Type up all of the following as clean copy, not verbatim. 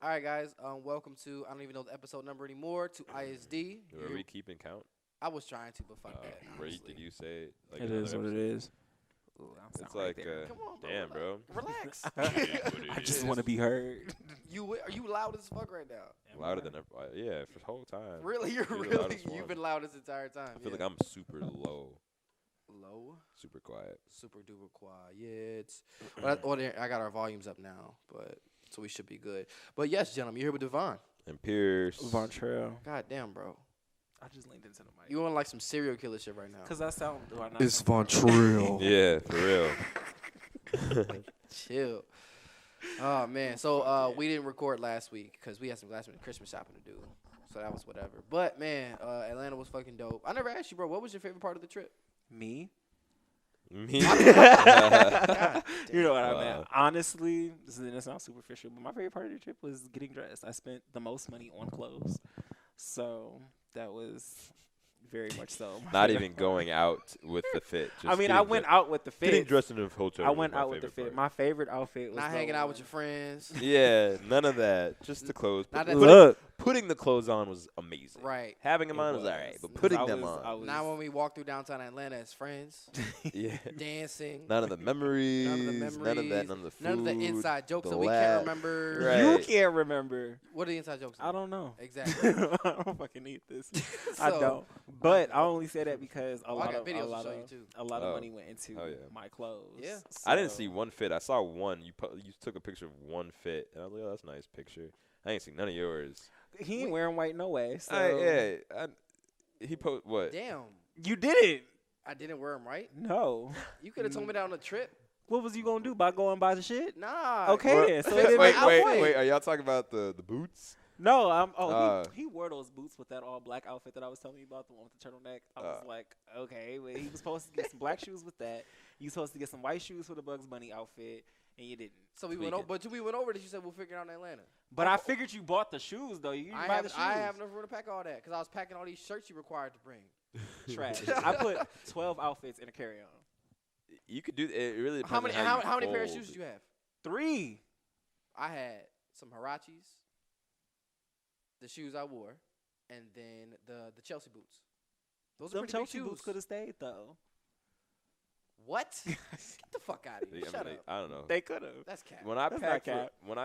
All right, guys. Welcome to, I don't even know the episode number anymore, to ISD. Are we keeping count? I was trying to, but fuck that. Did you say like It is what it is. Ooh, It's like, Come on, bro. damn, bro. Relax. I just want to be heard. Are you loud as fuck right now? Louder than ever. Yeah, for the whole time. Really? You're the loudest You've one. been loud this entire time. I feel like I'm super low, low, super quiet. super duper quiet. I got our volumes up now, but so we should be good. But yes, gentlemen, you're here with Devonn. And Pierce. Vontrell. God damn, bro. I just leaned into the mic. You on like some serial killer shit right now. Because I sound. Do I not It's sound- Vontrell. Yeah, for real. Chill. Oh man, so we didn't record last week because we had some last minute Christmas shopping to do, so that was whatever. But man, Atlanta was fucking dope. I never asked you, bro. What was your favorite part of the trip? Me? Me. God, You know what I Wow. meant. Honestly, this is gonna sound superficial, but my favorite part of the trip was getting dressed. I spent the most money on clothes, so that was very much so. my Not favorite even part. going out with the fit. Just I mean, I went out with the fit. Getting dressed in a hotel. I was went my out with the favorite fit. part. My favorite outfit was not the hanging out with one- your friends. Yeah, none of that. Just the clothes. Not that- Putting the clothes on was amazing. Right. Having them It on was was. all right, but Because putting I them was- I on. was- Now when we walk through downtown Atlanta as friends, Yeah. dancing, None of the memories. None of the None of that. memories, None of the food. none of the inside jokes the that we laugh. can't remember. Right. You can't remember. What are the inside jokes? I don't know. Exactly. I don't fucking need this. I So, don't. But I only say that because I got videos to show you too. a lot of Oh. money went into Oh, yeah. my clothes. Yeah. I didn't So- see one fit. I saw one. You took a picture of one fit, and I was like, "Oh, that's a nice picture." I ain't seen none of yours. He ain't wearing white no way. So He what? Damn, you didn't. I didn't wear them right. No. You could have told me that on the trip. What was you gonna do? By going buy the shit? Nah. Okay What? then. So Wait, it didn't wait, make wait, no point. Wait. Are y'all talking about the boots? No, he wore those boots with that all black outfit that I was telling you about, the one with the turtleneck. I was like, okay, but he was supposed to get some black shoes with that. You supposed to get some white shoes for the Bugs Bunny outfit, and you didn't. So we went over, but we went over this. You said we'll figure it out in Atlanta. But I figured you bought the shoes though. You didn't buy the shoes. I have enough room to pack all that because I was packing all these shirts you required to bring. Trash. I put 12 outfits in a carry-on. You could do it. Really depends How many? on How many pair of fold. shoes did you have? 3. I had some Hirachis, the shoes I wore, and then the Chelsea boots. Those are Them pretty Chelsea big shoes. boots could have stayed though. What? Get the fuck out of here! I Shut mean, up. I don't know. They could have. That's cat. When I That's pack not cap. when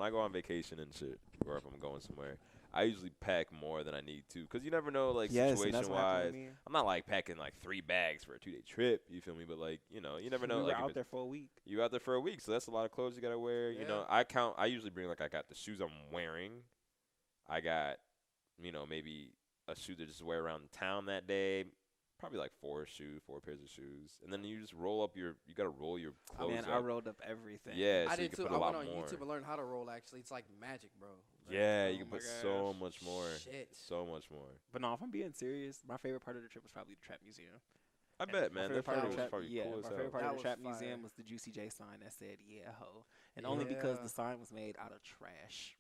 I go on vacation and shit, or if I'm going somewhere, I usually pack more than I need to, because you never know, like, Yes, and situation that's what happened wise. with me. I'm not like packing like 3 bags for a 2-day trip. You feel me? But like, you know, you never know. We were Like, if out it- there for a week. you out there for a week, so that's a lot of clothes you gotta wear. You know, Yeah. I usually bring like I got the shoes I'm wearing. I got, maybe a shoe to just wear around town that day. Probably like 4 pairs of shoes, and then you just roll up you gotta roll your clothes Man, up. I rolled up everything. Yeah, I so you did can too. put I a lot went on more. YouTube and learned how to roll. Actually, it's like magic, bro. Yeah, you Oh can my put so gosh. much more. Shit. So much more. But no, if I'm being serious, my favorite part of the trip was probably the Trap Museum. I bet, man. My That favorite part photo of was the Trap, probably yeah, cool as my hell. favorite part That of the Trap was fire. Museum was the Juicy J sign that said "Yeah ho," and only because Yeah. the sign was made out of trash.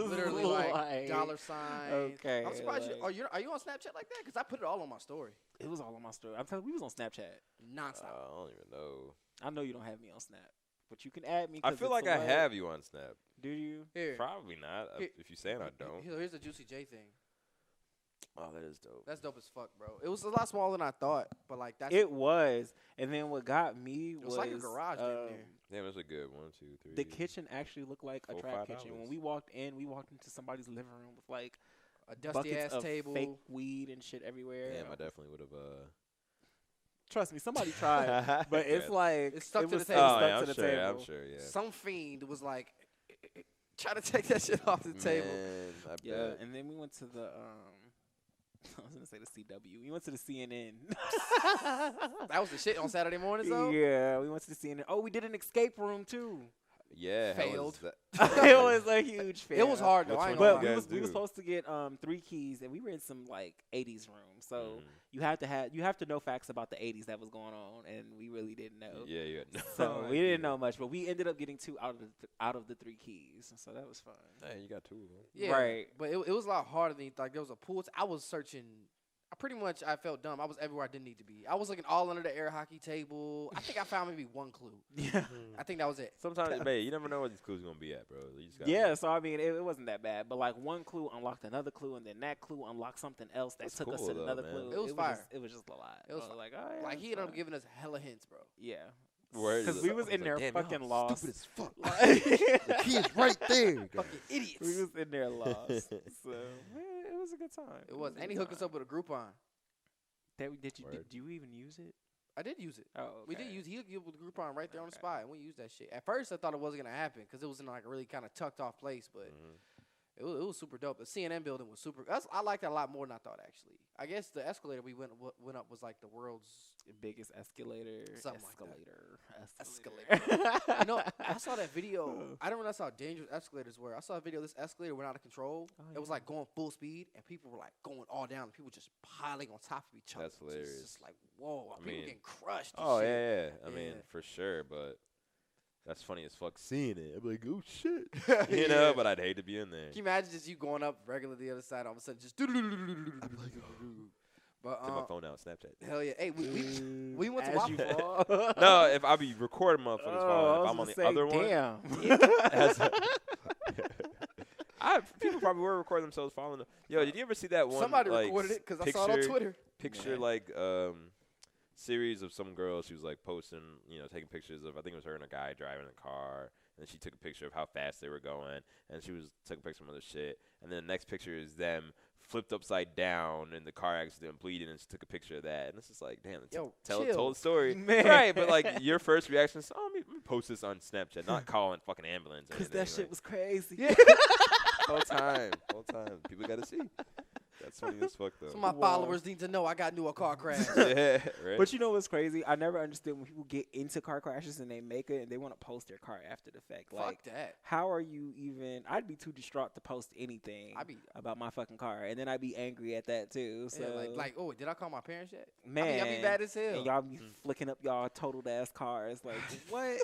Literally like dollar signs. Okay, I'm surprised like- you are you on Snapchat like that? Because I put it all on my story. It was all on my story. I'm telling you, we was on Snapchat. Nonstop. I don't even know. I know you don't have me on Snap, but you can add me. I 'cause feel it's like a I way- have you on Snap. Do you? Here. Probably not. Here- If you're saying I don't. Here's the Juicy J thing. Oh, that is dope. That's dope as fuck, bro. It was a lot smaller than I thought, but like that's It was, and then what got me it was like a garage in there. Damn, that's a good 1, 2, 3. the kitchen actually looked like a $4, trap kitchen. When $5. we walked into somebody's living room with like A dusty buckets ass of table. fake weed and shit everywhere. Damn, I definitely would have. Trust me, somebody tried, but it's like It's stuck to was the table. Oh, stuck yeah, to I'm the sure. table. I'm sure. Yeah. Some fiend was like trying to take that shit off the table. Man, I Yeah, bet. and then we went to the I was gonna say the CW. We went to the CNN. That was the shit on Saturday mornings though. Yeah, we went to the CNN. Oh, we did an escape room too. Yeah. how Failed. was It was a huge fail. It was hard though. Which I ain't one gonna But lie. we guys was do? supposed to get 3 keys, and we were in some like 80s room. So Mhm. you have to know facts about the 80s that was going on, and we really didn't know. Yeah, you had no So we idea. didn't know much, but we ended up getting 2 out of the 3 keys. So that was fun. Hey, you got 2 of them. Yeah, Right. But it was a lot harder than you thought. There was a pool. I was searching I felt dumb. I was everywhere I didn't need to be. I was looking all under the air hockey table. I think I found maybe one clue. Yeah. I think that was it. Sometimes, babe, you never know where these clues are gonna be at, bro. You just gotta Yeah, so I mean, it wasn't that bad, but like one clue unlocked another clue, and then that clue unlocked something else that That's took us cool, to though, another man. clue. It was fire. It was just a lot. It was like, oh, yeah, Like he ended up fine. giving us hella hints, bro. Yeah. Word. Because we was in there damn, fucking y'all lost. Stupid as fuck. The key is right there. Fucking idiots. We was in there lost. So man, it was a good time. It was. And he hooked us up with a Groupon. Did Word. you even use it? I did use it. Oh, okay. We did use. He hooked you up with a Groupon right there on the Okay. spot, and we used that shit. At first, I thought it wasn't gonna happen because it was in like a really kind of tucked off place, but. It was super dope. The CNN building was super. I liked that a lot more than I thought, actually. I guess the escalator we went up was like the world's biggest escalator. Something like that. Escalator. You know, I saw that video. I don't realize how dangerous escalators were. I saw a video. This escalator went out of control. Oh, It was yeah. like going full speed, and people were like going all down. And people just piling on top of each other. That's hilarious. It's just like whoa, I people mean- getting crushed. and Oh shit. yeah. I mean, Yeah. for sure, but that's funny as fuck seeing it. I'd be like, oh shit, you know. Yeah. But I'd hate to be in there. Can you imagine just you going up regularly the other side, all of a sudden just. But Take my phone out, Snapchat. hell yeah, hey, we went to As Waffle you Fest. fall. No, if I be recording motherfuckers Oh, falling, I if was I'm on gonna the say, other one, damn. people probably were recording themselves falling. Yo, did you ever see that one? Somebody like, recorded it because I saw it on Twitter. Picture Man. like series of some girl. She was like posting, taking pictures of. I think it was her and a guy driving a car, and then she took a picture of how fast they were going, and she was took a picture of some other shit, and then the next picture is them flipped upside down in the car accident, bleeding, and she took a picture of that, and it's just like, damn, Yo, told chill. the story, Man. right? But like your first reaction is, oh, let me post this on Snapchat, not calling fucking ambulance. or Because that anything, shit like, was crazy. whole time. People gotta see. That's funny as fuck though. So my Wow. followers need to know I got into a car crash. Yeah, right. But you know what's crazy? I never understood when people get into car crashes and they make it and they want to post their car after the fact. Like, Fuck that. how are you even? I'd be too distraught to post anything I be about my fucking car, and then I'd be angry at that too. So yeah, oh, did I call my parents yet? man, I be bad as hell. and y'all be flicking up y'all totaled ass cars. Like what?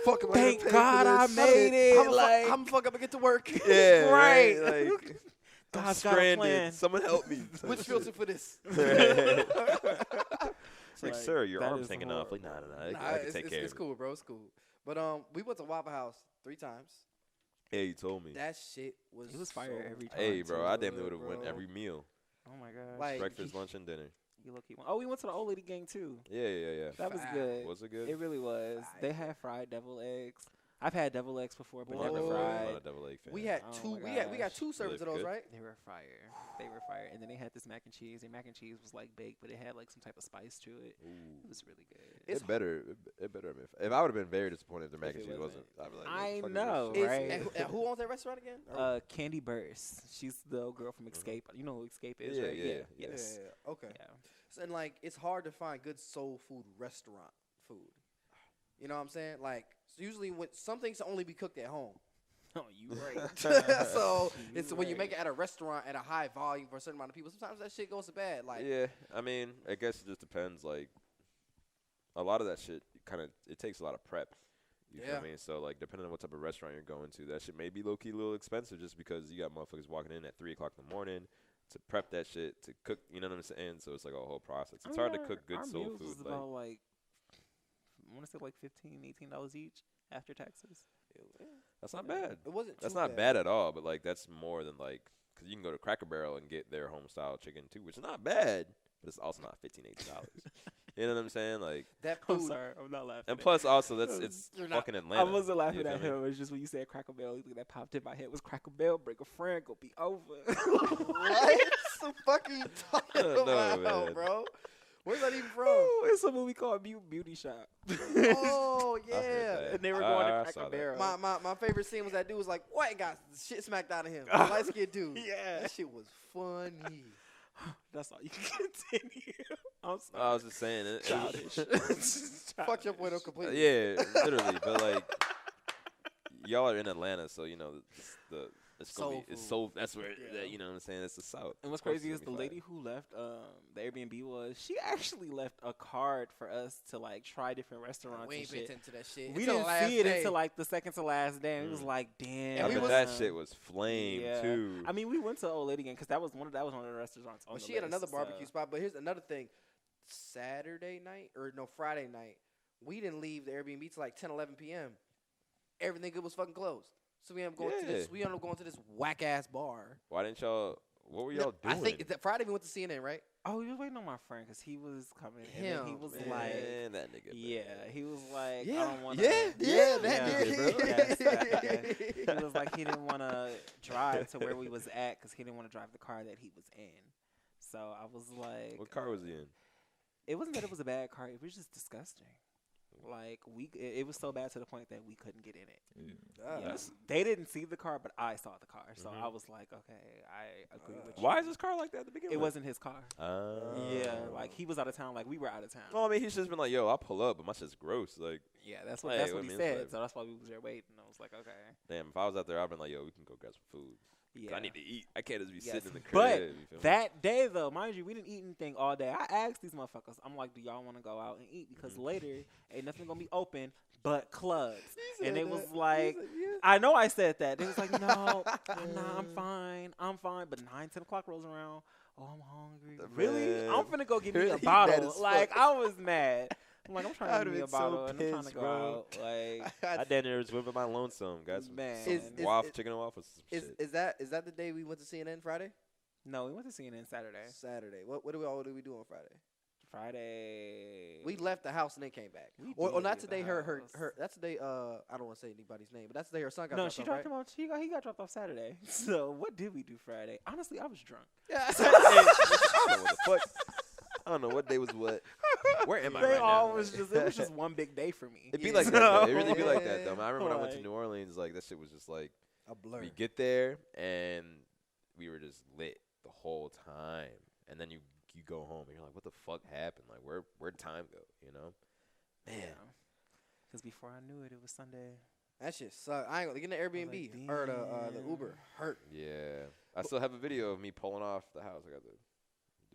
Fuck am I Thank gonna pay God for I this? made it. I'm Like gonna fuck up and get to work. yeah, right. Like, I'm God's got a plan. stranded. Someone help me. Which filter for this? It's like, Like, sir, your that arm's is hanging off. Like, nah. I Nah, can take care it's of cool, bro. It's cool. But we went to Waffle House 3 times. it. Yeah, you told me. That shit was. It was fire so every time. Hey, bro, too I damn near good, would have went bro. every meal. Oh my gosh. Like, Breakfast, lunch, and dinner. You lucky one. Oh, we went to the old lady gang too. Yeah. That was Facts. good. Was it good? It really was. They had fried devil eggs. I've had devil eggs before, but Boy. never I'm fried. not a double egg fan. We had Oh 2. my We got gosh. 2 servings of Really those, good? right? They were fire. They were fire. And then they had this mac and cheese. Their mac and cheese was like baked, but it had like some type of spice to it. Ooh. It was really good. It's It better. If I would have been very disappointed if the mac If and it cheese wasn't, wasn't. I'd be like, I what the fuck is know, this shit? right? And who owns that restaurant again? Or- Candy Burst. She's the old girl from Escape. You know who Escape is, Yeah, right? yeah, Yes. Yeah. Okay. Yeah. So, and like, it's hard to find good soul food restaurant food. You know what I'm saying? Like, so usually when some things can only be cooked at home. Oh, you right. So You it's when you right. make it at a restaurant at a high volume for a certain amount of people. Sometimes that shit goes to bad. Like, Yeah, I mean, I guess it just depends. Like, a lot of that shit it takes a lot of prep. You Yeah. feel me? So like, depending on what type of restaurant you're going to, that shit may be low key a little expensive just because you got motherfuckers walking in at 3 o'clock in the morning to prep that shit to cook. You know what I'm saying? So it's like a whole process. It's hard to cook good our soul meals food. was Like, about like, I want to say like $15-$18 each after taxes. that's not bad. it wasn't. That's too not bad at all. But like, that's more than like, because you can go to Cracker Barrel and get their home style chicken too, which is not bad, but it's also not $15-$18. You know what I'm saying? Like, That I'm food. sorry, I'm not laughing. and at plus also it's You're not- fucking Atlanta. I wasn't laughing You at feel me? him. It's just when you said Cracker Barrel, the thing that popped in my head was Cracker Barrel. Bring a friend, go be over. What the fuck are you talking No, about, man. bro? Where's that even from? Ooh, it's a movie called Beauty Shop. Oh I heard yeah. that. And they were I going saw to Cracker that. Barrel. My favorite scene was that dude was like, what? Got shit smacked out of him. Light skinned dude. Yeah. That shit was funny. That's all you can continue. I'm sorry. I was just saying it. Childish. Fucked your point up completely. Yeah, literally. But like, y'all are in Atlanta, so you know it's Soul gonna be it's food. so that's where Yeah. you know what I'm saying. It's the South. And what's Of course crazy it's is gonna the be lady who left the Airbnb she actually left a card for us to like try different restaurants We and ain't paid shit. attention to that shit. We until the didn't last see it day. until like the second to last day. And it was Mm. like, damn. And I we bet was- that shit was flame Yeah. too. I mean, we went to Old Lady again because that was one of the restaurants on Well, the she had list, another barbecue so. spot, but here's another thing. Friday night, we didn't leave the Airbnb till like 10, 11 p.m. Everything good was fucking closed. So we ended up going to this. Yeah. We ended up going to this whack ass bar. Why didn't y'all? What were y'all doing? I think that Friday we went to CNN, right? Oh, you was waiting on my friend because he was coming. And then he Him, was man. like, Man, that nigga. yeah, he was like, Yeah. I don't want to. Yeah, that Yeah. nigga, bro. Yes, that nigga. He was like, he didn't want to drive to where we was at because he didn't want to drive the car that he was in. So I was like, What car was he in? it wasn't that it was a bad car. It was just disgusting. Like it was so bad to the point that we couldn't get in it. Yeah. They didn't see the car, but I saw the car, so I was like, okay, I agree with you. Why is this car like that to begin with? It wasn't his car. Yeah, Oh. like he was out of town, like we were out of town. Well, I mean, he's just been like, yo, I'll pull up, but my shit's gross. Like, Yeah, that's what Hey, that's I what he mean, said. it's like- So that's why we was there waiting. I was like, okay, damn, if I was out there, I'd been like, yo, we can go grab some food. 'Cause yeah. I need to eat. I can't just be Yes. sitting in the crib. But you feel me? that day though, mind you, we didn't eat anything all day. I asked these motherfuckers, I'm like, do y'all want to go out and eat? Because later ain't nothing gonna be open but clubs. And they was like, I know I said that. They was like, no, I'm fine. But 9-10 o'clock rolls around. Oh, I'm hungry. Really? Man. I'm finna go get me Really a mad bottle. as Like fuck. I was mad. I'm like, I'm trying to I'd get me a have been so bottle and I'm trying to pissed, go bro. out. Like, I damn near was whipping my lonesome. Got some, Man. some Is- waffle, chicken and waffles. Some shit. Is that the day we went to CNN Friday? no, we went to CNN Saturday. Saturday. What did we do on Friday? Friday. We left the house and then came back. We Or did not leave the today. Her house. that's the day. I don't want to say anybody's name, but that's the day her son got. No, dropped she off, dropped right? him off. He got dropped off Saturday. So what did we do Friday? Honestly, I was drunk. Yeah. I don't know what the fuck. I don't know what day was what. Where am I They right all now? was just it was just one big day for me. It'd be Yeah. like that. Though. It really be like that though. Yeah. I remember when I went to Like- New Orleans, like that shit was just like A blur. we get there and we were just lit the whole time, and then you go home and you're like, what the fuck happened? Like where'd time go? You know? Man. Because before I knew it, it was Sunday. That shit sucked. I ain't gonna get the Airbnb like, or the damn. Uber hurt. Yeah. I still have a video of me pulling off the house. I got the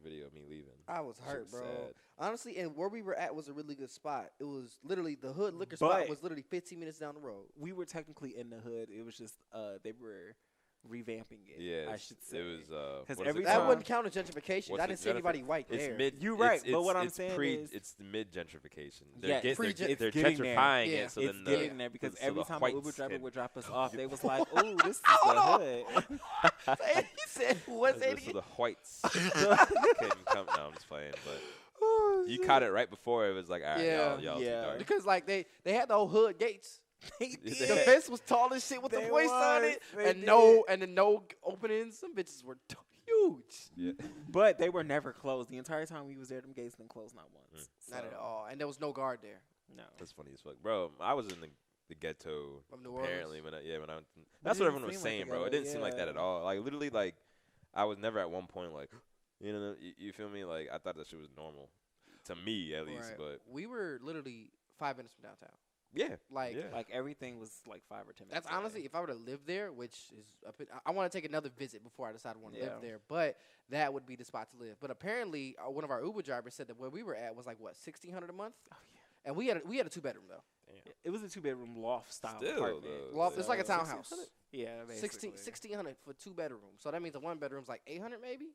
video of me leaving. I was Shit hurt, was bro. sad. Honestly, and where we were at was a really good spot. It was literally the hood liquor spot But- was literally 15 minutes down the road. We were technically in the hood. It was just they were revamping it. Yeah. I should say. It was 'Cause what is every it That time- called? wouldn't count as gentrification. What's I it, didn't see anybody white It's there. mid. You right, it's, but what I'm it's saying pre, is- it's the mid gentrification. Yeah, They're it's they're getting there. gentrifying Yeah. it. So it's then getting there because so every the time an Uber whites driver can- would drop us off, they was like, "Ooh, this is the hood." he said, "What's so it?" the whites couldn't come. No, I'm just playing. But you caught it right before it was like, all right, Yeah. y'all Yeah. too dark. Because like they had the whole hood gates. They The The did. fence was tall as shit with the They voice on was. it, They and did. no openings. Some bitches were huge. Yeah. But they were never closed. The entire time we was there, them gates didn't close not once. Not at So, all, and there was no guard there. No. That's funny as fuck, bro. I was in the ghetto From New Orleans? apparently when I went. That's it what didn't everyone was seem like saying, the bro. It ghetto, didn't seem like that yeah. at all. Like literally, like I was never at one point like, you feel me? Like I thought that shit was normal to me at least, Right. but We were literally 5 minutes from downtown. yeah, Like, yeah. Like everything was like 5 or 10 minutes. that's honestly, away. if I were to live there, which is up in, I want to take another visit before I decide I want to Yeah. live there. But that would be the spot to live. But apparently, one of our Uber drivers said that where we were at was like what $1,600 a month, Oh yeah. and we had a 2-bedroom though. It was a 2-bedroom loft style Still, apartment. though. Loft, it's like a So, townhouse. 1600? Yeah, basically. 1,600 for 2 bedrooms. So that means the 1 bedroom's like 800 maybe.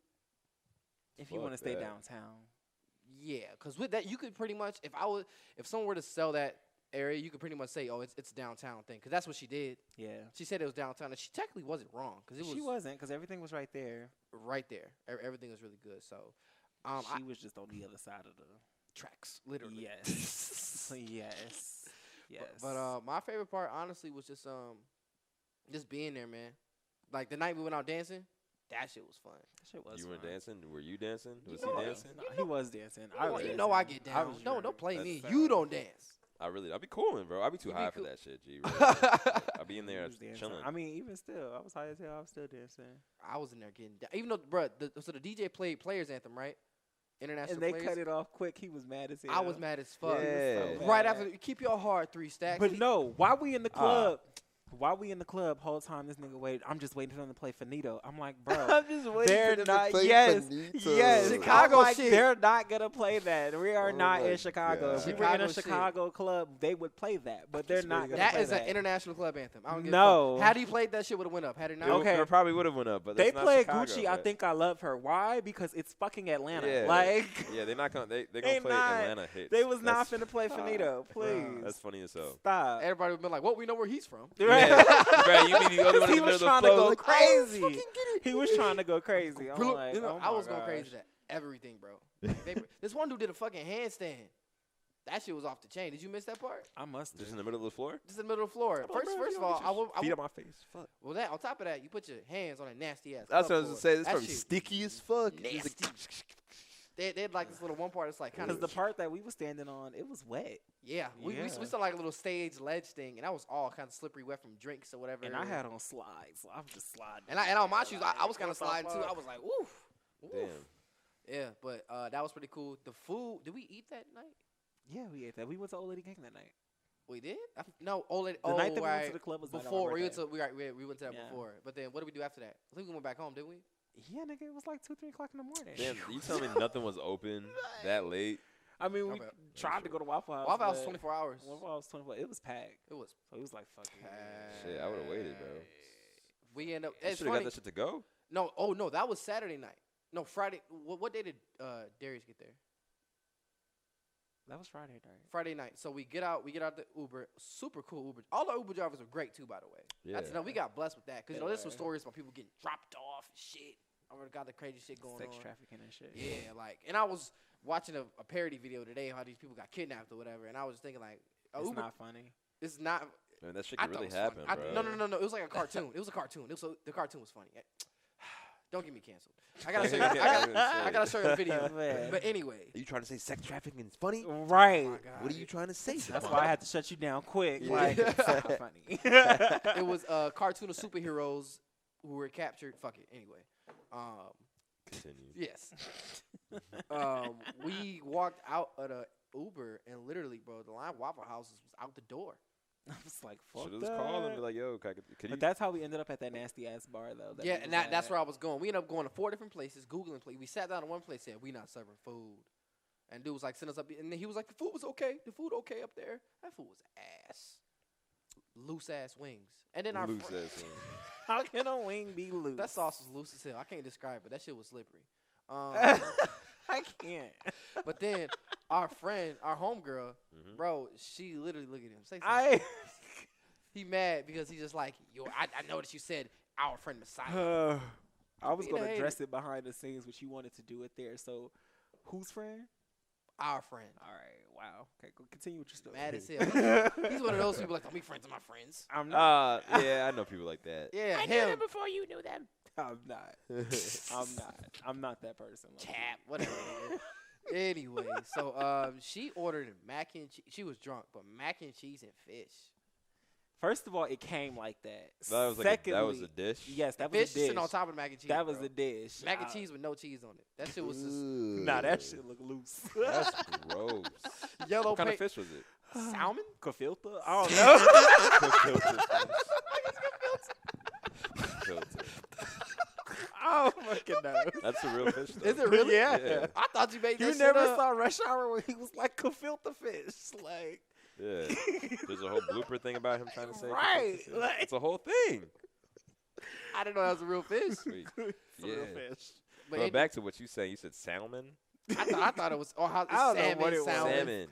If you Fuck want to stay that. downtown. Yeah, because with that you could pretty much if someone were to sell that area, you could pretty much say, oh, it's a downtown thing, because that's what she did. Yeah. She said it was downtown, and she technically wasn't wrong, because it was She wasn't, because everything was right there. right there. Everything was really good. So, She was just on the other side of the. tracks literally. Yes. yes. Yes. But my favorite part, honestly, was just being there, man. Like the night we went out dancing, that shit was fun. that shit was You were fun. dancing? Were you dancing? Was know he I- dancing? No, he was dancing. I get I down. was No, drunk. don't play That's me. sad. You don't dance. I'd be cooling, bro. I'd be too You be high cool. for that shit, G. Really. I'd be in He there was dancing. chilling. I mean, even still, I was high as hell. I was still dancing. I was in there getting down. Even though, bro, so the DJ played Players Anthem, right? International And they Players. cut it off quick. He was mad as hell. I was mad as fuck. Yeah. so Right mad. after, keep your heart 3 stacks. But no, while we in the club, while we in the club, whole time this nigga waited. I'm just waiting for them to play Finito. I'm like, bro, I'm just waiting they're for them not. to play Yes, Finito. yes. Chicago I'm like, shit. they're not gonna play that. We are Oh not my in Chicago. God. If we were in Chicago a shit. Chicago club, they would play that, but they're not gonna That play is that. an international club anthem. I don't give No. a fuck. Had he played that shit, would have went up. Had it not, Okay. It probably would have went up, but They that's not played Chicago, Gucci. I but- think I love her. Why? Because it's fucking Atlanta. Yeah. Like Yeah, they're not gonna. They're They gonna play not- Atlanta hits. they was not That's- finna play Finito. Please That's funny as hell. stop. everybody would have been like, well, we know where he's from. Yeah, bro, you mean the other one in He the was middle trying of to the flow? go Like, crazy. He was trying to go crazy. I'm like, You know, oh I was my going gosh. crazy at everything, bro. This one dude did a fucking handstand. That shit was off the chain. Did you miss that part? I must Just have. in the middle of the floor? Just in the middle of the floor. First of all, Feet on my face. Fuck. well, that on top of that, you put your hands on a nasty ass. That's what I club was gonna floor. say. This That probably shit sticky as fuck. It's nasty. like- They had like this little one part. It's like kind Because of the part that we was standing on, it was wet, yeah. We Yeah. saw like a little stage ledge thing, and that was all kind of slippery, wet from drinks or whatever. and I had on slides, so I'm just sliding. and on my shoes, I was kind What of the sliding too. fuck? I was like, oof. Damn. Yeah, but that was pretty cool. The food, did we eat that night? Yeah, we ate that. We went to Old Lady Gang that night. We did? No, old lady. The night that we went right. to the club was before. We went to. to we went to that Yeah. before. But then what did we do after that? I think we went back home, didn't we? Yeah, nigga, it was like 2, 3 o'clock in the morning. Damn, you tell me nothing was open that late? I mean, we Okay. tried to go to Waffle House. Waffle House was but 24 hours. Waffle House was 24. It was packed. It was. So it was like, fuck it. Shit, I would've waited, bro. We end up. You It's should have got funny. that shit to go. No, oh no, that was Saturday night. No, Friday. What day did Darius get there? That was Friday night. Friday night. So we get out the Uber. Super cool Uber. All the Uber drivers were great too, by the way. Yeah. That's, we got blessed with that because They there's some were. stories about people getting dropped off and shit. I already got the crazy shit going Sex on. trafficking and shit. Yeah, like, and I was watching a parody video today how these people got kidnapped or whatever, and I was thinking like, It's Uber, not funny. it's not. Man, that shit I could thought really it was happen, funny. bro. No. It was like a cartoon. It was a cartoon. The cartoon was funny. Don't get me canceled. I gotta show you. I gotta show you the video. Man. But anyway, Are you trying to say sex trafficking is funny? Right. oh my God. What are you trying to say? That's why I had to shut you down quick. Yeah. Like, it's not funny. It was a cartoon of superheroes who were captured. Fuck it. Anyway, Continue. yes. We walked out of the Uber and literally, bro, the line Waffle Houses was out the door. I was like, fuck Should have just called and be that. like, yo, could you? But that's how we ended up at that nasty ass bar, though. that Yeah, we and was that's at. where I was going. We ended up going to 4 different places, Googling places. We sat down in one place, said, we not serving food. And dude was like, send us up. And then he was like, the food was okay. The food okay up there. That food was ass. Loose ass wings. And then our Loose friend, ass wing. How can a wing be loose? that sauce was loose as hell. I can't describe it. That shit was slippery. I can't. But then our friend, our homegirl, Mhm. bro, she literally looked at him. Say something. I He mad because he's just like, yo, I know that you said our friend Messiah. I was Being going a to hater. address it behind the scenes, but you wanted to do it there. So, whose friend? Our friend. All right. Wow. Okay. Go continue with your story. Mad as hell. He's one of those people like, don't be friends with my friends. I'm not. Yeah, I know people like that. Yeah, I him. knew them before you knew them. I'm not. I'm not. I'm not that person. Chap, whatever. Anyway, so she ordered mac and cheese. She was drunk, but mac and cheese and fish. First of all, it came like that. That was like Secondly, that was a dish. Yes, that was Fish a dish. sitting on top of the mac and cheese. That was bro. a dish. mac and cheese with no cheese on it. That shit was just Nah, that shit look loose. That's gross. yellow What kind of paint. fish was it? Salmon? Kafilta? I don't know. Filter. I don't fucking know. That's a real fish, though. Is it really? Yeah. Yeah. I thought you made that You shit never up. saw Rush Hour when he was like Kafilta fish. Like, Yeah. There's a whole blooper thing about him trying to say. Right, It's like- a whole thing. I didn't know that was a real fish. Sweet. it's a real Yeah. fish. But But back to what you said. You said salmon? I thought it was how I don't know salmon. what it was. salmon. Salmon.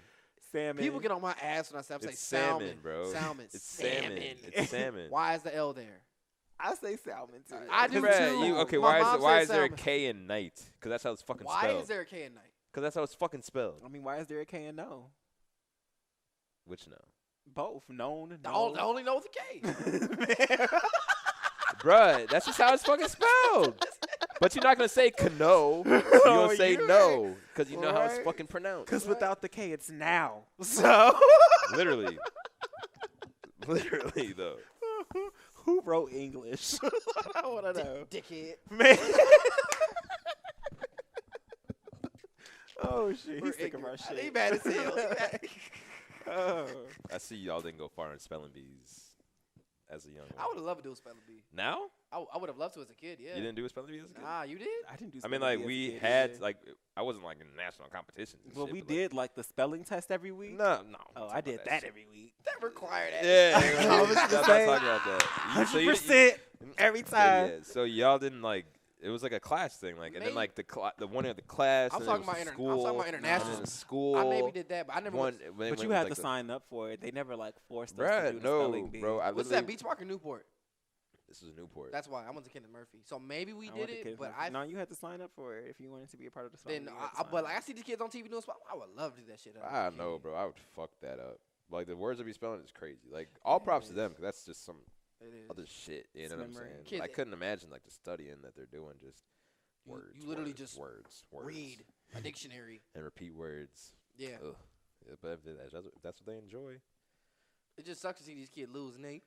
Salmon. People get on my ass when I say It's salmon, salmon, bro. Salmon. It's salmon. It's salmon. Why is the L there? I say salmon too. I do Bruh, too. okay, My why mom why said is there a salmon. K in night? Because that's how it's fucking Why spelled. is there a K in night? Because that's how it's fucking spelled. I mean, why is there a K and no? Which no? Both known. The only know the K. Bruh, that's just how it's fucking spelled. But you're not going to say cano. You're going to say you're no. Because you know how it's right. fucking pronounced. Because without the K, it's now. So Literally. Literally, though. who wrote English? I want to know. Dickhead. Man. Oh shit, We're he's sick of our ignorant. shit. He mad as hell. He mad. Oh. I see y'all didn't go far in spelling bees. as a young one. I would have loved to do a spelling bee. Now? I would have loved to as a kid. Yeah. You didn't do a spelling bee as a kid? Nah, you did. I didn't do. I mean, spelling like, bee as a we kid had, either. like, I wasn't, like, in national competitions and Well, shit, we but, like, did like the spelling test every week. No. Oh, I did that every week. That required that. Yeah. I was I'm gonna not say, talking about that. So you- 100% every time. Yeah, so y'all didn't, like, it was like a class thing, like, and then, like, the one of the class, I'm and then talking it was about school, I'm talking about international. and then the school. I maybe did that, but I never. But you had to sign up for it. They never like forced us to Bruh, do the no, spelling bee. bro. I What's literally, that? Beach Park or Newport? This was Newport. That's why I went to Kenneth Murphy. So maybe we I did went to it, Kids but Murphy. No, you had to sign up for it if you wanted to be a part of the spelling then bee. You had to but sign like I up. see these kids on TV doing spelling. I would love to do that shit. I know, bro. I would fuck that up. Like, the words I be spelling is crazy. Like, all props to them, because that's just some It is. other shit. You It's know what I'm memory. saying? Kids- I couldn't imagine, like, the studying that they're doing, just words. You literally words, just words, read a dictionary. and repeat words. Yeah. Ugh. Yeah, but if that's what they enjoy. It just sucks to see these kids lose, and they.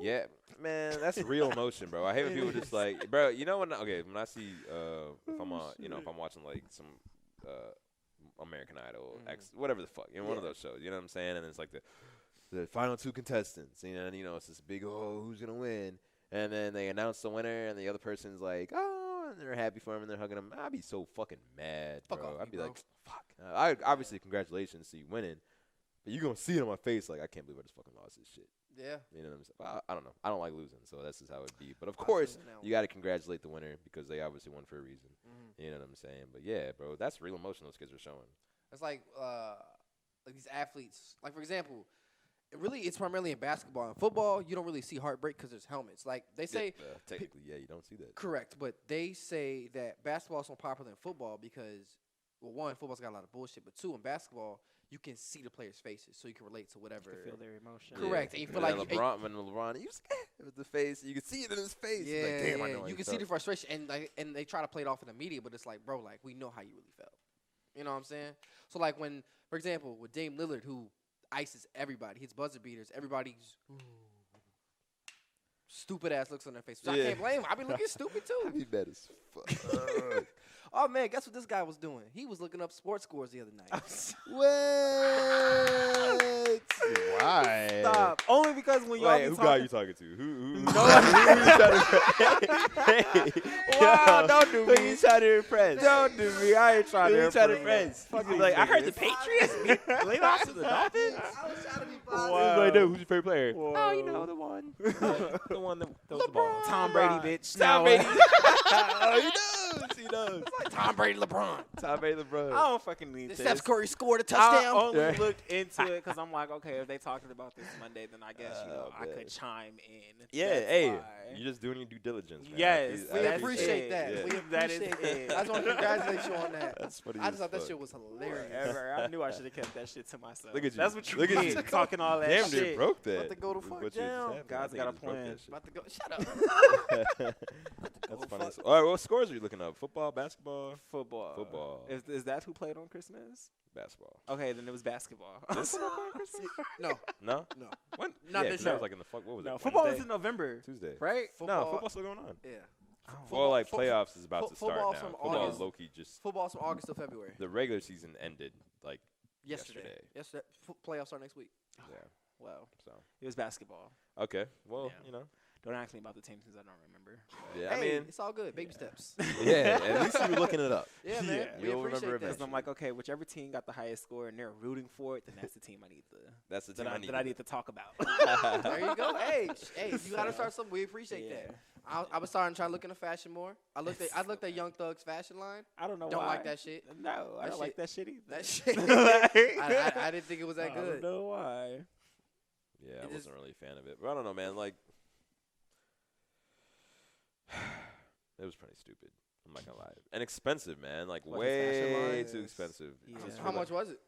Yeah, man, that's real emotion, bro. I hate when people just like, bro. You know when I see if I'm on, if I'm watching like some American Idol, whatever the fuck, one of those shows. You know what I'm saying? And it's like the final two contestants, and it's this big who's gonna win, and then they announce the winner, and the other person's like, oh, and they're happy for him, and they're hugging him. I'd be so fucking mad, bro. Fuck off I'd me, be bro. like, fuck. Obviously, congratulations to you winning. But you're going to see it on my face like, I can't believe I just fucking lost this shit. Yeah. You know what I'm saying? Well, I don't know. I don't like losing, so this is how it be. But, of course, you got to congratulate the winner because they obviously won for a reason. You know what I'm saying? But, yeah, bro, that's real emotion those kids are showing. It's like these athletes. Like, for example, it's primarily in basketball. In football, you don't really see heartbreak because there's helmets. Like, they say. Technically, yeah, you don't see that. Correct. But they say that basketball is more popular than football because, well, one, football's got a lot of bullshit. But, two, in basketball, you can see the players' faces, so you can relate to whatever. You can feel their emotion. Correct. And you feel then like when LeBron, you just with the face, you can see it in his face. Yeah, like, damn, I know you can see the frustration, and they try to play it off in the media, but it's like, bro, like we know how you really felt. You know what I'm saying? So like when, for example, with Dame Lillard, who ices everybody, hits buzzer beaters, everybody's stupid ass looks on their face. Which I can't blame him. I be looking stupid too. I'd be mad as fuck. Oh man, guess what this guy was doing? He was looking up sports scores the other night. What? Why? Stop. Only because when y'all be who talking. guy you talking to? Who Wow, don't do Who me. you trying to impress? Don't do me. I ain't trying Who to you trying to impress. impress? He's like, I heard the Patriots they lost to the Dolphins. I was trying to be Wow. Like, dude, who's your favorite player? Whoa. Oh, you know the one. The one that throws the ball. Tom Brady, bitch. Tom Now, Brady. Oh, he knows. He knows. Tom Brady, LeBron. Tom Brady, LeBron. I don't fucking need Did this. Steph Curry scored a I touchdown? only looked into it because I'm like, okay, if they talking about this Monday, then I guess I man. could chime in. Yeah, That's hey, why. you're just doing your due diligence, man. Yes, We That's appreciate it. that. Yeah. We That is appreciate it. that. I just want to congratulate you on that. That's funny I as just thought that fuck. shit was hilarious. Whatever. I knew I should have kept that shit to myself. Look at you. That's what you Look at get, you. talking all that Damn, shit. dude, broke that. About to go to With fuck what you just down. said, God's man. got a You just broke plan. that shit. About to go. Shut up. That's funny. All right, what scores are you looking up? Football, basketball, Football. Football. Is that who played on Christmas? basketball? Okay, then it was basketball. This- No. No, No. when? Not yeah, this 'cause that year. was like in the fuck. What was No, it? football Wednesday? is in November, Tuesday. right? No, football's still going on. Yeah. Well, like Fo- playoffs is about to start football's now. from Football August. low-key just Football's from August to February. the regular season ended like Yesterday. Playoffs start next week. yeah. Well, So it was basketball. okay, well Yeah. Don't ask me about the team since I don't remember. yeah. Hey, I mean, it's all good. Baby steps. yeah. At least you were looking it up. Yeah, man. Yeah. We You'll appreciate remember that. Because I'm like, okay, whichever team got the highest score and they're rooting for it, then that's the team I need to That's the team that I need to talk about. There you go. Hey, you gotta start something. We appreciate Yeah. that. I was starting to try looking at fashion more. I looked at Young Thug's fashion line. I don't know Don't why. like that shit. No, I That don't like shit- that shit either. That shit. I didn't think it was that I good. don't know why. Yeah, I It wasn't really a fan of it, but I don't know, man. Like, it was pretty stupid. I'm not gonna lie, and expensive, man. Like What, his fashion way line? too expensive. Yeah. Just How for, much was it?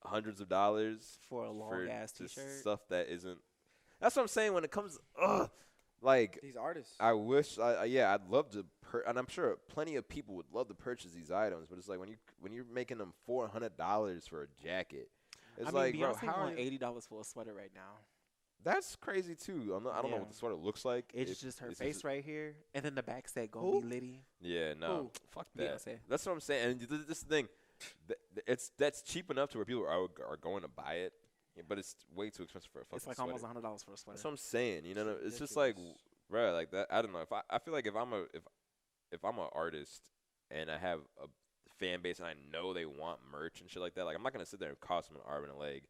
hundreds of dollars For a for long ass just t-shirt. stuff that isn't. That's what I'm saying. When it comes, like These artists. I wish, I'd love to, and I'm sure plenty of people would love to purchase these items, but it's like when you're making them $400 for a jacket, it's I mean, like, bro, Beyonce how are want you- $80 for a sweater right now. That's crazy too. I don't know Yeah. what the sweater looks like. It's If just her it's face right here, and then the back said "Go Who? be Liddy." Yeah, no, Who? fuck that. Beyonce. That's what I'm saying. And this is the thing, that's cheap enough to where people are going to buy it. Yeah, but it's way too expensive for a fucking It's like sweater. almost $100 for a sweater. That's what I'm saying. You know, it's just like, bro, like that. I don't know. I feel like if I'm an artist and I have a fan base and I know they want merch and shit like that, like I'm not gonna sit there and cost them an arm and a leg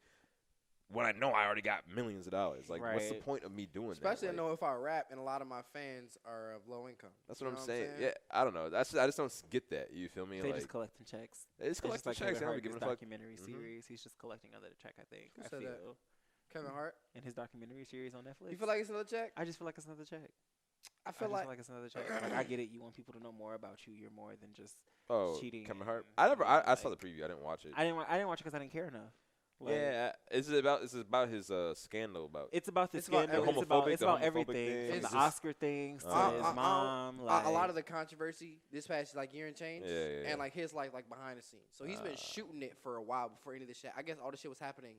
when I know I already got millions of dollars. Like, what's the point of me doing Especially that? I know if I rap and a lot of my fans are of low income. That's what I'm saying. Yeah, I don't know. I just don't get that. You feel me? They like, just collecting checks. it's collecting like checks. They Kevin don't Hart be in his giving a fuck. documentary series. He's just collecting another check, I think. Who I said feel. that? Kevin Hart. In his documentary series on Netflix. You feel like it's another check? I just feel like it's another check. I feel like it's another check. Like, I get it. You want people to know more about you. You're more than just cheating. Kevin Hart. and I saw the preview. I didn't watch it. I didn't watch it because I didn't care enough. Like, Yeah, is it about his scandal about? It's about the It's about scandal. everything. It's about The homophobic everything. thing. From It's the just- Oscar things to his mom. Like, a lot of the controversy this past like year and change, Yeah. and like his like behind the scenes. So he's been shooting it for a while before any of this shit. I guess all this shit was happening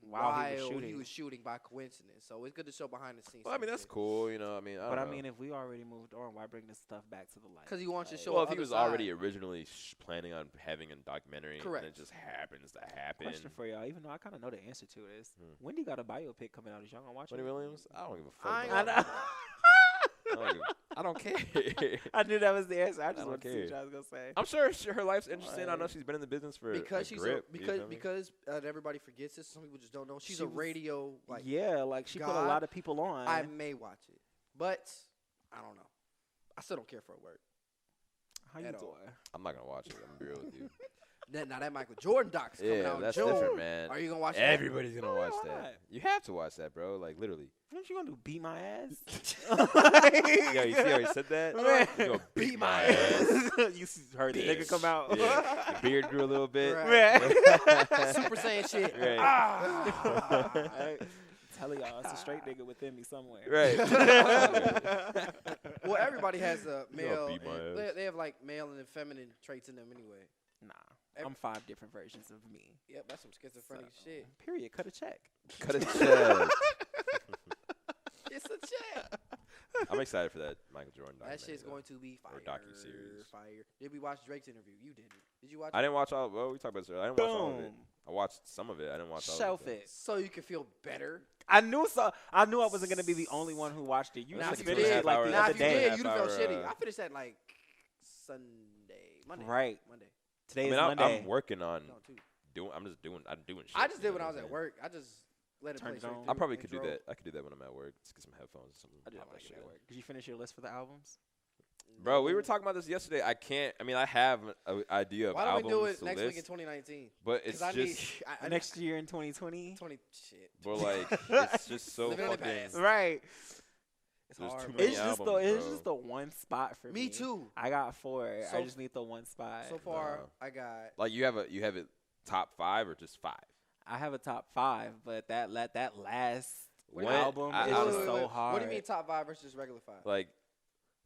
while he was shooting by coincidence. So it's good to show behind the scenes. Well, I mean that's cool. You know, I mean, But I don't know. mean, if we already moved on, why bring this stuff back to the light? Because he wants to show. Well, if other he was side. already originally planning on having a documentary, Correct. and it just happens to happen. Question for y'all, even though I kind of know the answer to this. Wendy got a biopic coming out. Is y'all gonna watch Wendy it? Williams, I don't give a fuck. I ain't about gonna- that. I don't care. I knew that was the answer. I just don't wanted to see care. what y'all was gonna say. I'm sure her life's interesting. I know Right. she's been in the business for because a she's grip, you feel me? because everybody forgets this. Some people just don't know. She's She a was- radio like. Yeah, like she put a God, lot of people on. I may watch it, but I don't know. I still don't care for a word. How you at doing? all. I'm not gonna watch it. I'm gonna be real with you. Now that Michael Jordan doc's coming Yeah, out that's in June. different, man. Are you gonna watch that? Everybody's gonna watch why that. not? You have to watch that, bro. Like literally. What you gonna do? Beat my ass? Yeah, you see how he said that? Man. You go Beat my ass. You heard the nigga come out. Yeah. The beard grew a little bit. Right. Man. Super Saiyan shit. Right. I tell y'all, it's a straight nigga within me somewhere. Right. Well, everybody has a You gonna male. beat my and ass. they have like male and feminine traits in them anyway. Nah, I'm 5 different versions of me. Yep, that's some schizophrenic So, shit. Period. Cut a check. Cut a check. It's a check. I'm excited for that Michael Jordan That documentary. shit's going to be fire. Or docuseries. Fire. Did we watch Drake's interview? You didn't. Did you watch I it? didn't watch all. Well, we talked about this earlier. I didn't watch all of it. Boom. I watched some of it. I didn't watch all Shelf of it. it. So you can feel better. I knew so. I knew I wasn't gonna be the only one who watched it. You Now, just if you finished did, it like the now other if you day. did, Half you'd have felt hour, shitty. I finished that like Monday. Right. Monday. Today I mean, is Monday. I'm working on No, too. doing. I'm doing shit. I just you did know when I what was I'm at saying? work. I just let it Turned play it straight on. through I probably and could do drove. that. I could do that when I'm at work. Just get some headphones or something. I do Pop that that shit shit at in. work. Did you finish your list for the albums? Bro, we were talking about this yesterday. I can't. I mean, I have an idea of Why don't albums we do it to next list, week in 2019? but it's I just. need I Next year in 2020. 20 shit. But like, it's just so Living in the fucking. past. Right. It's There's hard. too bro. many It's just albums, it's bro. just the one spot for me. Me too. I got 4. So- I just need the one spot. So far, No. I got. Like you have it top 5 or just 5? I have a top 5, but that last What? album I- is I don't just know. so hard. What do you mean top 5 versus regular 5? Like,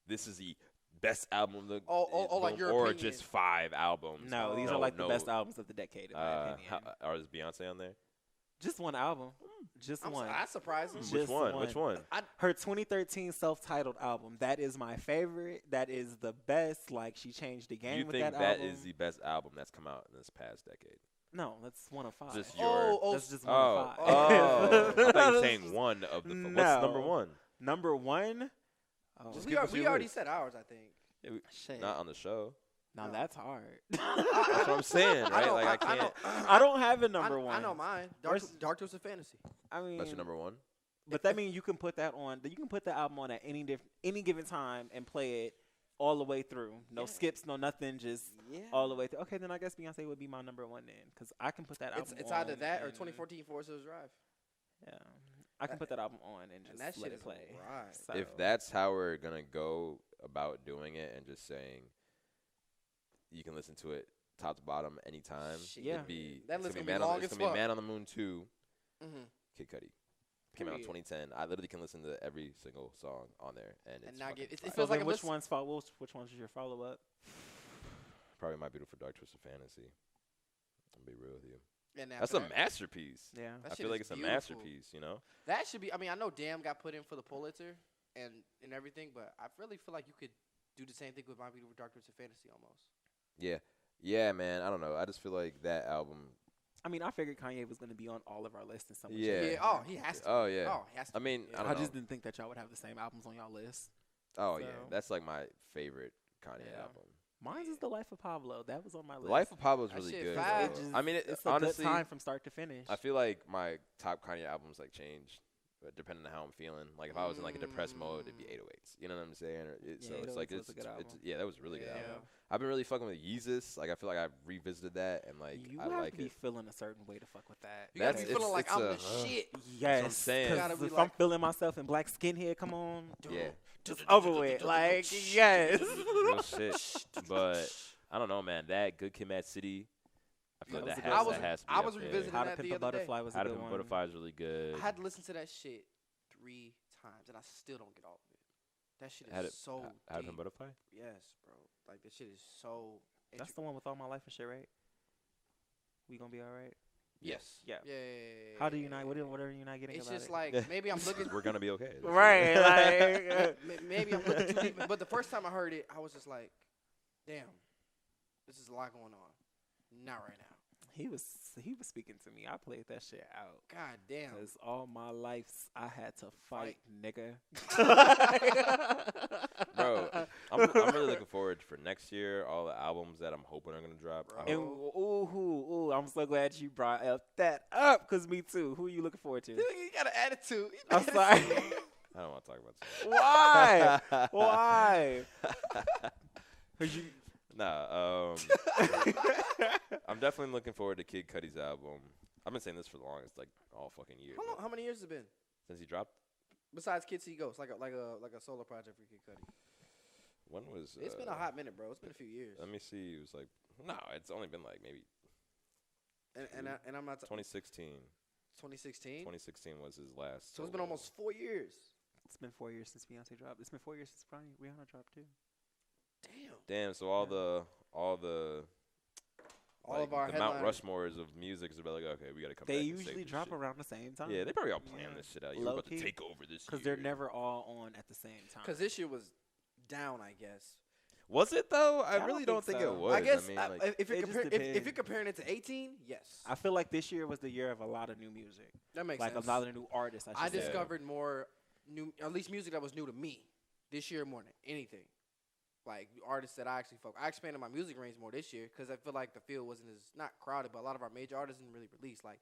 this is the best album of the like your or opinion. just 5 albums. No, these are like the best albums of the decade, in my opinion. Or is Beyonce on there? Just one album. Just I'm one. That's surprising. Just Which one? one. Which one? Her 2013 self-titled album. That is my favorite. That is the best. Like, she changed the game You with think that that album. is the best album that's come out in this past decade? No, that's one of 5. Just your. Oh, That's just one Oh, of 5. oh! I thought you were saying one of the. No. What's number 1? Number 1? Oh, Just we give us we your already list. said ours, I think. shit. Not on the show. Now No. that's hard. That's what I'm saying, right? know, Like I know, can't. I don't have a number 1. I know mine. Where's- Dark Twisted Fantasy. I mean, That's your number 1. but that means you can put that on. You can put the album on at any given time and play it all the way through. No Yeah. skips, no nothing, just Yeah. all the way through. Okay, then I guess Beyonce would be my number 1 then, because I can put that album. It's either on that or and- 2014 Forest Hills Drive. Yeah, I can put that album on and just And that let shit it is play. right. So, If that's how we're gonna go about doing it, and just saying you can listen to it top to bottom anytime, Shit. Yeah. it'd be That it's list gonna gonna be be long it's as gonna be fuck. Man on the Moon 2, Mm-hmm. Kid Cudi. Came out in Period. 2010. I literally can listen to every single song on there, and it's not fucking get- it fire. so feels like then I'm which listen- ones which ones is your follow up? Probably My Beautiful Dark Twisted Fantasy. I'll be real with you. And That's after a that, masterpiece. Yeah, That I shit feel like is it's a beautiful. masterpiece. You know. that should be. I mean, I know Damn got put in for the Pulitzer and everything, but I really feel like you could do the same thing with My Beautiful Dark Twisted Fantasy almost. Yeah, man. I don't know. I just feel like that album I mean, I figured Kanye was gonna be on all of our lists in some way. Yeah. Yeah. Oh, he has to. Oh, yeah. Oh, he has to. I mean, Yeah. I don't I know. just didn't think that y'all would have the same albums on y'all list. Oh, yeah. So- That's like my favorite Kanye Yeah. album. Mine's is The Life of Pablo. That was on my The list. Life of Pablo is That really shit good. fire. though. It just- I mean, it's a honestly, good time from start to finish. I feel like my top Kanye albums like change, but depending on how I'm feeling. Like if I was in like a depressed mode, it'd be 808s. You know what I'm saying? So Yeah, it's like 808s was a good album. yeah, that was a really good Yeah. album. I've been really fucking with Yeezus. Like I feel like I've revisited that and like you I have like to be it. feeling a certain way to fuck with that. You gotta That's- be feeling like it's I'm a- the shit. Yes, saying. 'cause Gotta be if like- I'm feeling myself in black skinhead, come on, Yeah, it's over with. Like, yes. real shit. But I don't know, man. That Good Kid, Mad City. I feel That like was that a has, good that one. has to be I up was there. revisiting How to that Pimp the a other day. Butterfly was a How to good Pimp a one. Butterfly is really good. I had to listen to that shit 3 times, and I still don't get all of it. That shit How to is so How to Pimp deep. a Butterfly? Yes, bro. Like this shit is so. That's the one with All My Life and shit, right? We gonna be all right. Yes. Yeah. Yeah. How do you not? What are you not getting It's about just it? like maybe I'm looking. We're gonna be okay. That's Right, like Maybe I'm looking too deep. But the first time I heard it, I was just like, "Damn, this is a lot going on." Not right now. he was speaking to me. I played that shit out. God damn. Cause all my life I had to fight, nigga. Bro, I'm really looking forward for next year. All the albums that I'm hoping are gonna drop. Bro. I And hope- ooh, I'm so glad you brought that up. Cause me too. Who are you looking forward to? You got an attitude. You I'm got sorry. I don't want to talk about this. Why? Why? Cause you. Nah, I'm definitely looking forward to Kid Cudi's album. I've been saying this for the longest, like all fucking year. How long? How many years has it been? Since he dropped? Besides Kids See Ghosts, like a solo project for Kid Cudi. When was? It's been a hot minute, bro. It's been a few years. Let me see. It was like it's only been like maybe And I'm not 2016. 2016. 2016 was his last. So it's been solo. almost 4 years. It's been 4 years since Beyonce dropped. It's been 4 years since Rihanna dropped too. Damn. Damn. So all the All of our the Mount headliners. Rushmores of music is about like, okay, we got to come They back and save usually this drop shit. around the same time. Yeah, they probably all plan Yeah. this shit out. You're about to Low-key. take over this Because year. they're never all on at the same time. Because this year was down, I guess. Was it though? I I really don't don't think think it so. was. I guess mean, like, if you're it just if depends. you're comparing it to 18, yes, I feel like this year was the year of a lot of new music. that makes Like sense. a lot of new artists. I should say. discovered more new, at least music that was new to me this year more than anything. Like artists that I actually I expanded my music range more this year because I feel like the field wasn't as not crowded, but a lot of our major artists didn't really release. Like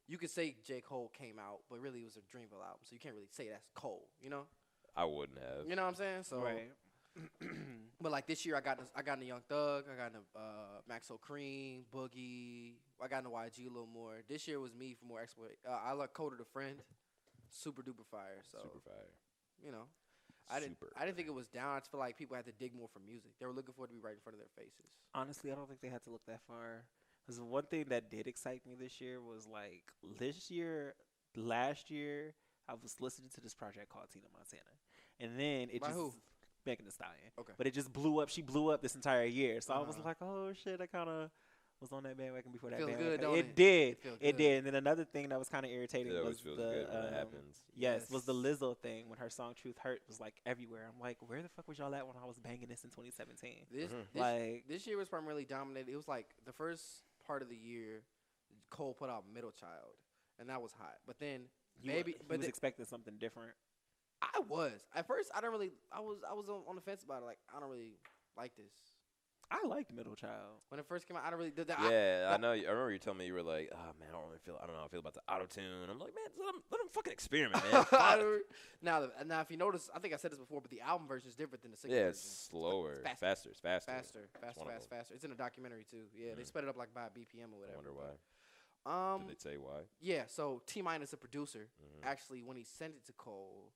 you could say J. Cole came out, but really it was a Dreamville album, so you can't really say that's Cole. You know? I wouldn't have. You know what I'm saying? So, Right. but like this year, I got into Young Thug, I got into Maxo Cream, Boogie, I got into YG a little more. This year was me for more exploit. I like Coder the Friend, super duper fire. So Super fire. you know, I didn't think it was down. I just feel like people had to dig more for music. They were looking for it to be right in front of their faces. Honestly, I don't think they had to look that far. Because one thing that did excite me this year was like last year, I was listening to this project called Tina Montana, and then it By just who? Megan Thee Stallion. Okay. But it just blew up. She blew up this entire year, so I was Uh-huh. like, oh shit, I kind of was on that bandwagon before that Feels bandwagon. good, don't It it? did. Feels It good. did. And then another thing that was kind of irritating It always was feels the good when it happens. Yes, was the Yes. Lizzo thing when her song "Truth Hurt" was like everywhere. I'm like, where the fuck was y'all at when I was banging this in 2017? This year was primarily dominated. It was like the first part of the year, Cole put out Middle Child, and that was hot. But then He was expecting something different. I was at first. I don't really. I was on the fence about it. Like I don't really like this. I liked Middle Child. When it first came out, I don't really. I know. I remember you telling me you were like, "Oh man, I don't know how I feel about the auto tune." I'm like, "Man, let them fucking experiment, man." Fuck. now, if you notice, I think I said this before, but the album version is different than the single Yeah, version. it's slower, It's faster, it's faster. Faster. It's in a documentary too. Yeah, they Mhm. sped it up like by a BPM or I whatever. wonder why. But, Did they say why? yeah. So T Minus, the producer, Mhm. actually when he sent it to Cole,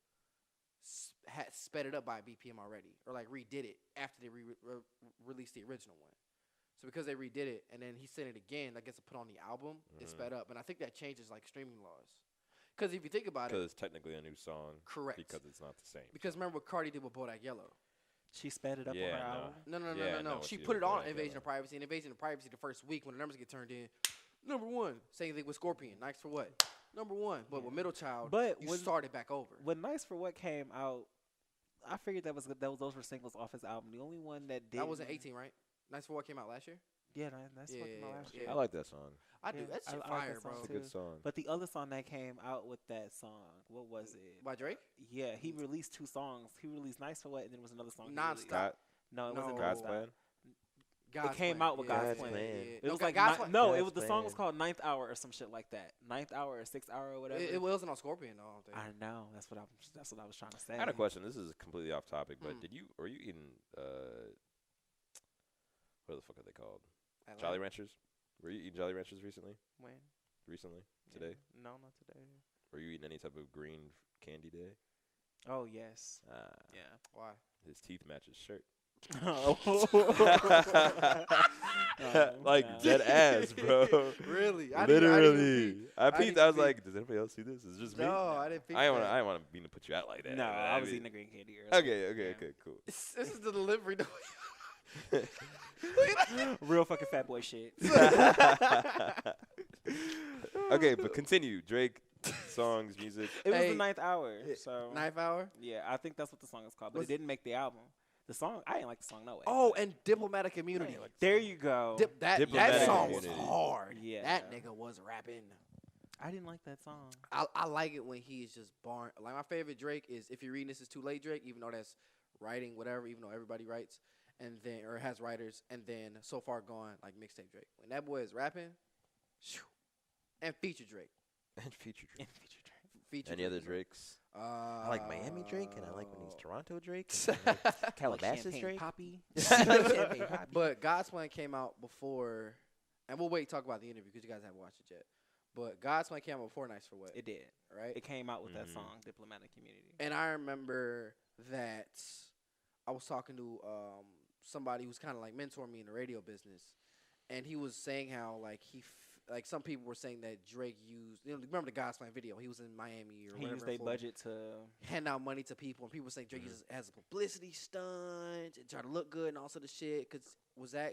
had sped it up by a BPM already, or like redid it after they released the original one. So because they redid it and then he sent it again, I guess to put on the album, it Mhm. sped up, and I think that changes like streaming laws. Because if you think about Because it, it's technically a new song. correct. Because it's not the same. Because remember what Cardi did with Bodak Yellow? She sped it up Yeah, on her no. album. No. I know what She she put did it with on Bodak Invasion Yellow. of Privacy, and Invasion of Privacy the first week when the numbers get turned in, #1. Same thing with Scorpion. Nice for what? #1. But with Middle Child, But you when- started back over. When Nice for What came out, I figured those were singles off his album. The only one that did That wasn't 18, right? Nice for what came out last year? Yeah, that's Yeah, fucking my last yeah. shit. I like that song. I do. Yeah, That shit I like fire, that song bro. It's a too. good song. But the other song that came out with that song, what was it? By Drake? Yeah, he released 2 songs. He released "Nice for What" and then there was another song. he Nonstop. released. God, No, it wasn't No. God's Nonstop. plan. God's came Plan. out with Yeah, God's yeah, Plan. yeah, yeah. It was No, like God's Plan. no, God's it was the song was Plan. called Ninth Hour or some shit like that. Ninth Hour or 6th Hour or whatever. It wasn't on Scorpion though. I don't think. I know. That's what I was trying to say. I had a question. This is completely off topic, but Hmm. were you eating what the fuck are they called? Atlanta. Jolly Ranchers? Were you eating Jolly Ranchers recently? When? Today? Yeah. No, not today. Were you eating any type of green candy day? Oh yes. Yeah. Why? His teeth match his shirt. Oh, Like no. dead ass, bro. Really? Literally. I didn't peeped. I was even like, does anybody else see this? Is it just me? No, I didn't think I that. didn't want to mean to put you out like that. No, but I was mean- eating the green candy earlier. Okay, cool. This is the delivery. Real fucking fat boy shit. Okay, but continue. Drake, songs, music. It was Hey, the 9th hour. So Knife Hour. yeah, I think that's what the song is called, but Was- it didn't make the album. The song, I didn't like the song no way. Oh, and Diplomatic Immunity. There you go. That Diplomatic song was Immunity. hard. Yeah. That nigga was rapping. I didn't like that song. I like it when he is just barn. Like my favorite Drake is If You're Reading This Is Too Late Drake, even though that's writing whatever, even though everybody writes, and then or has writers, and then So Far Gone like mixtape Drake. When that boy is rapping, shoo, and feature Drake. And feature Drake. Feature Any Drake other is like- Drakes? I like Miami Drake, and I like when he's Toronto Drake, Uh, and I like Like Calabasas Champagne Drake. Poppy. Champagne Poppy. But God's Plan came out before, and we'll wait to talk about the interview because you guys haven't watched it yet. But God's Plan came out before Nice for What, It did. right? It came out with that Mhm. song, Diplomatic Community. And I remember that I was talking to somebody who's kind of like mentoring me in the radio business, and he was saying how like like some people were saying that Drake used, remember the God's Plan video? He was in Miami or He whatever. used their for budget to. hand out money to people, and people were saying Drake uses it as a publicity stunt and try to look good and all sort of shit. Cause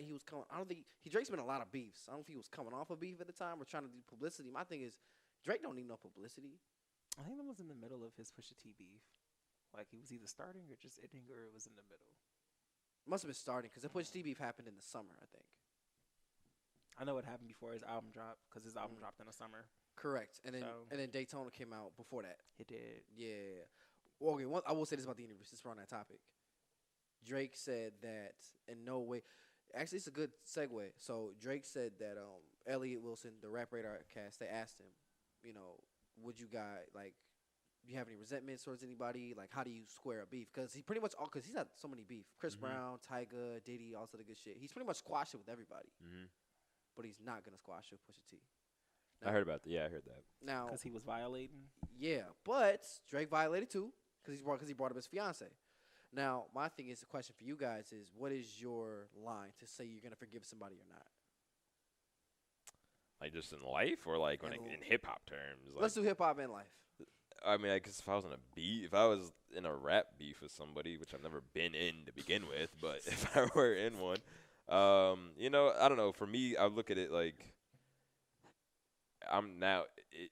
he was coming? I don't think Drake's been in a lot of beefs. I don't know if he was coming off a beef at the time or trying to do publicity. My thing is Drake don't need no publicity. I think that was in the middle of his Pusha T beef. Like he was either starting or just ending, or it was in the middle. Must have been starting because the Push T beef happened in the summer, I think. I know what happened before his album dropped because his album dropped in the summer. Correct. And then So- and then Daytona came out before that. It did. Yeah. Well, okay, I will say this about the interview since we're on that topic. Drake said that in no way. Actually, it's a good segue. So Drake said that Elliot Wilson, the Rap Radar cast, they asked him, would you guys like? Do you have any resentments towards anybody? Like, how do you square a beef? Because he pretty much because he's had so many beef. Chris Brown, Tyga, Diddy, all sort of good shit. He's pretty much squashed it with everybody, but he's not gonna squash it with Pusha T. I heard about that. Yeah, I heard that. Now, Because he was violating. yeah, but Drake violated too because he brought up his fiance. Now, my thing is the question for you guys is, what is your line to say you're gonna forgive somebody or not? Like just in life, or like when In in hip hop terms. Like, Let's do hip hop and life. I mean, I guess if I was in a beef, if I was in a rap beef with somebody, which I've never been in to begin with, but if I were in one, I don't know. For me, I look at it like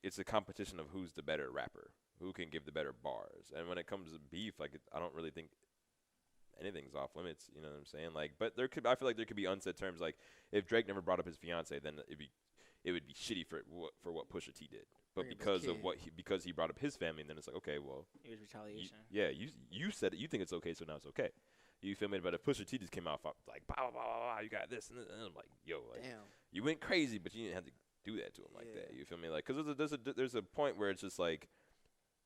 it's a competition of who's the better rapper, who can give the better bars. And when it comes to beef, like I don't really think anything's off limits. You know what I'm saying? Like, but I feel like there could be unsaid terms. Like if Drake never brought up his fiance, then it would be shitty for what Pusha T did. But Bring up because his of kid. because he brought up his family, then it's like, okay, well, It was retaliation. you said it, you think it's okay, so now it's okay. You feel me? But if Pusha T just came out like, blah, blah, blah, blah, blah, you got this, and I'm like, yo, like, Damn. you went crazy, but you didn't have to do that to him like that. You feel me? Like, because there's a point where it's just like,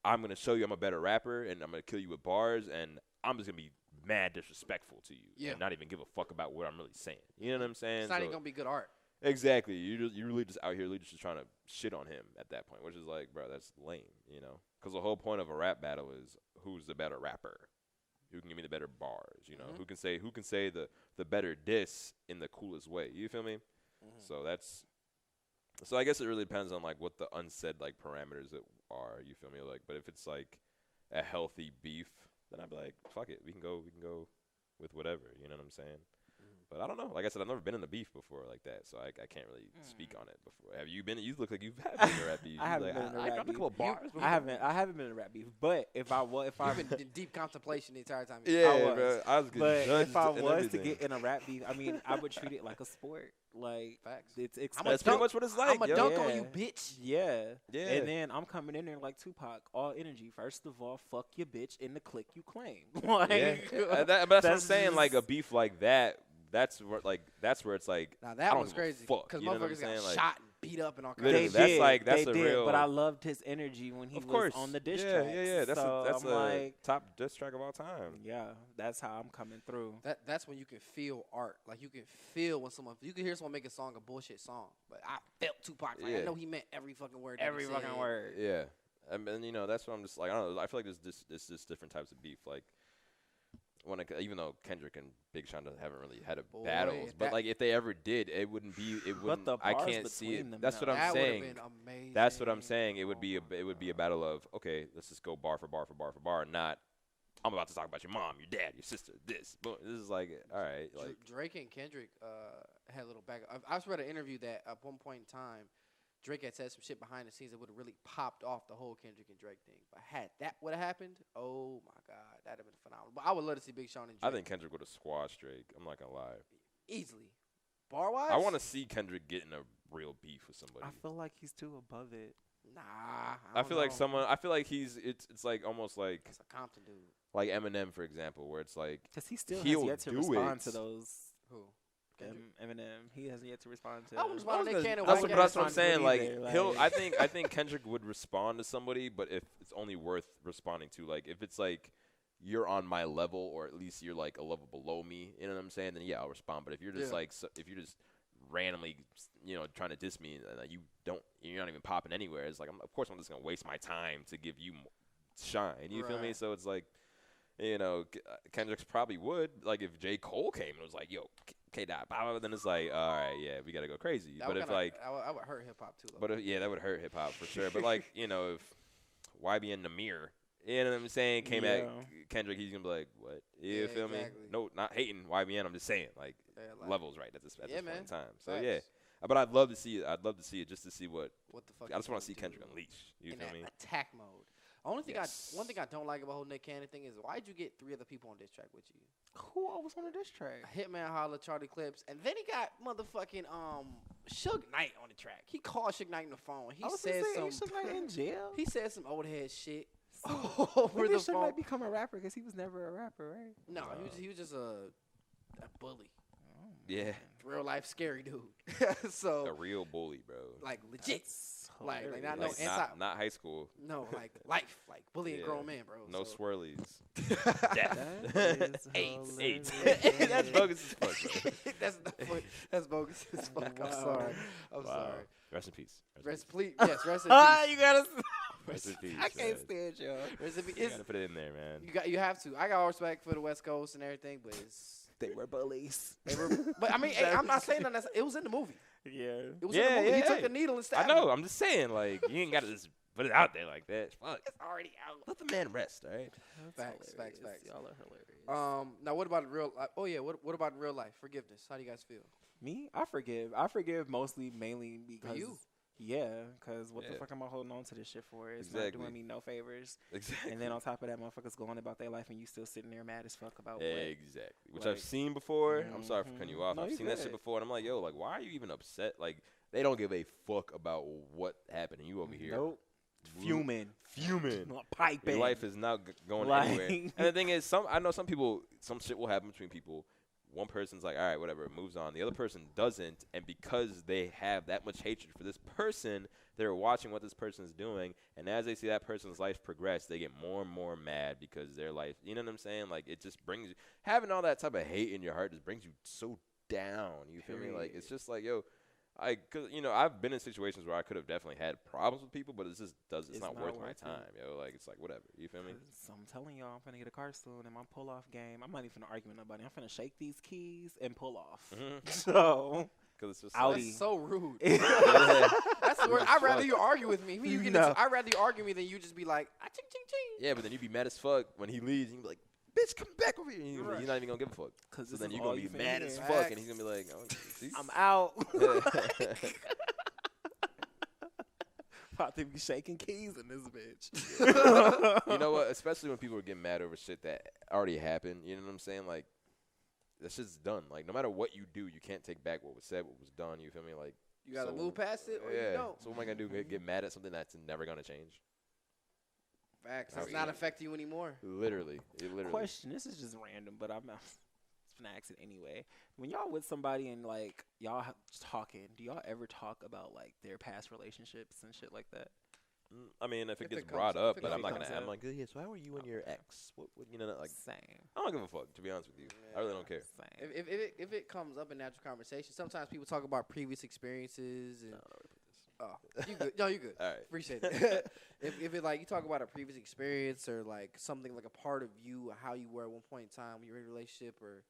I'm gonna show you I'm a better rapper, and I'm gonna kill you with bars, and I'm just gonna be mad disrespectful to you, and not even give a fuck about what I'm really saying. You know what I'm saying? It's not even gonna be good art. Exactly. You really just out here really just trying to shit on him at that point, which is like, bro, that's lame, Because the whole point of a rap battle is who's the better rapper, who can give me the better bars, who can say the better diss in the coolest way. You feel me? So I guess it really depends on like what the unsaid like parameters that are. You feel me? Like, but if it's like a healthy beef, then I'd be like, fuck it, we can go with whatever. You know what I'm saying? But I don't know. Like I said, I've never been in a beef before like that, so I can't really speak on it before. Have you been? You look like you've been in a rap beef. I haven't been in a rap dropped a beef. couple of bars. I haven't been in a rap beef. But if I You've been in deep contemplation the entire time. Yeah, was. bro. I was getting but judged if I and was everything. to get in a rap beef, I mean, I would treat it like a sport. Like Facts. it's That's pretty much what it's like. I'm a yo. dunk on Yeah. you, bitch. Yeah. Yeah. And then I'm coming in there like Tupac, all energy. First of all, fuck your bitch in the clique you claim. Like, Yeah. But that's what I'm that's saying. Like a just- beef like that. That's where it's like. Now I that don't was give a crazy fuck, because you know what I'm motherfuckers got saying? Like, shot and beat up and all kinds Literally, of that's shit. like- that's they a did, real- but I loved his energy when he Of course. was on the diss yeah, tracks. yeah. That's so that's I'm a like, top diss track of all time. yeah, that's how I'm coming through. That's when you can feel art. Like you can feel when you can hear someone make a song, a bullshit song, but I felt Tupac. Like I Yeah. know he meant every fucking word. that Every he fucking said. word. Yeah, and that's what I'm just like. I don't know. I feel like there's just different types of beef. Like even though Kendrick and Big Sean haven't really had a Boy, battles, but like if they ever did, it wouldn't. the I bars can't see it. between them, That's though. what I'm That would have saying. been amazing. That's what I'm saying. It would be a battle of okay, let's just go bar for bar for bar for bar, not I'm about to talk about your mom, your dad, your sister, this. Boom. This is like all right, like Drake and Kendrick had a little back. I read an interview that at one point in time, Drake had said some shit behind the scenes that would have really popped off the whole Kendrick and Drake thing. But had that would have happened, oh my God, that'd have been phenomenal. But I would love to see Big Sean and Drake. I think Kendrick would have squashed Drake. I'm not gonna lie. Easily. Bar wise? I want to see Kendrick get in a real beef with somebody. I feel like he's too above it. Nah. I feel like someone. I feel like it's like almost like It's a Compton dude. like Eminem, for example, where it's like Because he still has He'll yet to do respond it. to those. Who? Kendrick? Eminem. He hasn't yet to respond to. I wouldn't respond to Nick Cannon. That's Why what, can't that's what I'm respond to saying. it Like either, I think Kendrick would respond to somebody, but if it's only worth responding to, like if it's like you're on my level or at least you're like a level below me, you know what I'm saying? Then yeah, I'll respond. But if you're just Yeah. like if you're just randomly, trying to diss me and you're not even popping anywhere, it's like of course I'm just gonna waste my time to give you shine. You feel me? Right. So it's like. Kendrick's probably would like if J. Cole came and was like, "Yo, K-Dot," then it's like, all right, yeah, we gotta go crazy. That But would if kinda- like, I would hurt hip hop too. Though. but that would hurt hip hop for sure. But like, if YBN Namir, you know what I'm saying, came at Kendrick, he's gonna be like, what? You Yeah, feel exactly. me? No, not hating YBN. I'm just saying, like, Yeah, levels right at this point man. in time. So Facts. yeah, but I'd love to see it. I'd love to see it just to see what. What the fuck? I just want to he's see gonna Kendrick do unleash. You in feel that me? attack mode. One thing Yes. I don't like about the whole Nick Cannon thing is why'd you get 3 other people on this track with you? Who was on a diss track? Hitman Holla, Charlie Clips, and then he got motherfucking Suge Knight on the track. He called Suge Knight on the phone. He said some. in jail. He said some old head shit When over did the Suge phone. Knight become a rapper? Because he was never a rapper, right? No, he was just a bully, Yeah, real life scary dude. a So real bully, bro. like legit, like not Like, no anti. not high school. No, like life, like bullying Yeah. grown men, bro. No so. swirlies. That is AIDS. hilarious. That's bogus as fuck, bro. That's bogus as fuck. I'm Wow. sorry. I'm Wow. sorry. Rest in peace. Rest, please. Yes, rest in Ah, peace. you gotta. Rest in peace. I can't man. stand y'all. Rest in peace. You It's- gotta put it in there, man. you have to. I got all respect for the West Coast and everything, but it's They were bullies. they were. But I mean, hey, I'm not saying that. It was in the movie. Yeah. It was in the Yeah, movie. yeah, He took yeah. a needle and I stabbed know. him. I'm just saying, like, you ain't gotta just put it out there like that. Fuck. It's already out. Let the man rest, all right? Facts. Y'all are hilarious. Now what about real? Oh yeah. What about in real life? Forgiveness. How do you guys feel? Me, I forgive mainly because you? Yeah, because what the Yeah. fuck am I holding on to this shit for? It's Exactly. not doing me no favors. Exactly. And then on top of that, motherfuckers going about their life and you still sitting there mad as fuck about what? Exactly. Which Like- I've seen before. I'm sorry for cutting you off. No, I've you seen that good. shit before, and I'm like, yo, like, why are you even upset? Like, they don't give a fuck about what happened, and you over here Nope. Fuming. fuming. Piping. Your life is not going Like- anywhere. And the thing is, I know some people, some shit will happen between people. One person's like, all right, whatever, it moves on. The other person doesn't, and because they have that much hatred for this person, they're watching what this person is doing, and as they see that person's life progress, they get more and more mad because their life, you know what I'm saying? Like, it just brings you, having all that type of hate in your heart just brings you so down, you feel me? Like, it's just like, yo, cause, I've been in situations where I could have definitely had problems with people, but it's not worth my time, yo. Like, it's like, whatever, you feel me? So I'm telling y'all, I'm finna get a car soon, and my pull-off game, I'm not even finna argue with nobody. I'm finna shake these keys and pull off. Mhm. So, Because it's just Audi. That's so rude. Yeah. That's the word. I'd rather you argue with me. No. I'd rather you argue with me than you just be like, ah, ching, ching, ching. Yeah, but then you'd be mad as fuck when he leaves, and you'd be like, bitch, come back over here. And Right. he's not even gonna give a fuck. Cause So this then is you're gonna all be you mad finna as hear. fuck, and he's gonna be like, oh, see? I'm out. About to be shaking keys in this bitch. You know what? Especially when people are getting mad over shit that already happened. You know what I'm saying? Like, that shit's done. Like, no matter what you do, you can't take back what was said, what was done. You feel me? Like, You gotta so- move past it, or yeah. you don't. So what am I gonna do? Get mad at something that's never gonna change? Facts. I It's mean- not affecting you anymore. Literally. Question. This is just random, but I'm just gonna ask it anyway. When y'all with somebody and like y'all talking, do y'all ever talk about like their past relationships and shit like that? I mean, if it If gets it brought comes- up, if but it I'm not comes gonna. I'm up. like, yeah. So how are you and your ex? What you know, like, Same. I don't give a fuck. To be honest with you, I really don't care. Same. If it comes up in natural conversation, sometimes people talk about previous experiences and. Oh, you good? No, you good. All right. Appreciate it. if it like you talk about a previous experience or like something like a part of you, how you were at one point in time when you were in a relationship, or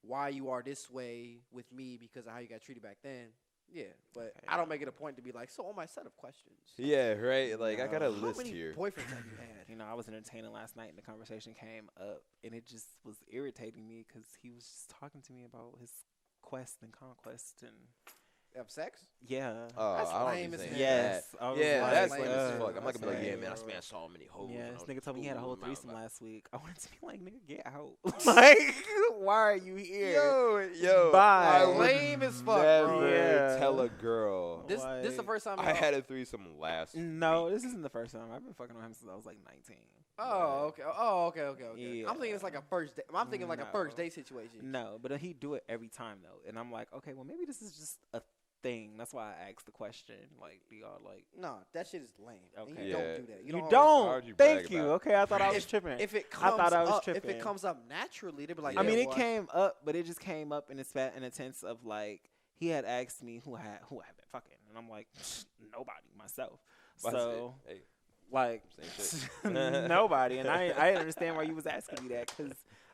why you are this way with me because of how you got treated back then. Yeah, but Okay. I don't make it a point to be like, so on my set of questions. Yeah, right. Like I got a No. How list many here. boyfriends have you had? You know, I was entertaining last night, and the conversation came up, and it just was irritating me because he was just talking to me about his quest and conquest, and Have sex? yeah. Oh, That's I don't lame be as saying hell. Yes, that. I was Yeah, like, that's lame lame as as hell. fuck. I'm not gonna be like, That's yeah, lame, man, bro. I saw many hoes. Yeah, when I this was nigga told me he had a whole ooh, threesome my- last week. I wanted to be like, nigga, get out. Like, why are you here? Yo, Bye. I would Lame as fuck, never bro. Yeah. tell a girl. This the Like- first time I had a threesome last. No, week. this isn't the first time. I've been fucking on him since I was like 19. Oh, okay. Oh, okay. Yeah. I'm thinking it's like a first date. I'm thinking like a first No. date situation. No, but he do it every time though, and I'm like, okay, well maybe this is just a thing. That's why I asked the question. Like, do y'all like? No, that shit is lame. And Okay. you Yeah. don't do that. You always- don't. Why would you brag Thank you. about it? Okay, I thought I was If- tripping. If it I comes thought I was up, if tripping. it comes up naturally, they'd be like, I mean, yeah, it boy. came up, but it just came up in a sense of like he had asked me who I had been fucking, and I'm like, nobody, myself. But I So said, hey, like same shit. nobody, and I didn't understand why you was asking me that because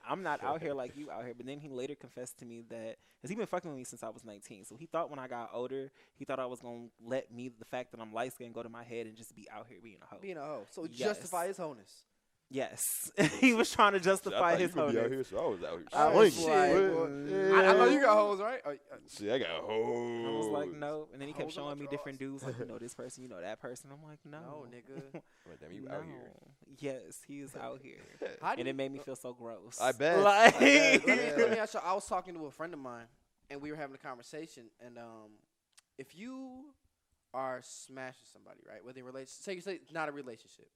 I'm not out here like you out here. But then he later confessed to me that because he been fucking with me since I was 19, so he thought when I got older, he thought I was gonna let me the fact that I'm light skinned go to my head and just be out here being a hoe. being a hoe. So Yes. justify his wholeness. Yes, he was trying to justify his I thought you could be out hoe. here, so I was out here. I was swinging. like, Shit. boy, I know you got hoes, right? See, I got hoes. I was like, no. And then he kept Hoes on showing me drugs. different dudes, like, you know this person, you know that person. I'm like, no. No, nigga. Like, damn, you no. out here. Yes, he is out here. How do And you- it made me feel so gross. I bet. Like, I bet. Let me ask you. I was talking to a friend of mine, and we were having a conversation. And if you are smashing somebody, right, whether in say it's not a relationship,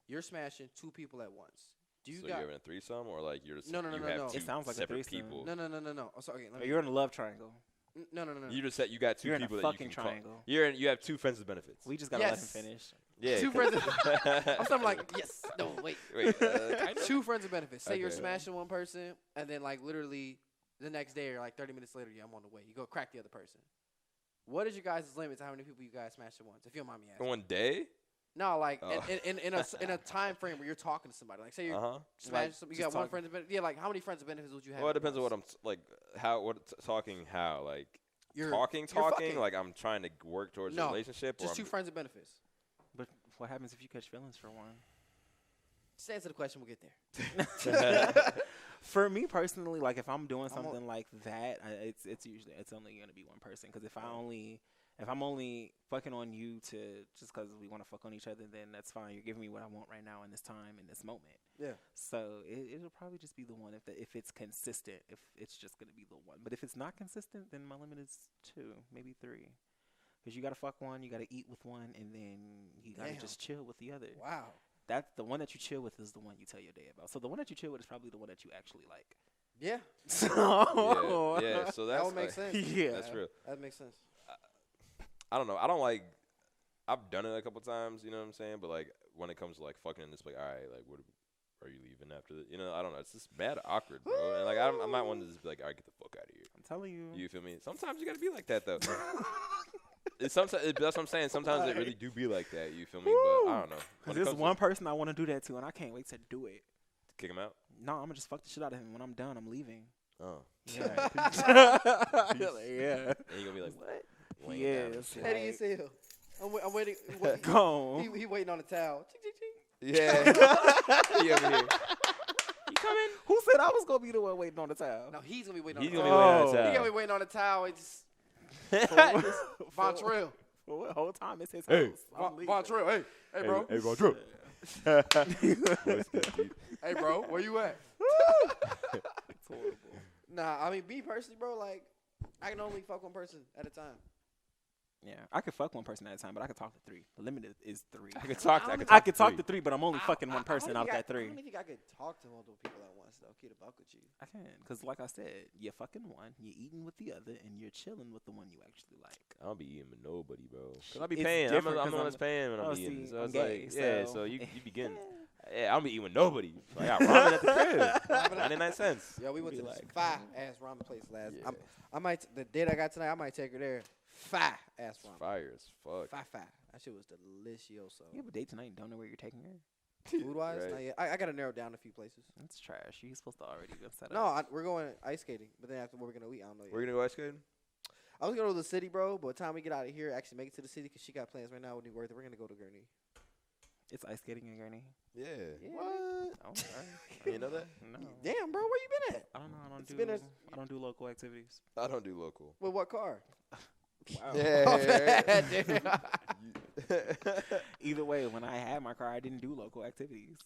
you're smashing two people at once. Do you So got you're having a threesome, or like you're just No. you have It two sounds like a separate threesome. people. no? Oh, sorry. or you're in a love triangle. No. You just said you got two You're in a people that you fucking can triangle. call. You have two friends with benefits. We just gotta let him Yes. finish. Yeah. Two 'cause- friends. I'm something like yes. No, wait. Wait, kind of? Two friends of benefits. Say you're Okay. smashing one person, and then like literally the next day or like 30 minutes later, yeah, I'm on the way. You go crack the other person. What is your guys' limit to how many people you guys smash at once? If you don't mind me asking. In one day? No, like Oh. in a time frame where you're talking to somebody. Like say you're smashing Like, some, you just got one talk- friend of benefits. Yeah, like how many friends of benefits would you have? Well, it at depends on what once? I'm like. Talking how like You're talking. fucking. Like I'm trying to work towards a No, relationship. just or two I'm, friends of benefits. But what happens if you catch feelings for one? Just answer the question. We'll get there. For me personally, like if I'm doing I'm something like that, it's only gonna be one person. Because if I'm only fucking on you to just because we want to fuck on each other, then that's fine. You're giving me what I want right now in this time in this moment. Yeah. So it'll probably just be the one if it's consistent. If it's just gonna be the one. But if it's not consistent, then my limit is 2, maybe 3. Because you gotta fuck one, you gotta eat with one, and then you gotta Damn. just chill with the other. Wow. That's the one that you chill with is the one you tell your day about. So the one that you chill with is probably the one that you actually like. Yeah. So yeah. So that's That would make like- sense. Yeah. That's real. That makes sense. I don't know. I don't like. I've done it a couple times. You know what I'm saying? But like when it comes to like fucking, it's like, all right, like what are you leaving after the? You know, I don't know. It's just bad awkward, bro. And like I'm not one to just be like, all right, get the fuck out of here. I'm telling you. You feel me? Sometimes you gotta be like that though. That's what I'm saying. Sometimes it really do be like that. You feel me? But I don't know. When Because it there's comes to- one person I want to do that to, and I can't wait to do it. kick him out. No, I'm gonna just fuck the shit out of him. When I'm done, I'm leaving. Oh. Yeah. Yeah. And you gonna be like, what? Laying He down and is. shit. Petty as hell. I'm waiting. Go. He waiting on the towel. Ching, ching, ching. Yeah. He over here. coming? Who said I was gonna be the one waiting on the towel? No, he's gonna be waiting He's on the gonna be towel. waiting on the He towel. gonna be waiting on the towel. It's Vontrell. For what whole time it's his Hey. house. I'm leaving. Vontrell. Hey, bro. Hey, Vontrell. Hey, bro. Where you at? It's horrible. Nah, I mean, me personally, bro. Like, I can only fuck one person at a time. Yeah, I could fuck one person at a time, but I could talk to three. The limit is three. I could talk. I could talk to three, but I'm only fucking one person out that I three. don't think I could talk to multiple people at once, though. Keep it buck with you. I can, because like I said, you're fucking one, you're eating with the other, and you're chilling with the one you actually like. I don't be eating with nobody, bro. Cause I be It's paying. I'm different the 'cause one I'm- that's paying when oh, I'm see, eating. So I'm it's gay, like, yeah. so- So you begin. Yeah, I don't be eating with nobody. So I got ramen at the crib. 99 cents. Yo, we went Be to this like- fire-ass ramen place last. Yeah. I might, the date I got tonight, I might take her there. Fire-ass ramen. Fire as fuck. Fire. That shit was delicioso. You have a date tonight and don't know where you're taking her? Food-wise, Right. not yet. I got to narrow down a few places. That's trash. You're supposed to already been set No, up. we're going ice skating, but then after what we're going to eat, I don't know yet. We're gonna go ice skating. I was going to go to the city, bro, but by the time we get out of here, actually make it to the city, because she got plans right now with New Worth. We're going to go to Gurney. It's ice skating in Gurney. Yeah. Yeah. What? Oh, okay. You didn't know that? No. Damn, bro, where you been at? I don't know. It's been a- I don't do local activities. I don't do local. With what car? Wow. Yeah. Either way, when I had my car, I didn't do local activities.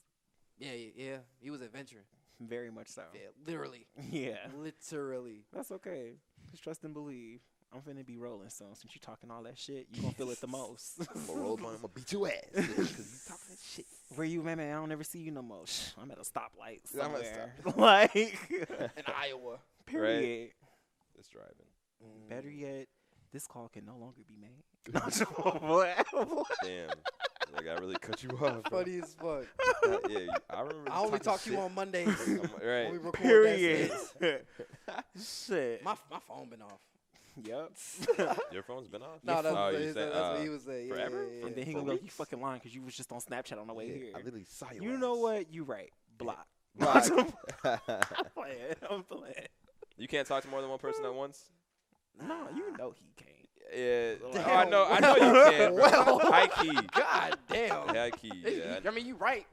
Yeah. He was adventuring. Very much so. Yeah, literally. Yeah. Literally. That's okay. Just trust and believe. I'm finna be rolling soon. Since you talking all that shit, you gonna feel it the most. I'm gonna roll mine. I'm gonna beat your ass. Cause you talking that shit. Where you, man? I don't ever see you no more. Shh, I'm at a stoplight Yeah, I'm at a somewhere. Like, In Iowa. period. It's driving. Better yet, this call can no longer be made. What? Damn. Like I really cut you off. Bro. Funny as fuck. Yeah, I remember. I only talking talk to you shit. on Mondays. Right. When we record Period. that Shit. My phone been off. Yep. Your phone's been off. No, that's, Oh, you that's, said, that's what he was saying. forever? Yeah. And then he For gonna go, you weeks? fucking lying because you was just on Snapchat on the way here. I literally saw you. You know what? You right. Block. Block. I'm playing. You can't talk to more than one person at once. No, you know he can't. Yeah. Damn. Oh, I know you can. Bro. Well. High key. God damn. High key. Yeah. I mean, you right.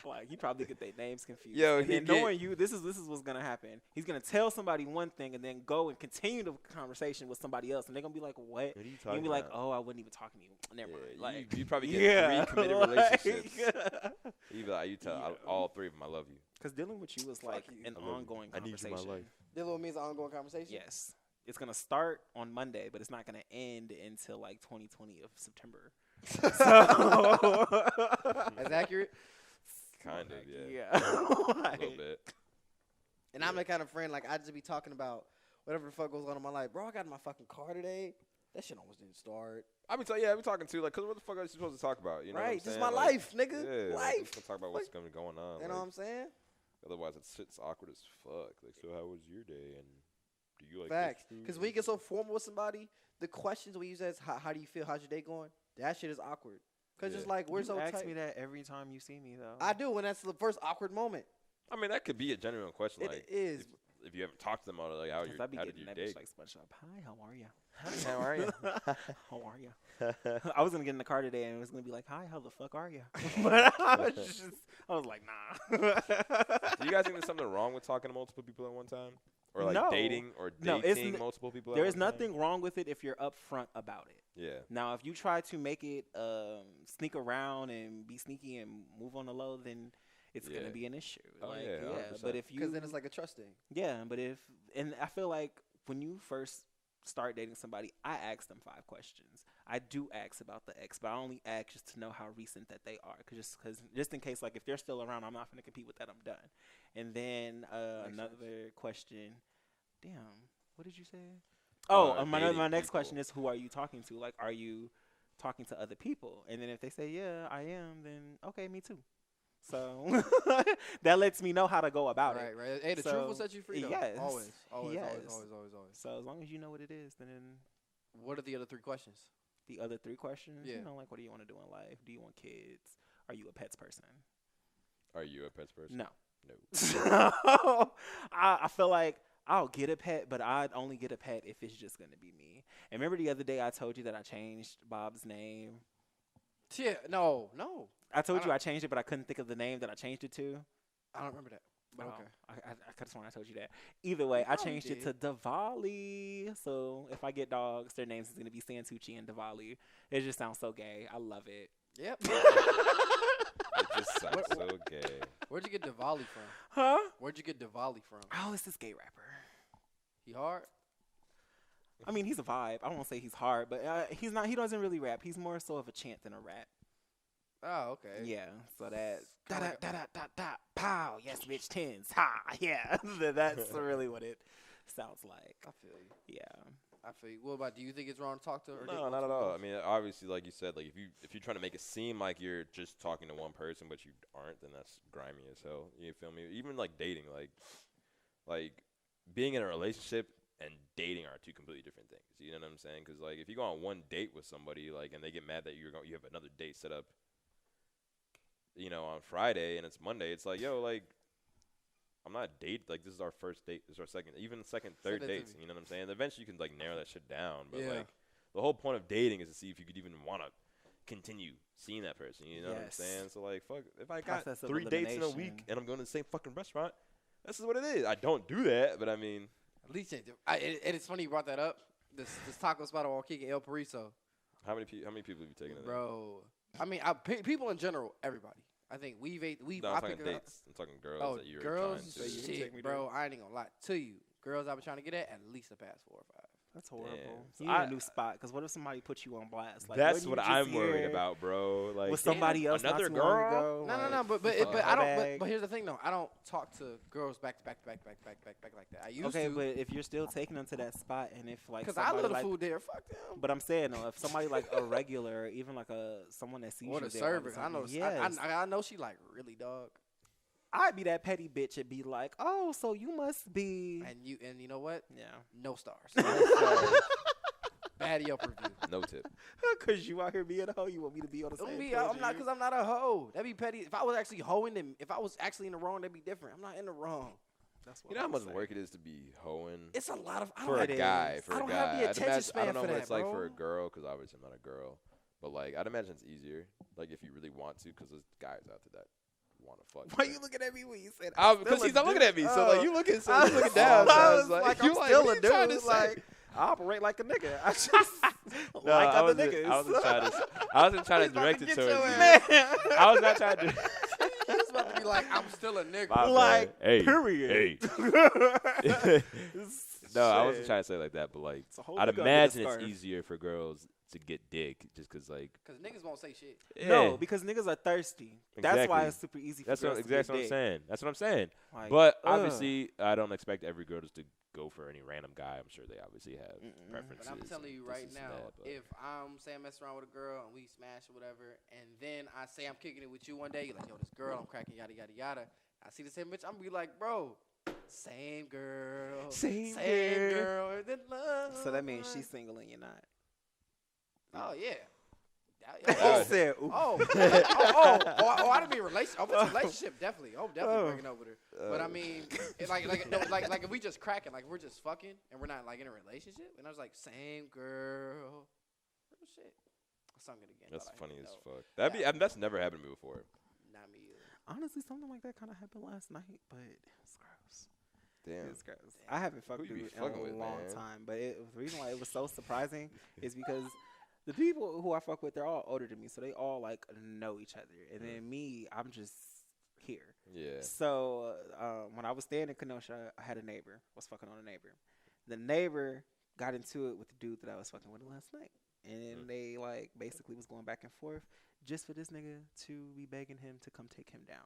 Like, he probably get their names confused. Yo, and he then get- knowing you, this is what's gonna happen. He's gonna tell somebody one thing and then go and continue the conversation with somebody else, and they're gonna be like, "What?" What are you You're talking gonna be like, about? "Oh, I wasn't even talking to you. Never mind." Yeah, Like, you probably get yeah, 3 committed like- relationships. You be like, you tell Yeah. all 3 of them I love you. Because dealing with you is like you. an I love you. ongoing I need you in conversation. my life. This little means an ongoing conversation. Yes, it's gonna start on Monday, but it's not gonna end until like 2020 of September. So That's accurate. Kind of, yeah. yeah. A Like, little bit. And I'm the kind of friend, like, I just be talking about whatever the fuck goes on in my life. Bro, I got in my fucking car today. That shit almost didn't start. I be talking too, like, cause what the fuck are you supposed to talk about? You know what I'm Right? This is saying? my Like, life, nigga. Yeah, like, Life. just gonna talk about what's gonna be going on. You know what like, I'm saying? otherwise, it's awkward as fuck. Like, so how was your day? And do you like Facts. this food? Because when you get so formal with somebody, the questions we use as, how do you feel? How's your day going? That shit is awkward. Because Yeah. it's like, we're you so ask tight. me that every time you see me, though. I do, and that's the first awkward moment. I mean, that could be a genuine question. It Like, is. if you haven't talked to them, like, how I be did getting your that day? bitch like SpongeBob. Hi, how are you? How are you? How are you? I was gonna get in the car today and it was gonna be like, "Hi, how the fuck are you?" But I was like, "Nah." Do you guys think there's something wrong with talking to multiple people at one time, or like No. dating or No, dating it's multiple people? There at is one time? nothing wrong with it if you're upfront about it. Yeah. Now, if you try to make it sneak around and be sneaky and move on the low, then it's Yeah. gonna be an issue. Oh, like, yeah, 100%. But if you, Because then it's like a trust thing. yeah, but if, and I feel like when you first start dating somebody, I ask them 5 questions. I do ask about the ex, but I only ask just to know how recent that they are, just in case, like, if they're still around, I'm not gonna compete with that. I'm done. And then Makes another question. Damn, what did you say? Oh, my dating next people. question is, who are you talking to? Like, are you talking to other people? And then if they say, yeah, I am, then okay, me too. So that lets me know how to go about it. Right. Hey, the So, truth will set you free, though. yes. Always. Yes. Always. So as long as you know what it is, then What are the other 3 questions? the other 3 questions, Yeah. you know, like, what do you want to do in life? Do you want kids? Are you a pets person? Are you a pets person? No. No. I feel like I'll get a pet, but I'd only get a pet if it's just going to be me. And remember the other day I told you that I changed Bob's name? Yeah, no. I told I you I changed it, but I couldn't think of the name that I changed it to. I don't remember that. But Oh, okay. I could have sworn I told you that. Either way, I probably changed it to Diwali. So if I get dogs, their names is going to be Santucci and Diwali. It just sounds so gay. I love it. Yep. It just sounds so gay. Where'd you get Diwali from? Huh? Where'd you get Diwali from? Oh, it's this gay rapper. He hard? I mean, he's a vibe. I won't say he's hard, but he's not. He doesn't really rap. He's more so of a chant than a rap. Oh, okay. Yeah. So that da Kinda da like da da da da pow. Yes, bitch, tens. Ha. Yeah. That's really what it sounds like. I feel you. Yeah. I feel you. What about, do you think it's wrong to talk to her? No, not at all. I mean, obviously, like you said, like if you're trying to make it seem like you're just talking to one person, but you aren't, then that's grimy as hell. You feel me? Even like dating, like being in a relationship and dating are two completely different things. You know what I'm saying? Because like if you go on one date with somebody, like, and they get mad that you have another date set up, you know, on Friday and it's Monday, it's like, yo, like, I'm not like, this is our first date, this is our second, third dates. You know what I'm saying? Eventually, you can like narrow that shit down. But like, the whole point of dating is to see if you could even want to continue seeing that person. You know what I'm saying? So like, fuck, if I got Process of 3 dates in a week elimination. and I'm going to the same fucking restaurant, this is what it is. I don't do that, but I mean, At least it's funny you brought that up. This taco spot on Waukee, El Pariso. how many people have you taken in there? Bro. I mean, people in general, everybody. I think no, I'm talking dates. I'm talking girls that you're girls, trying to. shit, bro. I ain't even gonna lie to you. Girls I've been trying to get at least the past 4 or 5. That's horrible. So You need a new spot. Because what if somebody puts you on blast? Like, That's wasn't what you just I'm worried here about, bro. Like, with somebody else, another not too long girl? ago? No, Like, but I don't. bag. But here's the thing, though. I don't talk to girls back like that. I used Okay, to. but if you're still taking them to that spot, and if like Because I somebody love the like, food there. Fuck them. but I'm saying though, if somebody like a regular, even like someone that sees Or you the there all server. the I time, know. yes, I know she like really dog. I'd be that petty bitch and be like, oh, so you must be, And you know what? yeah, No stars. Bad Yelp review. No tip. because you out here being a hoe. You want me to be on the same page I'm as not, you? because I'm not a hoe. That'd be petty. If I was actually hoeing them, if I was actually in the wrong, that'd be different. I'm not in the wrong. That's what You know how I'm much saying. work it is to be hoeing It's a lot of. I for don't a have, guy. I don't have the I'd attention imagine- span I don't know for what that, it's like bro. for a girl, because obviously I'm not a girl. But like, I'd imagine it's easier. Like if you really want to, because there's guys out there that want to fuck. Why you looking at me when you said? Because he's not looking at me. So like, you looking down. I So was like, you I'm like, still what a are you trying to dude. say? Like, I operate like a nigga. I just No, like I other wasn't- niggas. I wasn't trying to direct it towards you. Man. I was not trying to. He was about to be like, I'm still a nigga. My bad. Like, Hey, period. hey. No, I wasn't Shit. trying to say it like that, but like, So hope I'd you gonna get a imagine it's scarf. easier for girls to get dick, just because like. Because niggas won't say shit. No, because niggas are thirsty. That's why Exactly. it's super easy for That's girls what, to get exactly what I'm dick. saying. That's what I'm saying. Like, But ugh. obviously, I don't expect every girl just to go for any random guy. I'm sure they obviously have preferences. But I'm telling you and right this and now, that, but- if I'm say I mess around with a girl and we smash or whatever, and then I say I'm kicking it with you one day, you're like, yo, this girl, I'm cracking yada yada yada. I see the same bitch, I'm gonna be like, bro, same girl, Same girl, and then love. So that means she's single and you're not. Oh yeah. He Oh. said, ooh. I didn't mean relationship. Oh, it's a relationship, definitely. Oh, definitely breaking up with her. But I mean, like if we just cracking, like we're just fucking, and we're not like in a relationship, and I was like, same girl. Real shit. I sung it again. That's thought I funny hit as it, fuck. That'd be. I mean, that's never happened to me before. though. Not me either. Honestly, something like that kind of happened last night, but it's gross. Damn. It's gross. I haven't fucked Who you be dude in fucking a with, long man? time, but the reason why it was so surprising is because the people who I fuck with, they're all older than me, so they all like know each other, and then me, I'm just here. Yeah. So when I was staying in Kenosha, I had a neighbor. Was fucking on a neighbor. The neighbor got into it with the dude that I was fucking with last night, and then they like basically was going back and forth just for this nigga to be begging him to come take him down.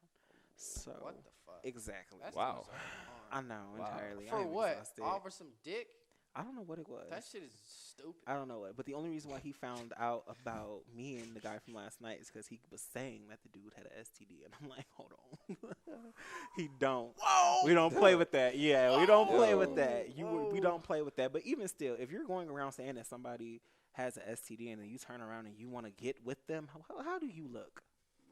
So What the fuck? exactly. That's Wow. I know entirely. For I am what? exhausted. Offer some dick? I don't know what it was. That shit is stupid. I don't know what, but the only reason why he found out about me and the guy from last night is because he was saying that the dude had an STD, and I'm like, hold on, he don't. Whoa! We don't play with that. Yeah, we don't play with Whoa. that. We Whoa. don't play with that. But even still, if you're going around saying that somebody has an STD and then you turn around and you want to get with them, how do you look?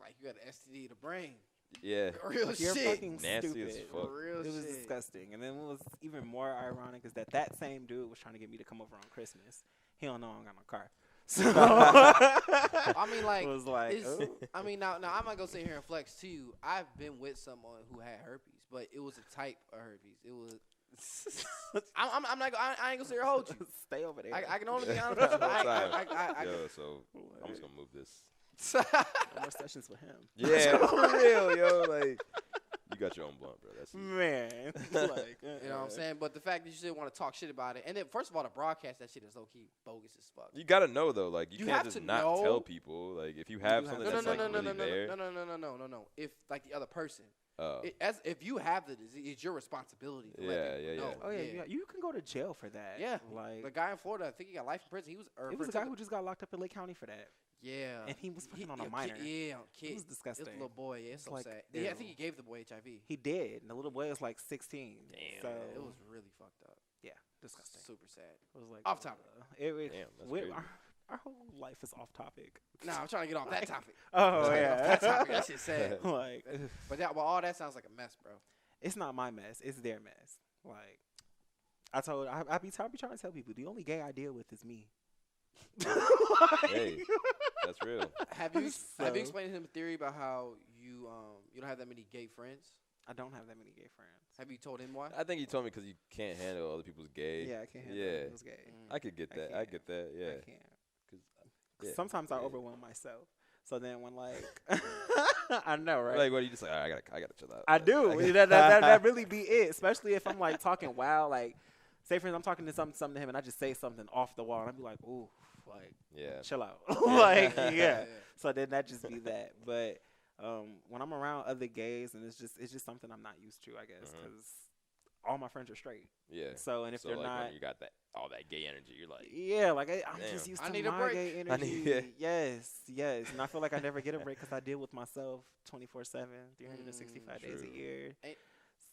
Like you got an STD to brain. Yeah. Real Like, you're shit. fucking Nasty stupid. as fuck. Real It was shit. disgusting. And then what was even more ironic is that same dude was trying to get me to come over on Christmas. He don't know I don't got no car. So I mean, like, was like, it's- I mean, now I'm not gonna sit here and flex too. I've been with someone who had herpes, but it was a type of herpes. It was. I'm not. I ain't gonna sit here and hold you. Stay over there. I can only be honest with you. Yo, so I'm just gonna move this. No more sessions with him. Yeah, for real, yo. Like, you got your own blunt, bro. That's it. Man, like, You know what I'm saying? But the fact that you still want to talk shit about it, and then first of all, the broadcast that shit is low key bogus as fuck. You gotta know though, like you You can't have just to not know. tell people. Like if you have something that's like really there. No. If like the other person, Oh. if you have the disease, it's your responsibility. To let Yeah, people yeah, know. Oh yeah, you can go to jail for that. Yeah. like The guy in Florida, I think he got life in prison. He was. it was a guy who just got locked up in Lake County for that. Yeah. And he was fucking on a kid- minor. Yeah, It kid. was disgusting. It's a little boy. Yeah, it's so like, sad. Yeah, I ew. think he gave the boy HIV. He did, and the little boy was like 16. Damn. So It was really fucked up. yeah, disgusting. Super sad. It was like Off topic. It, Damn, that's we- crazy. our whole life is off topic. Nah, I'm trying to get off that topic. Oh Off yeah, that topic. That shit sad. like But all that sounds like a mess, bro. it's not my mess. It's their mess. Like I be trying to tell people the only gay I deal with is me. Hey, that's real. Have you So- explained to him a theory about how you don't have that many gay friends? I don't have that many gay friends. Have you told him why? I think you told me because you can't handle other people's gay. Yeah, I can't handle Yeah. it was gay. I could get I that. I can't. get that. Yeah. I can't. 'Cause, yeah. Sometimes I Yeah. overwhelm myself. So then when like I know, right? Like, what are you just like? I gotta chill out. I Like, do. gotta- that really be it. Especially if I'm like talking wild. Like, say for instance, I'm talking to something to him, and I just say something off the wall, and I'd be like, "Ooh, like, Yeah. chill out." Like, yeah. Yeah. So then that just be that. But when I'm around other gays, and it's just something I'm not used to, I guess, because all my friends are straight. Yeah. So and if So they're like not, when you got all that gay energy, you're like, yeah, like I'm Damn. just used I to need a my break. gay I energy. need- Yes, and I feel like I never get a break because I deal with myself 24/7, 365 days a True. year. Ain't-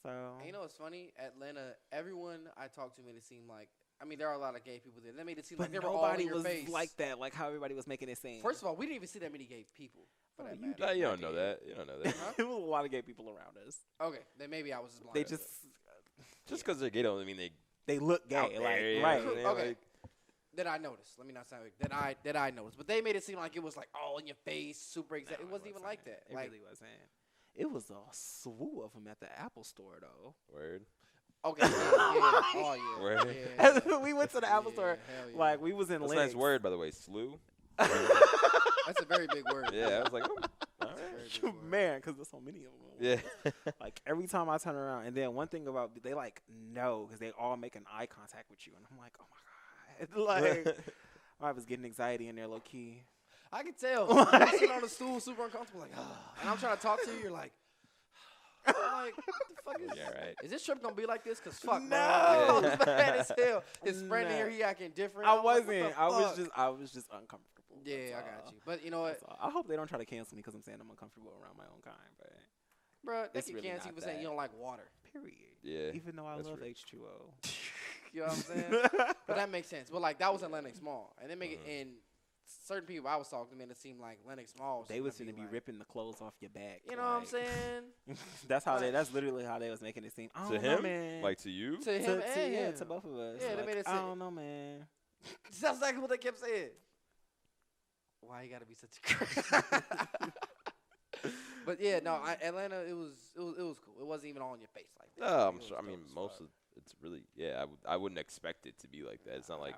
So And you know what's funny? Atlanta, everyone I talked to made it seem like, I mean, there are a lot of gay people there. They made it seem like but they were all in nobody your was face. like that, like how everybody was making it seem. First of all, we didn't even see that many gay people. For that you matter. nah, you don't know that. You don't know that. Huh? there was a lot of gay people around us. Okay, then maybe I was just blind. They just Just because they're gay don't mean they look gay, out like there, you know right. what I'm saying? Okay. Like, that I noticed. Let me not sound like that I noticed. But they made it seem like it was like all in your face, super exact. No, it wasn't even like that. It Like, really wasn't. It was a slew of them at the Apple store though. word. okay, yeah, oh yeah, Word. yeah. We went to the Apple store, hell yeah. like we was in That's a Lenox. nice word, by the way. Slew. That's a very big word. Yeah, I was like, oh, all That's a right. very big word. Man, because there's so many of them. Yeah. Like every time I turn around, and then one thing about they like no, because they all making eye contact with you, and I'm like, oh my god, like I was getting anxiety in there, low key. I can tell. You're sitting on the stool, super uncomfortable, like, and I'm trying to talk to you. You're like, I'm like, what the fuck is? Yeah, right. Is this trip gonna be like this? Cause fuck, No. bro, it's bad as hell. His friend No. here, he acting different. I I'm like, what wasn't. the I fuck? was just uncomfortable. Yeah, That's I all. got you. But you know what, That's all. I hope they don't try to cancel me because I'm saying I'm uncomfortable around my own kind. But bro? They It's can really cancel not you for saying that. you don't like water. period. Yeah. Even though I that's love real. H2O. You know what I'm saying? But that makes sense. But like that was in Lennox Mall, and they make it in certain people I was talking to, man, it seemed like Lennox Mall. They was gonna gonna be like, ripping the clothes off your back. You know what I'm like- saying? That's how they. Like- That's literally how they was making it seem. I To don't know, him? man. Like to you? To him and yeah, him. to both of us. Yeah, they Like, made it I say- don't know, man. That's exactly what they kept saying. Why you gotta be such a But yeah, no, Atlanta, it was cool. It wasn't even all in your face like that. No, It I'm was sure. I dope mean, as most fuck. of it's really. Yeah, I wouldn't expect it to be like that. It's not like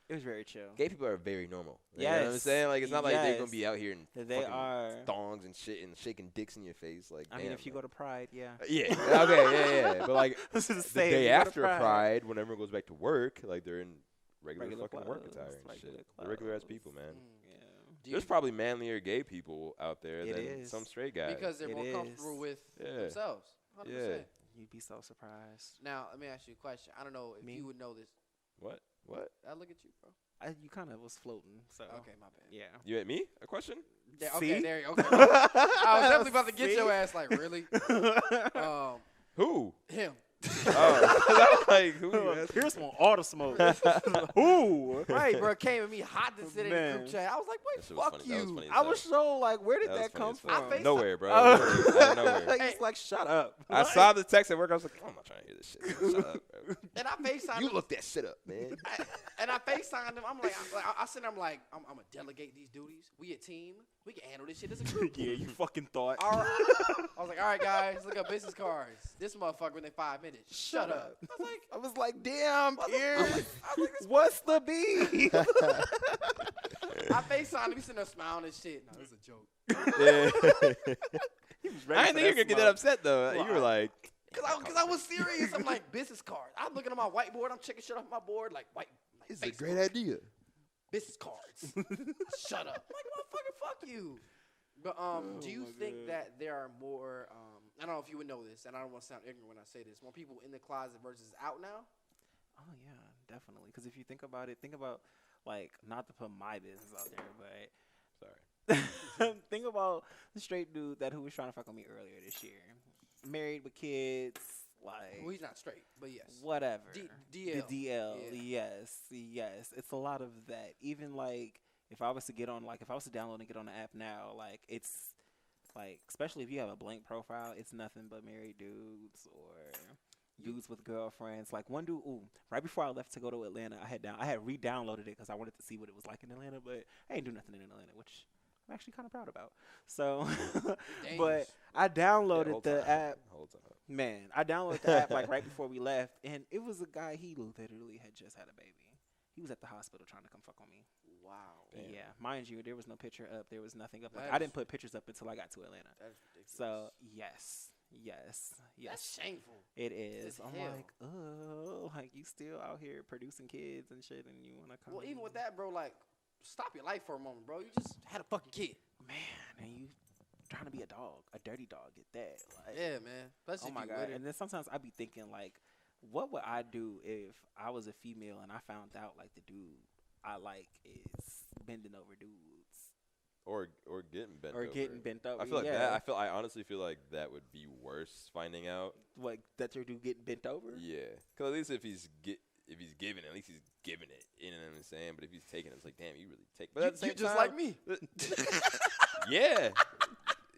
It was very chill. gay people are very normal. You know what I'm Yes. saying? Like it's not like they're Yes. gonna be out here and They fucking are. thongs and shit and shaking dicks in your face. Like I mean, damn, if you man. go to Pride, yeah. Yeah. Okay. Yeah. But like I was gonna the say, if day you go to after Pride, when everyone goes back to work, like they're in regular fucking work clothes, attire and regular shit. They're regular ass clothes. people, man. Yeah. Do you- There's probably manlier gay people out there It than is. some straight guys. because they're It more comfortable is. with Yeah. themselves. 100%. Yeah. You'd be so surprised. Now, let me ask you a question. I don't know if Me? you would know this. What? I look at you, bro. You kind of was floating, so Okay, my bad. yeah. You at me? A question? Yeah, okay, See? there you go. Okay. I was definitely about to get See? your ass like, really? Who? Him. Oh, I was like, who you asking? Pierce want all the smoke. Ooh. Right, bro. Came at me hot to sit in the Man. group chat. I was like, That wait, shit was fuck funny. That was you. funny as I hell. was so like, where did That was that funny come as fuck. from? Nowhere, bro. Out of nowhere. He's like, shut up. I saw the text at work. I was like, I'm not trying to hear this shit. Shut up, bro. And I FaceTimed You him. look that shit up, man. And I FaceTimed him. I'm like, I said, I'm like, I'm going to delegate these duties. We a team. We can handle this shit as a group. Yeah, you fucking thought. All right. I was like, all right, guys, look up business cards. This motherfucker within 5 minutes. Shut up. I was like, damn, Pierce. I was like, this What's the beef? I FaceTimed him. He's sitting there smiling and shit. No, this is a joke. Yeah. He was I ready didn't for think you could get that smoke. upset though. You were like, Because I was serious. I'm like, business cards. I'm looking at my whiteboard. I'm checking shit off my board. Like, It's a Facebook. great idea. Business cards. Shut up. I'm like, motherfucker, fuck you. But do you think that there are more, I don't know if you would know this, and I don't want to sound ignorant when I say this, more people in the closet versus out now? Oh, yeah, definitely. Because if you think about it, like, not to put my business out there, but sorry. think about the straight dude who was trying to fuck on me earlier this year. Married with kids, like, Well, he's not straight, but yes. whatever. DL. The DL, Yeah. yes. It's a lot of that. Even, like, if I was to download and get on the app now, like, it's, like, especially if you have a blank profile, it's nothing but married dudes or dudes with girlfriends. Like, one dude, right before I left to go to Atlanta, I had re-downloaded it because I wanted to see what it was like in Atlanta, but I ain't do nothing in Atlanta, which I'm actually kind of proud about. So, but I downloaded the app. Man, I downloaded the app, like, right before we left, and it was a guy, he literally had just had a baby. He was at the hospital trying to come fuck on me. Wow. Damn. Yeah, mind you, there was no picture up. There was nothing up. Like, That I is- didn't put pictures up until I got to Atlanta. That's ridiculous. So, yes. That's shameful. It is. As I'm hell. like, oh, like, you still out here producing kids and shit, and you want to come. Well, even with that, bro, like, stop your life for a moment, bro. You just had a fucking kid. Man, and you trying to be a dog, a dirty dog at that. Like, Yeah, man. Especially oh my if you God. with it. And then sometimes I be thinking, like, what would I do if I was a female and I found out, like, the dude I like is bending over dudes Or getting bent or over. getting bent over? I feel like yeah. that. I honestly feel like that would be worse finding out. Like, that your dude getting bent over? Yeah, because at least if he's giving it, at least he's giving it. You know what I'm saying? But if he's taking it, it's like, damn, you really take. But at the same You just time, like me. yeah,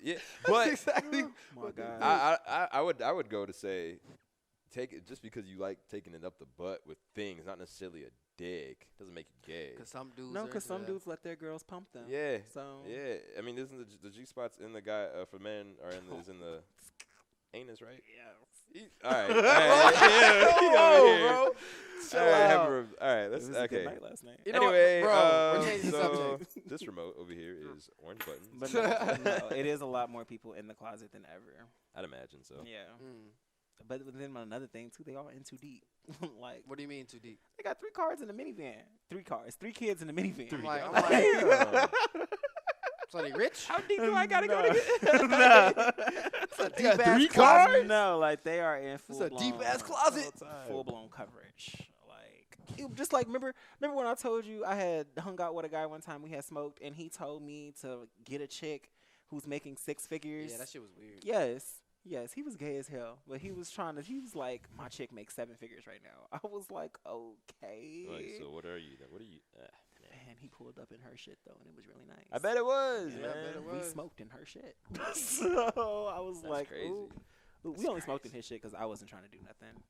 yeah. But exactly. Oh my God. I would go to say, take it just because you like taking it up the butt with things, not necessarily a dick. Doesn't make you gay. Because some dudes No, are because into some that. dudes let their girls pump them. Yeah. So Yeah, I mean, isn't the G spots in the guy for men are is in the anus, right? yeah. All right. Whoa, bro. All right, It let's was a good okay. night last night. You know what, Anyway, bro, we're changing the so subject. this remote over here is orange button. But no, it is a lot more people in the closet than ever. I'd imagine so. Yeah. Mm. But then another thing too, they all in too deep. Like, What do you mean too deep? they got 3 cars in the minivan. 3 cars, 3 kids in the minivan. I'm like, so they rich? How deep do I gotta go to get? It's a They got deep ass 3 closet. cars? No, like, they are in full It's a blown, deep ass closet. full blown coverage. Like, just like remember when I told you I had hung out with a guy one time, we had smoked, and he told me to get a chick who's making 6 figures. Yeah, that shit was weird. Yes, he was gay as hell, but he was like, my chick makes 7 figures right now. I was like, okay. Like, so what are you then? What are you? And he pulled up in her shit though, and it was really nice. I bet it was, Yeah, I man. bet it We was. smoked in her shit. So I was That's like, crazy. ooh. We only smoked in his shit because I wasn't trying to do nothing.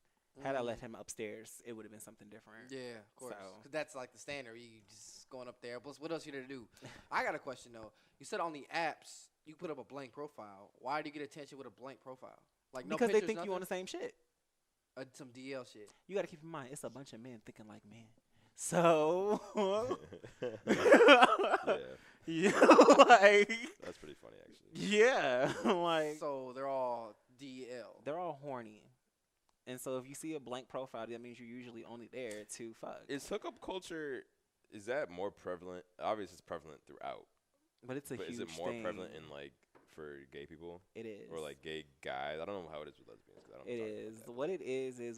Had I let him upstairs, it would have been something different. Yeah, of course. So- 'Cause that's like the standard. You just going up there. What else you there to do? I got a question though. You said on the apps you put up a blank profile. Why do you get attention with a blank profile? Like no Because they pictures, think you nothing? on the same shit. Some DL shit. You got to keep in mind, it's a bunch of men thinking like men. So, Yeah, yeah, like, that's pretty funny actually. yeah, like, So they're all DL. they're all horny. And so if you see a blank profile, that means you're usually only there to fuck. Is hookup culture, is that more prevalent? Obviously, it's prevalent throughout. But it's a But huge is it more thing. prevalent in like for gay people It is. or like gay guys? I don't know how it is with lesbians. 'Cause I don't It talk is. about that. What it is it. I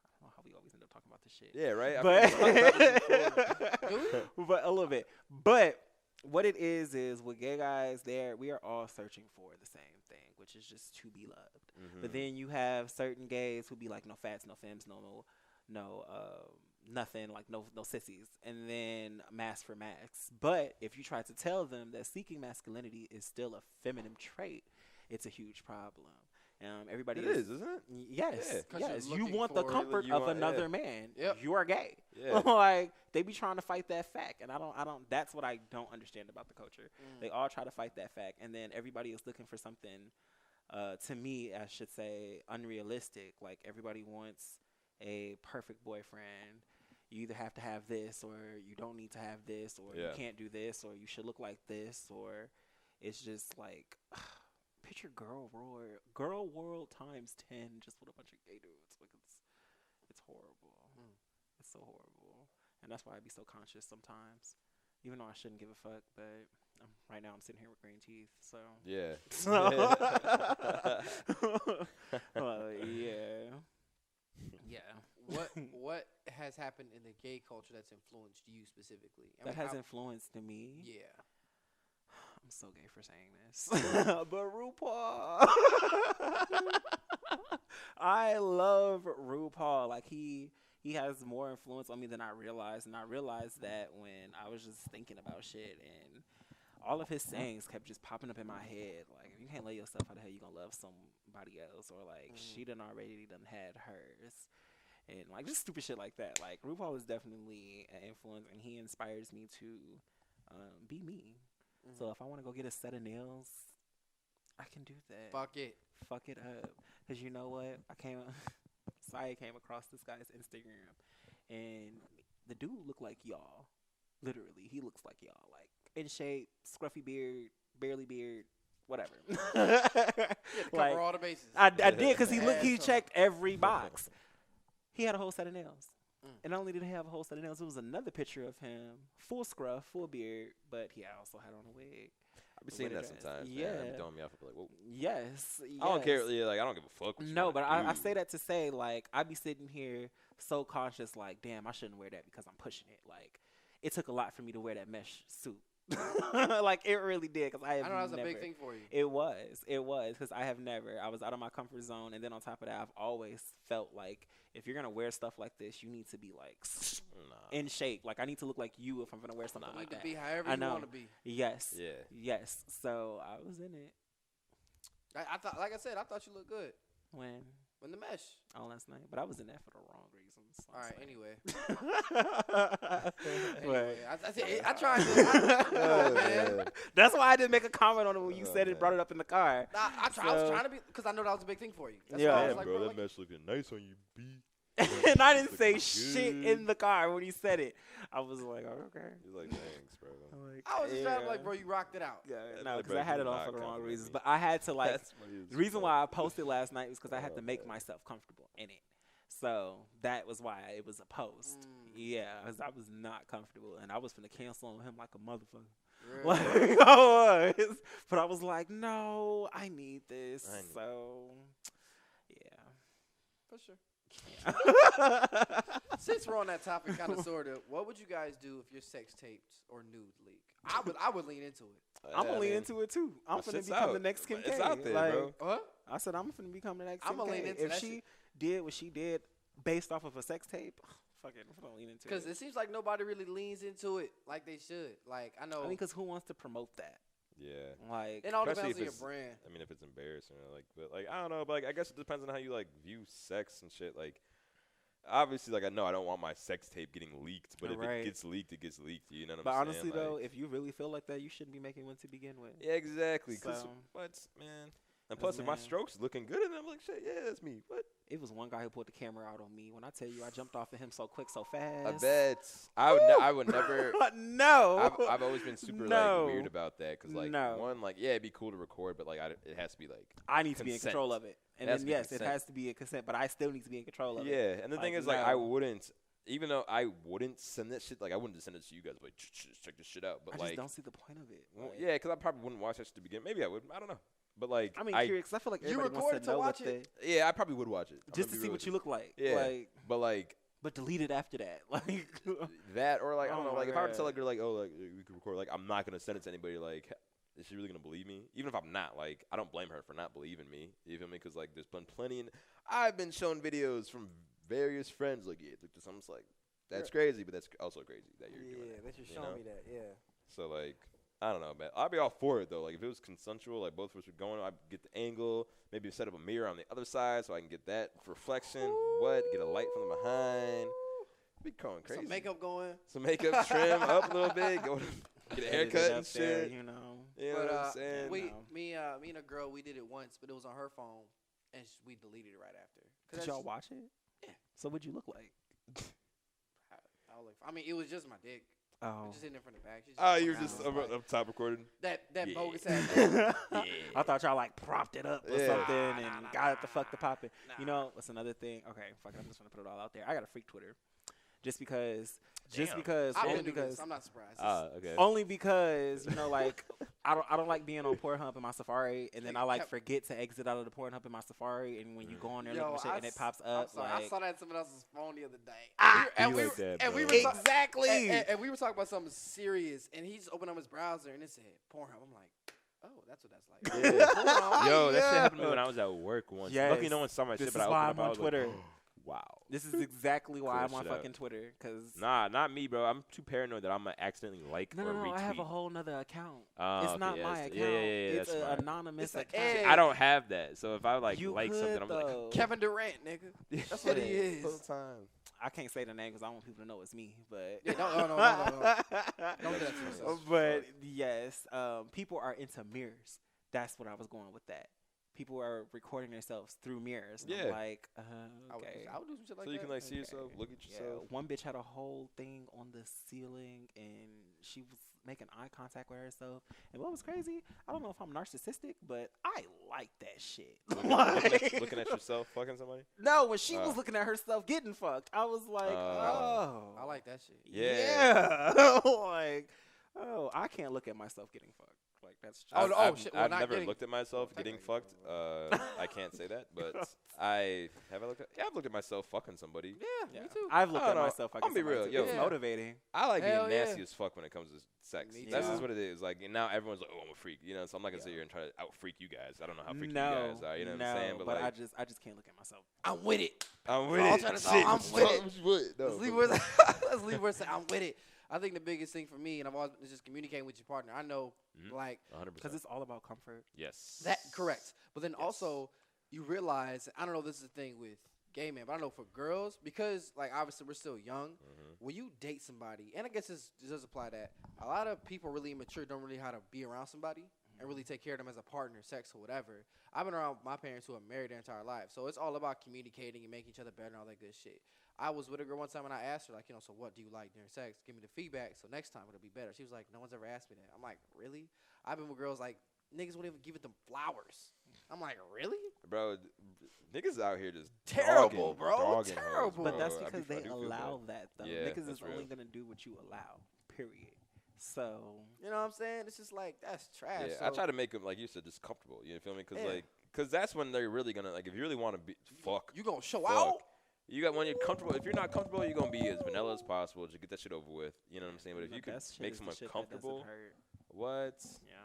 don't know how we always end up talking about this shit. Yeah, right. I feel like it's not prevalent before. But a little bit. But what it is with gay guys, we are all searching for the same thing, which is just to be loved. Mm-hmm. But then you have certain gays who be like, no fats, no femmes, no nothing, like no sissies, and then mask for max. But if you try to tell them that seeking masculinity is still a feminine trait, it's a huge problem. Everybody is, isn't it? Yes, Yeah. yes. You're You looking want the for- comfort you of want- another yeah. man. Yep. You are gay. Yeah. Like they be trying to fight that fact, and I don't. That's what I don't understand about the culture. They all try to fight that fact, and then everybody is looking for something. To me, I should say, unrealistic. Like everybody wants a perfect boyfriend. You either have to have this, or you don't need to have this, or you can't do this, or you should look like this, or it's just like. Picture girl world times 10 just with a bunch of gay dudes. Like it's horrible. It's so horrible, and that's why I be so conscious sometimes, even though I shouldn't give a fuck. But right now I'm sitting here with green teeth, so Yeah. yeah. What has happened in the gay culture that's influenced you specifically? That has influenced me. Yeah. I'm so gay for saying this. But RuPaul. I love RuPaul. Like he has more influence on me than I realized. And I realized that when I was just thinking about shit, and all of his sayings kept just popping up in my head. Like, you can't lay yourself, how the hell you gonna love somebody else? Or like she done had hers. And like just stupid shit like that. Like RuPaul is definitely an influence, and he inspires me to be me. So if I want to go get a set of nails, I can do that. Fuck it up. Because you know what? I came across this guy's Instagram, and the dude looked like y'all. Literally, he looks like y'all. Like, in shape, scruffy beard, barely beard, whatever. Cover all the bases. I did, because he checked every box. He had a whole set of nails. And not only did he have a whole set of nails, it was another picture of him, full scruff, full beard, but he also had on a wig. I be seeing that sometimes. Yeah. Man. That be throwing me off. I be like, whoa. Yes. I don't care. Yeah, like I don't give a fuck. What you No, wanna but I do. say that to say, like, I be sitting here so conscious, like, damn, I shouldn't wear that because I'm pushing it. Like, it took a lot for me to wear that mesh suit. Like, it really did, because I know that was a big thing for you. It was, because I was out of my comfort zone, and then on top of that, I've always felt like if you're going to wear stuff like this, you need to be, like, in shape. Like, I need to look like you if I'm going to wear something like that. You need to be however you want to be. Yes. Yeah. Yes. So, I was in it. I thought, like I said, I thought you looked good. When the mesh. Oh, last night. But I was in that for the wrong reasons. All right, anyway. Anyway, I tried to. Man. That's why I didn't make a comment on it when you said it, brought it up in the car. I was trying to be, because I know that was a big thing for you. That's Yeah. why I was Damn, like, bro, that like, mesh looking nice on you, B. And I didn't say Looking shit good. in the car when he said it. I was like, oh, okay. You're like, thanks, bro. I was just trying to, like, bro, you rocked it out. Yeah, That's no, like, because I bro, had do it on not for the wrong compliment reasons. me. But I had to, like, That's funny as the reason fuck. why I posted last night was because I had to make Okay. myself comfortable in it. So that was why it was a post. Yeah, because I was not comfortable, and I was finna cancel on him like a motherfucker. Really? Like, I was. But I was like, no, I need this. So, yeah. For sure. Since we're on that topic, kind of, sort of, what would you guys do if your sex tapes or nude leak? I would lean into it. I'm gonna lean into it too. I'm that finna shit's become out. the next Kim K. It's out there, like, bro. What? I said I'm finna become the next Kim I'ma K. lean into if that she shit. did what she did based off of a sex tape, fuck it, I'm gonna lean into it. Because it seems like nobody really leans into it like they should. Like, I know. I mean, because who wants to promote that? Yeah. Like, it all Especially depends on your if it's- brand. I mean, if it's embarrassing, like, but like, I don't know, but like, I guess it depends on how you like view sex and shit. Like, obviously, like, I know I don't want my sex tape getting leaked, but if Right. it gets leaked, it gets leaked. You know what but I'm honestly saying? though, Like, if you really feel like that, you shouldn't be making one to begin with. yeah, exactly. Cause So- what, man? And plus, if my man. stroke's looking good, and I'm like, shit, yeah, that's me. What? It was one guy who pulled the camera out on me. When I tell you, I jumped off of him so quick, so fast. I bet I would never. No. I've always been super No. like weird about that because like No. one, like, yeah, it'd be cool to record, but like it has to be like I need to be in consent. control of it. And It has then, to be yes, it consent. has to be a consent, but I still need to be in control of it. yeah. And the thing Like, is, like, I no. wouldn't, even though I wouldn't send that shit, like I wouldn't just send it to you guys, like check this shit out. But I like, just don't see the point of it. well, Like, yeah, because I probably wouldn't watch that shit to begin. Maybe I would. I don't know. But like, I mean, curious, 'cause I feel like You everybody wants recorded to to know watch what it? they, yeah, I probably would watch it. I'm just to gonna be see real what with you look like. Yeah. Like, But like, but delete it after that. Like that, or like I don't Oh know, my like if I were to God. tell a girl like, oh, like we could record, like I'm not gonna send it to anybody. Like, is she really gonna believe me? Even if I'm not, like I don't blame her for not believing me. You feel me? Because like there's been plenty, and I've been shown videos from various friends. Like, yeah, look, this. I'm just like, that's crazy, but that's also crazy that you're doing that. that you're you showing know? me that. Yeah. So like, I don't know, man. I'd be all for it though. Like if it was consensual, like both of us were going, I'd get the angle, maybe set up a mirror on the other side so I can get that reflection. Get a light from the behind. Be going crazy. Some makeup going. Some makeup, trim up a little bit, go get a edit it haircut and up there, shit. you know. You know But what I'm saying? me and a girl, we did it once, but it was on her phone, and we deleted it right after. Did y'all watch it? Yeah. So what'd you look like? I mean, it was just my dick. Oh. Just hitting it from the back. She Oh, you were fucking just around. up top recording? that Yeah. bogus ass. I thought y'all like propped it up or Yeah. something Nah, and nah, got it the fuck to nah, pop it. You know, what's another thing? Okay, fuck it, I'm just gonna put it all out there. I got a freak Twitter. Just because I'm not surprised. only because, you know, like I don't like being on Pornhub in my Safari, and then I like forget to exit out of the Pornhub in my Safari, and when you go on there looking for shit and it pops up, I saw that in someone else's phone the other day. Exactly. And we were talking about something serious, and he just opened up his browser and it said Pornhub. I'm like, oh, that's what that's like. Yeah. Pornhub. Yo, that shit happened to me when I was at work once. Yes. Luckily, no one saw my This shit, but is I why opened I'm up, on I was Twitter. like, wow. This is exactly why Cool I'm on shit out. fucking Twitter, cause Nah, not me, bro. I'm too paranoid that I'm gonna accidentally like or retweet. I have a whole nother account. Oh, It's okay, not yeah, my that's- account. yeah, It's that's an smart. anonymous It's a account. egg. I don't have that, so if I like You something, I'm could, like, though. Kevin Durant, nigga. That's what he is. full time. I can't say the name because I want people to know it's me. But Yeah, no. Don't do that to yourself. But yes, people are into mirrors. That's what I was going with that. People are recording themselves through mirrors. And I'm Yeah. like, I would okay. do some shit like So that. you can like see Okay. yourself, look at Yeah, yourself. one bitch had a whole thing on the ceiling, and she was making eye contact with herself. And what was crazy, I don't know if I'm narcissistic, but I like that shit. Looking at yourself, fucking somebody. No, when she was looking at herself getting fucked, I was like, oh. I like that shit. Yeah. like, oh, I can't look at myself getting fucked. Like, that's just, Shit. Well, I've not never getting- looked at myself getting fucked. I can't say that, but I've looked at myself fucking somebody. Yeah, me too. I've looked I at don't know. myself fucking I'll be real, somebody, yo. too. It's Yeah. motivating. I like Hell being nasty yeah. as fuck when it comes to sex. Me That's too. just what it is. Like, and now everyone's like, "Oh, I'm a freak," you know. So I'm not gonna sit here and try to out freak you guys. I don't know how freaky you guys are. You know what I'm saying? But like, I just can't look at myself. I'm with it. I'm with All it. trying to Shit, I'm what's with up? it. What you with? No, Let's leave where it's I'm with it. I think the biggest thing for me, and I've always been just communicating with your partner. I know, like, 100%. Because it's all about comfort. Yes. that correct. But then also, you realize, I don't know if this is a thing with gay men, but I know for girls, because, like, obviously we're still young, when you date somebody, and I guess this does apply that, a lot of people really immature don't really know how to be around somebody and really take care of them as a partner, sex or whatever. I've been around my parents who are married their entire life, so it's all about communicating and making each other better and all that good shit. I was with a girl one time and I asked her, like, you know, so what do you like during sex? Give me the feedback so next time it'll be better. She was like, no one's ever asked me that. I'm like, really? I've been with girls like, niggas won't even give it them flowers. I'm like, really? Bro, niggas out here just Terrible, dogging, bro. dogging Terrible. hoes, But that's bro. because I they do feel allow bad. that, though. Yeah, Niggas that's is only real. going to do what you allow, period. So, You know what I'm saying? It's just like, that's trash. Yeah, So I try to make them, like you said, just comfortable. You feel me? Because Yeah. that's when they're really gonna, like, if you really want to be fuck. you gonna show fuck. out? You got when you're comfortable. If you're not comfortable, you're gonna be as vanilla as possible to get that shit over with. You know what I'm saying? But if the you can best shit make is the someone shit that comfortable, doesn't hurt. what? Yeah.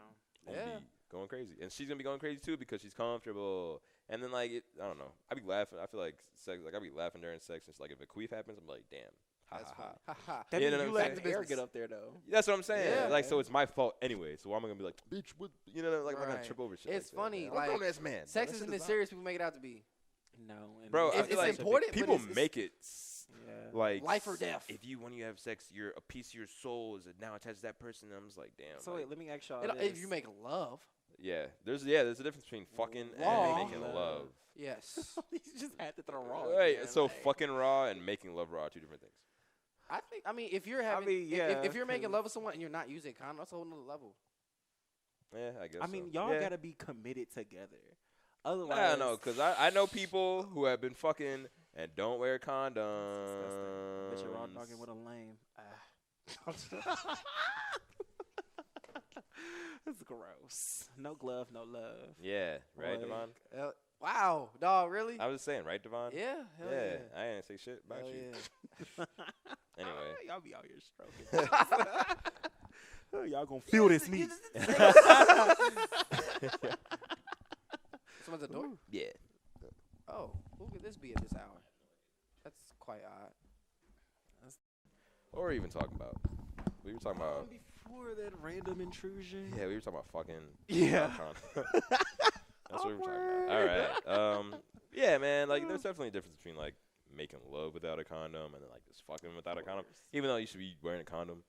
Gonna Yeah. be going crazy, and she's gonna be going crazy too because she's comfortable. And then like I don't know, I be laughing. I feel like sex, like I be laughing during sex. It's like if a queef happens, I'm like, damn, ha That's ha ha. funny. Ha ha. That You means know you what I'm let saying? the air Business. get up there, though. That's what I'm saying. Yeah. Like so, it's my fault anyway. So why am I gonna be like, bitch? What? You know, like I'm not Right. gonna trip over shit. It's like funny, That. like, I'm a grown-ass man. Sex That isn't shit as not- serious as people make it out to be. No. And Bro, I It's- feel it's like important, but people it's- make it Yeah. like Life or death. If you when you have sex, you're a piece of your soul is now attached to that person. And I'm just like, damn. So like, wait, let me ask y'all If this. you make love, there's a difference between fucking Raw. and making love. yes. you just had to throw raw. Right. in, So like- fucking raw and making love raw are two different things. I mean, if you're having, mean, yeah, if you're making 'cause- love with someone and you're not using condom, that's a whole nother level. Yeah, I guess. I mean, so. y'all yeah. gotta be committed together. Otherwise, I don't know, cause I know people who have been fucking and don't wear condoms. Bitch, you're raw dogging with a lame. It's gross. No glove, no love. Yeah, right, Like, Devonn? Wow, dog, really? I was saying, right, Devon? Yeah, hell yeah. I didn't say shit about Hell you. yeah. Anyway. Y'all be out here stroking. Y'all gonna feel this meat. Someone's at the door? Yeah. Oh, who could this be at this hour? That's quite odd. What were we even talking about? We were talking about. Before that random intrusion. Yeah, we were talking about fucking. Yeah. That's what we were talking about. All right. Yeah, man. Like, there's definitely a difference between like making love without a condom and then like just fucking without a condom. Even though you should be wearing a condom,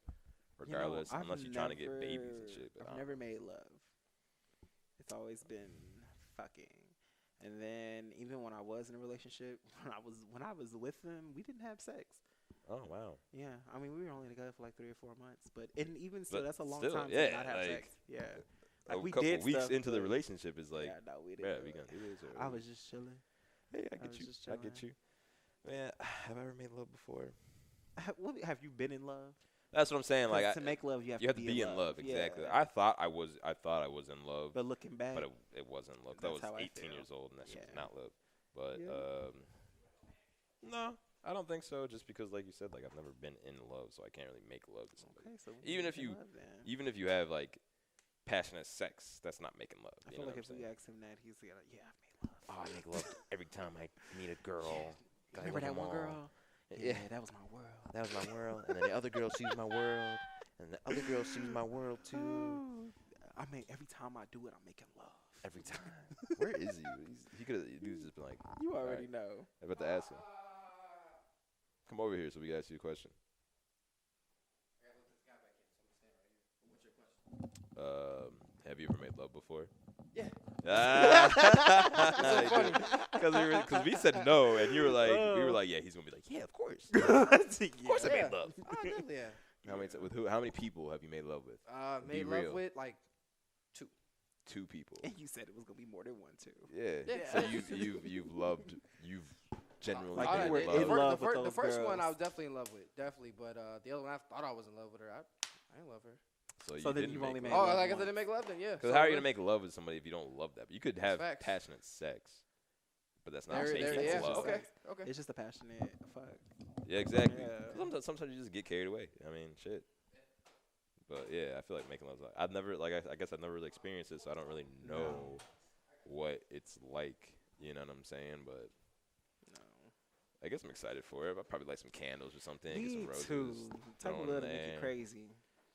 regardless, unless you're trying to get babies and shit. But I've never made love. It's always been fucking. And then even when I was in a relationship, when I was with them, we didn't have sex. Oh wow. Yeah, I mean we were only together for like 3 or 4 months, but even still, But that's a long still, time yeah, to not have like, sex. Yeah, like A we couple did weeks stuff, into the but- relationship is like, yeah, no, we did. yeah, we gonna do this. Or I was just chilling. Hey, I I get was you. just I get you. chilling. Man, have I ever made love before? Have you been in love? That's what I'm saying. Like, to make love, you have to to be in love. Exactly. Yeah. I thought I was in love, But looking back, but it wasn't love. That was That's how I 18 feel. years old, and that shit was Yeah. not love. But Yeah. no, I don't think so. Just because, like you said, like I've never been in love, so I can't really make love to somebody. okay, so Even if making you- love, then. Even if you have like passionate sex, that's not making love. I You feel know like if what I'm we saying? ask him that, he's gonna, yeah, I've made love. Oh, I make love every time I meet a girl. I Remember love that them one all. girl? Yeah. That was my world. That was my world. And then the other girl sees my world. And the other girl sees my world too. I mean, every time I do it, I'm making love. Every time. Where is he? He could have just been like, You All already right. know. I'm about to ask him. Come over here so we can ask you a question. Have you ever made love before? Yeah. It's so funny because we said no, and you were like, we were like, yeah, he's gonna be like, yeah, of course, of course, I made love. Oh, definitely, yeah. How many with who? How many people have you made love with? Made Be love real. with like 2 people. And you said it was gonna be more than one, too. Yeah. Yeah. So you've genuinely Like, been you were in in love. love with the those first one girls. I was definitely in love with, definitely. But the other one I thought I was in love with her. I didn't love her. So then didn't you've make only love. made Oh, love like I once. didn't make love then, yeah. Because So how are you the- gonna make love with somebody if you don't love that? You could have facts. passionate sex, but that's not There, making there, yeah. love. Okay, okay. It's just a passionate fuck. Yeah, exactly. Yeah. Sometimes you just get carried away. I mean, shit. But yeah, I feel like making love. I've never I guess I've never really experienced it, so I don't really know what it's like. You know what I'm saying? But No. I guess I'm excited for it. I'll probably light some candles or something. Get some Me roses. too. Type throw of it love in to make you there. crazy.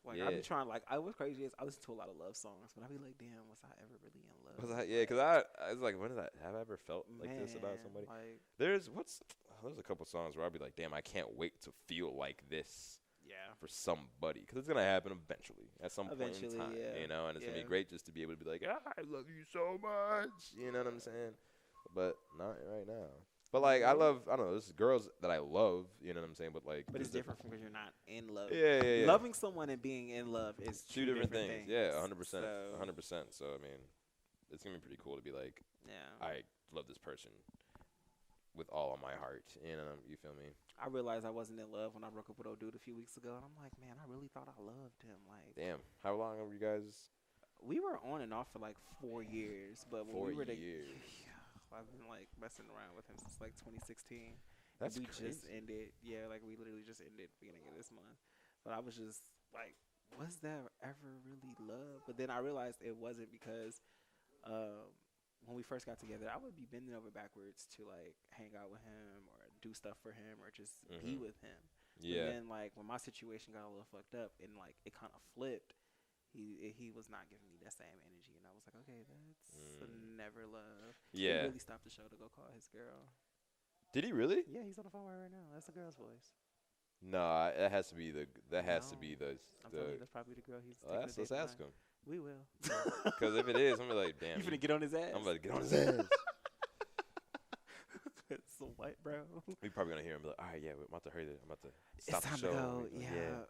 Like I Yeah. be trying. Like what's crazy is I listen to a lot of love songs, but I be like, damn, was I ever really in love? Because I was like, when did have I ever felt like this about Man, somebody? Like, There's a couple songs where I'll be like, damn, I can't wait to feel like this yeah. for somebody, because it's gonna happen eventually at some point in Eventually, time, yeah. you know. And it's gonna Yeah. be great just to be able to be like, I love you so much, you know what I'm saying? But not right now. But like, I don't know, there's girls that I love, you know what I'm saying? But like, But it's there's different from because you're not in love. Yeah. Loving someone and being in love is two different things. Yeah, 100%, So, 100%. So I mean, it's gonna be pretty cool to be like, yeah. I love this person with all of my heart, you know. You feel me? I realized I wasn't in love when I broke up with old dude a few weeks ago, and I'm like, man, I really thought I loved him. Like, Damn, how long were you guys? we were on and off for like 4 years, but when 4 we were years. I've been like messing around with him since like 2016. That's we crazy. just ended. Yeah, like we literally just ended beginning of this month. But I was just like, was there ever really love? But then I realized it wasn't because when we first got together, I would be bending over backwards to like hang out with him or do stuff for him or just be with him. Yeah. And then like when my situation got a little fucked up and like it kind of flipped, he was not giving me that same energy, and I was like, okay, that's never love. Yeah. He really stopped the show to go call his girl. Did he really? Yeah, he's on the phone right now. That's the girl's voice. No, that has to be the. That has to be the. I'm telling you, that's probably the girl he's. taking a Let's date ask tonight. him. We will. Because if it is, I'm gonna be like, damn. You finna get on his ass? I'm about to get on his ass. It's so white, bro. We probably gonna hear him be like, all right, yeah, we're about to hurry. I'm about to stop It's time the show. to go. We're like, Yeah.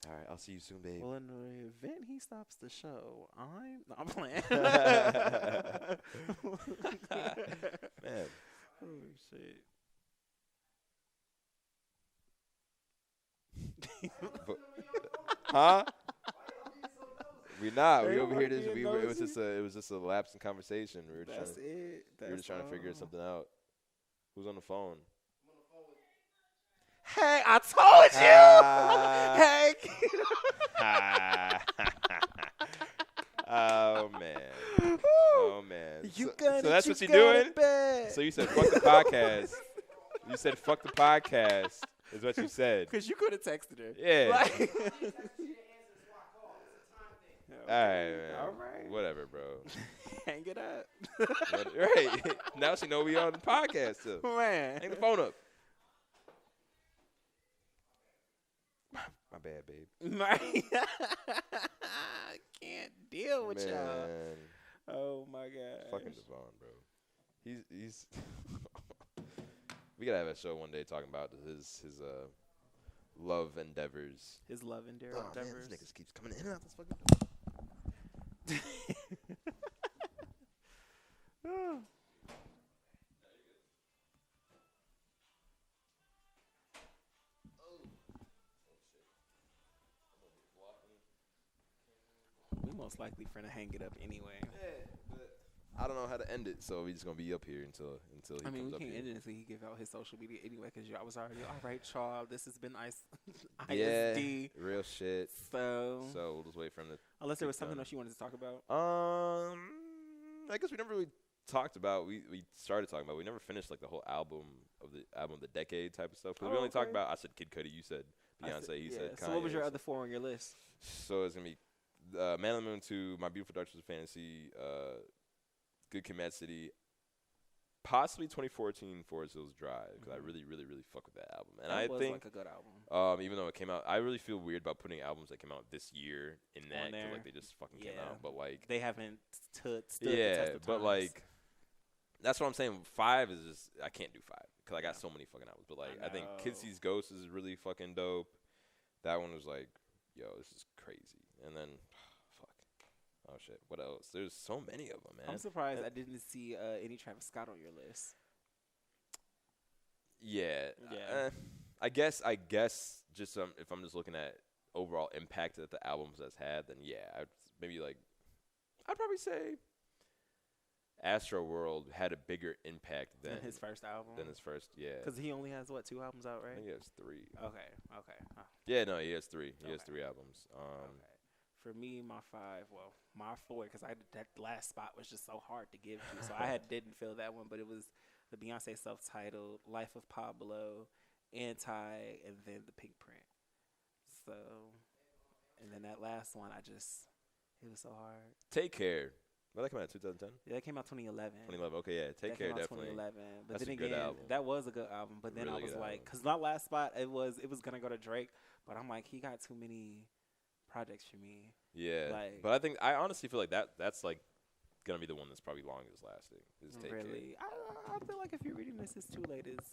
All right, I'll see you soon, babe. Well, in the event he stops the show, I'm playing. Man. Oh shit. Huh? We not. We They over here. weren't being It was nosy. just a lapse in conversation. We were That's it. we were just trying to figure something out. Who's on the phone? Hey, I told you. Hey. Oh man. Oh man. You so that's what you're doing? So you said fuck the podcast. You said fuck the podcast is what you said. Because you could have texted her. Yeah. Like, All right, man. All right. Whatever, bro. hang it up. Right. Now she know we on the podcast too. Man. Hang the phone up. My bad, babe. Right. Can't deal with y'all. Man. Oh my god. Fucking Devonn, bro. He's we gotta have a show one day talking about his love endeavors. His love endeavors. Oh man, this niggas keeps coming in and out this fucking door. We most likely finna hang it up anyway. I don't know how to end it, so we just gonna be up here until he I mean, comes we up can't here. end it until he give out his social media anyway, because I was already, all right, y'all, this has been Yeah, ISD. real shit. So So we'll just wait for him to. unless there was keep something done. else you wanted to talk about. I guess we never really talked about. We started talking about. We never finished like the whole album of the decade type of stuff. Because we only talked okay. about. I said Kid Cudi. You said Beyonce. He said Kanye. So what was your other four on your list? So it's gonna be Man on the Moon 2, My Beautiful Dark Twisted Fantasy, Good Kid, Mad City, possibly 2014 Forest Hills Drive, because I really, really, really fuck with that album. And That I was think, like a good album. even though it came out, I really feel weird about putting albums that came out this year in that, On there. 'cause, like they just fucking came Yeah. out. But like, They haven't stood the test yeah, of but times. like, that's what I'm saying. 5 is just I can't do 5 because I got so many fucking albums. But like, I think Kid know. Sees Ghosts is really fucking dope. That one was like, yo, this is crazy. And then, fuck, oh shit, what else? There's so many of them, man. I'm surprised I didn't see any Travis Scott on your list. Yeah, Yeah. I guess just if I'm just looking at overall impact that the albums has had, then yeah, I'd probably say Astro World had a bigger impact than his first album. Than his first, yeah. Because he only has, 2 albums out, I right? think he has 3. Okay. Oh. Yeah, no, he has 3. He has Okay. 3 albums. Okay. For me, my 4, because that last spot was just so hard to give to. So didn't feel that one, but it was the Beyonce self-titled, Life of Pablo, Anti, and then the Pink Print. So, and then that last one, it was so hard. Take Care. Well, that came out in 2010? Yeah, that came out 2011. 2011. Okay, yeah. Take That Care came out definitely. 2011. But That's then a good again, album. that was a good album. But then Really I was good like, album. because my last spot, it was gonna go to Drake, but I'm like, he got too many projects for me. Yeah. Like- but I honestly feel like that's like gonna be the one that's probably longest lasting. Is Take Care. Really, I feel like if you're reading this is too late, it's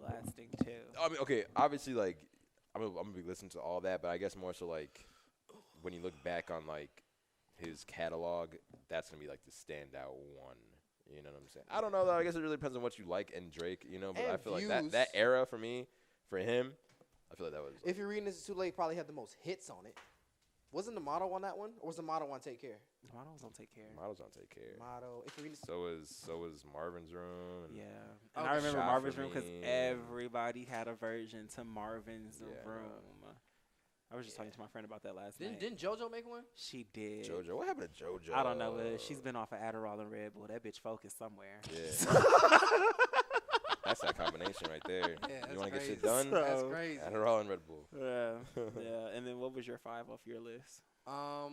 lasting too. I mean, okay, obviously, like, I'm gonna be listening to all that, but I guess more so, like, when you look back on, like, his catalog, that's gonna be, like, the standout one. You know what I'm saying? I don't know, though. I guess it really depends on what you like in Drake, you know? But And I feel views. like that era for me, for him, I feel like that was. If you're reading this too late, probably had the most hits on it. Wasn't the motto on that one, or was the motto on Take Care? Models don't take care. Models don't Take Care. Motto. If you're reading, So was Marvin's Room. And Yeah, Okay. and I remember Shot Marvin's for Room because Me. everybody had a version to Marvin's Yeah, I know. Room. I was just talking to my friend about that last night. didn't JoJo make one? She did. JoJo. What happened to JoJo? I don't know, but she's been off of Adderall and Red Bull. That bitch focused somewhere. Yeah. That's that combination right there. Yeah, You want to get shit crazy. done? That's crazy. Adderall and Red Bull. Yeah, yeah. And then what was your 5 off your list? I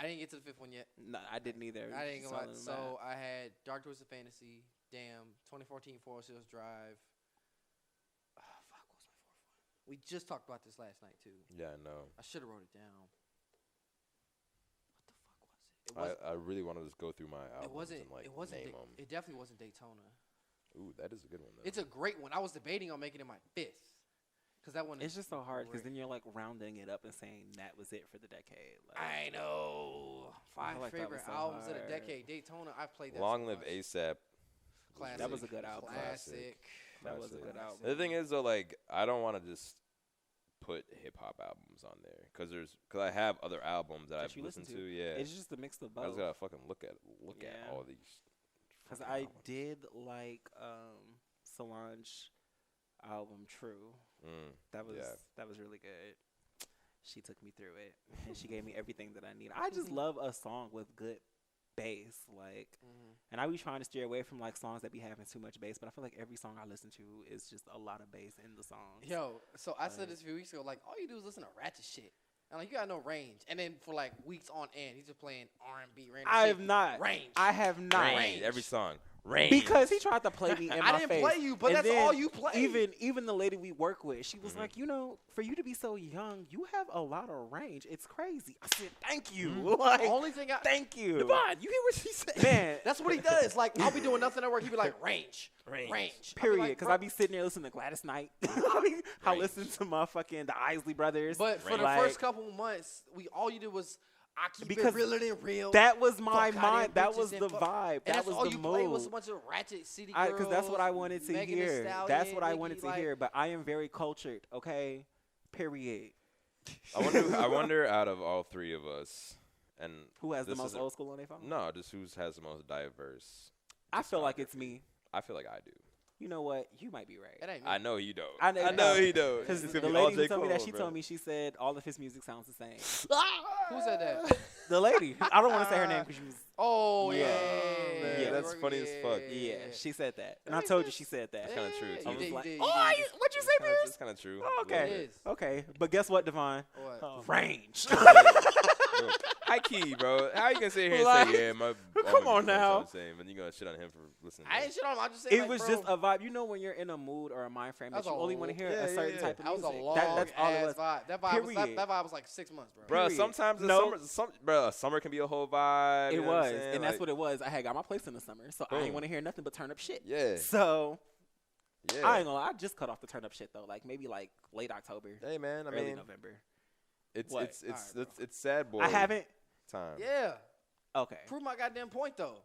didn't get to the 5th one yet. No, I didn't either. I didn't go out. Solid So I had Dark Twisted Fantasy, Damn, 2014 Forest Hills Drive. Fuck, what was my 4th one? We just talked about this last night too. Yeah, I know. I should have wrote it down. What the fuck was it? I really want to just go through my albums It wasn't. and like It wasn't. name them. It definitely wasn't Daytona. Ooh, that is a good one though. It's a great one. I was debating on making it my 5th. Cause that one. It's is just so hard because great. then you're like rounding it up and saying that was it for the decade. Like, I know. I 5 feel like that favorite was so albums of the hard. decade. Daytona. I played that. Long so Live much. ASAP. Classic. That was a good album. Classic. That was a Classic. good album. The thing is though, like I don't want to just put hip hop albums on there because I have other albums that I've listened to. Yeah, it's just a mix of both. I just gotta fucking look at all these. Because I did like Solange album True. That was really good. She took me through it and she gave me everything that I need. I just love a song with good bass, like, and I be trying to steer away from like songs that be having too much bass, but I feel like every song I listen to is just a lot of bass in the song. Yo, so I said this a few weeks ago, like, all you do is listen to ratchet shit. And like, you got no range. And then for like weeks on end, he's just playing R&B random I shit. have not. Range. I have not. Range. Every song. Range. Because he tried to play me in my face. I didn't play you, but and that's then all you play. Even the lady we work with, she was like, for you to be so young, you have a lot of range. It's crazy. I said, thank you. Like, only thing thank you. Devonn, you hear what she said? Man. That's what he does. Like, I'll be doing nothing at work. He'd be like, range. Period. Because I be sitting there listening to Gladys Knight. I listen to motherfucking the Isley Brothers. But for the first couple months, all you did was, I keep it realer than real. That was my mind. That was the vibe. And that was all the you mood. played was a bunch of ratchet city girls. Because that's what I wanted to Megan hear. Stallion, That's what I Nicki, wanted to like, hear. But I am very cultured. Okay. Period. I wonder out of all three of us, and who has the most old school on their phone? No, just who has the most diverse. I feel like it's me. I feel like I do. You know what? You might be right. It ain't me. I know you don't. I know he don't. Because the lady who told me that, she told me, she said all of his music sounds the same. Who said that? The lady. I don't want to say her name because she was. Oh, yeah. Man, that's funny as fuck. Yeah, she said that. And I told you she said that. That's kind of true, too. I was like, what'd you say, Pierce? That's kind of true. Oh, okay. It is. Okay. But guess what, Devonn? What? Range. High key, bro. How you gonna sit here and say, yeah, my come on now. Same, and you gonna shit on him for listening? I ain't shit on him. I just said it like, was bro, just a vibe. You know when you're in a mood or a mind frame that you only want to hear a certain type of that was music. a long That's all it was. vibe. That vibe was like 6 months, bro. Bro, sometimes summer can be a whole vibe. It was, and that's what it was. I had got my place in the summer, so I didn't want to hear nothing but turn up shit. Yeah. So I ain't gonna lie, I just cut off the turn up shit though, like maybe like late October. Hey man, I early mean November. It's sad boy. I haven't. Time. Yeah. Okay. Prove my goddamn point though.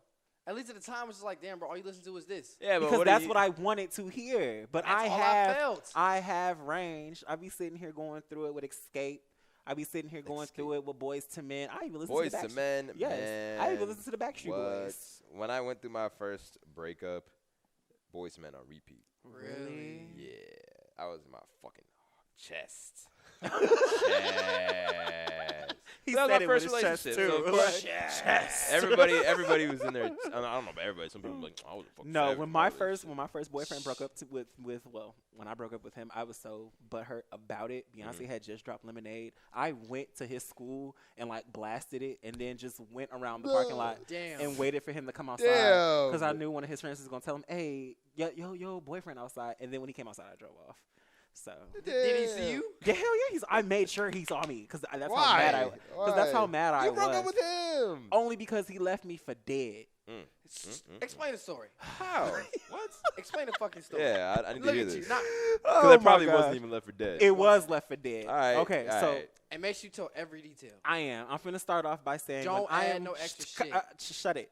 At least at the time, it was just like, damn, bro, all you listen to is this. Yeah, but because that's what I wanted to hear. But I have range. I be sitting here going through it with Escape. I be sitting here going through it with Boys to Men. I even listen to the Boys to Men. Yes, man. I even listen to the Backstreet Boys. When I went through my first breakup, Boys to Men on repeat. Really? Yeah, I was in my fucking chest. He that said was it my first with his relationship. chest too. Chest. Everybody was in there. I don't know about everybody. Some people were like, I was fucking. No, when my first boyfriend broke up when I broke up with him, I was so butthurt about it. Beyonce had just dropped Lemonade. I went to his school and like blasted it, and then just went around the parking lot and waited for him to come outside because I knew one of his friends was gonna tell him, "Hey, yo, boyfriend outside." And then when he came outside, I drove off. So did he see you? Yeah, hell yeah. I made sure he saw me because that's how mad I was. Because that's how mad I was. You broke up with him only because he left me for dead. Explain the story. How? What? Explain the fucking story. Yeah, I need to hear this. Because it probably wasn't even left for dead. It was left for dead. All right. Okay, so. And make sure you tell every detail. I am. I'm finna start off by saying don't add no extra shit. Shut it.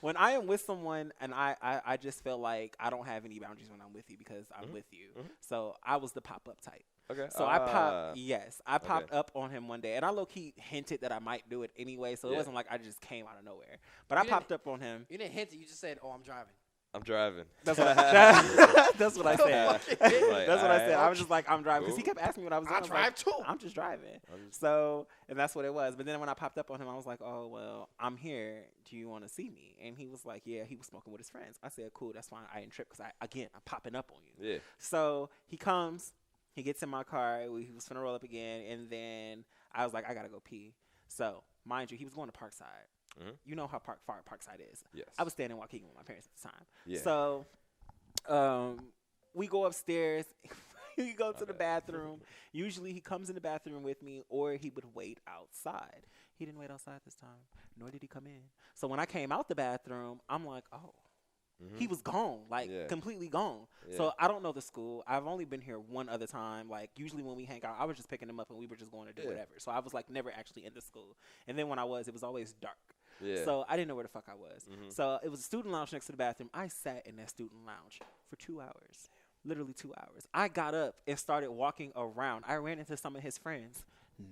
When I am with someone and I just feel like I don't have any boundaries when I'm with you because I'm with you. So I was the pop-up type. Okay. So I popped up on him one day, and I low-key hinted that I might do it anyway, so it wasn't like I just came out of nowhere. But I popped up on him. You didn't hint it. You just said, oh, I'm driving. I'm driving. That's what I, that's what I said. Like, that's what I said. I was just like, I'm driving. Because he kept asking me what I was doing. I drive too. I'm just driving. So, and that's what it was. But then when I popped up on him, I was like, oh, well, I'm here. Do you want to see me? And he was like, yeah, he was smoking with his friends. I said, cool, that's fine. I didn't trip because, I'm popping up on you. Yeah. So he comes. He gets in my car. He was finna roll up again. And then I was like, I got to go pee. So, mind you, he was going to Parkside. You know how far Parkside is. Yes. I was staying in Waukegan with my parents at the time. Yeah. So we go upstairs. We go to the bathroom. Usually he comes in the bathroom with me or he would wait outside. He didn't wait outside this time, nor did he come in. So when I came out the bathroom, I'm like, oh. He was gone, completely gone. Yeah. So I don't know the school. I've only been here one other time. Like, usually when we hang out, I was just picking him up and we were just going to do whatever. So I was, like, never actually in the school. And then when I was, it was always dark. Yeah. So I didn't know where the fuck I was. So it was a student lounge next to the bathroom. I sat in that student lounge for 2 hours. Literally 2 hours. I got up and started walking around. I ran into some of his friends.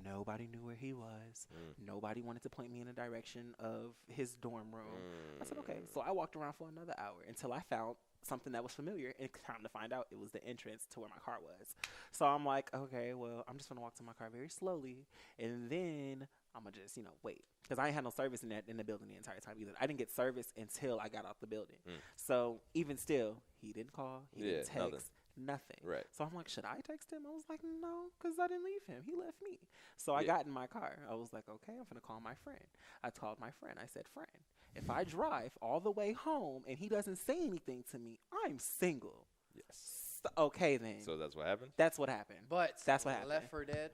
Nobody knew where he was. Nobody wanted to point me in the direction of his dorm room. I said, okay. So I walked around for another hour until I found something that was familiar, and time to find out it was the entrance to where my car was. So I'm like, okay, well, I'm just going to walk to my car very slowly, and then I'm going to just, wait. Because I ain't had no service in the building the entire time either. I didn't get service until I got out the building. So even still, he didn't call, he didn't text. Nothing. Right. So I'm like, should I text him? I was like, no, because I didn't leave him. He left me. So I got in my car. I was like, okay, I'm going to call my friend. I called my friend. I said, friend, if I drive all the way home and he doesn't say anything to me, I'm single. Yes. So, okay, then. So that's what happened? That's what happened. But that's what happened. Left for dead?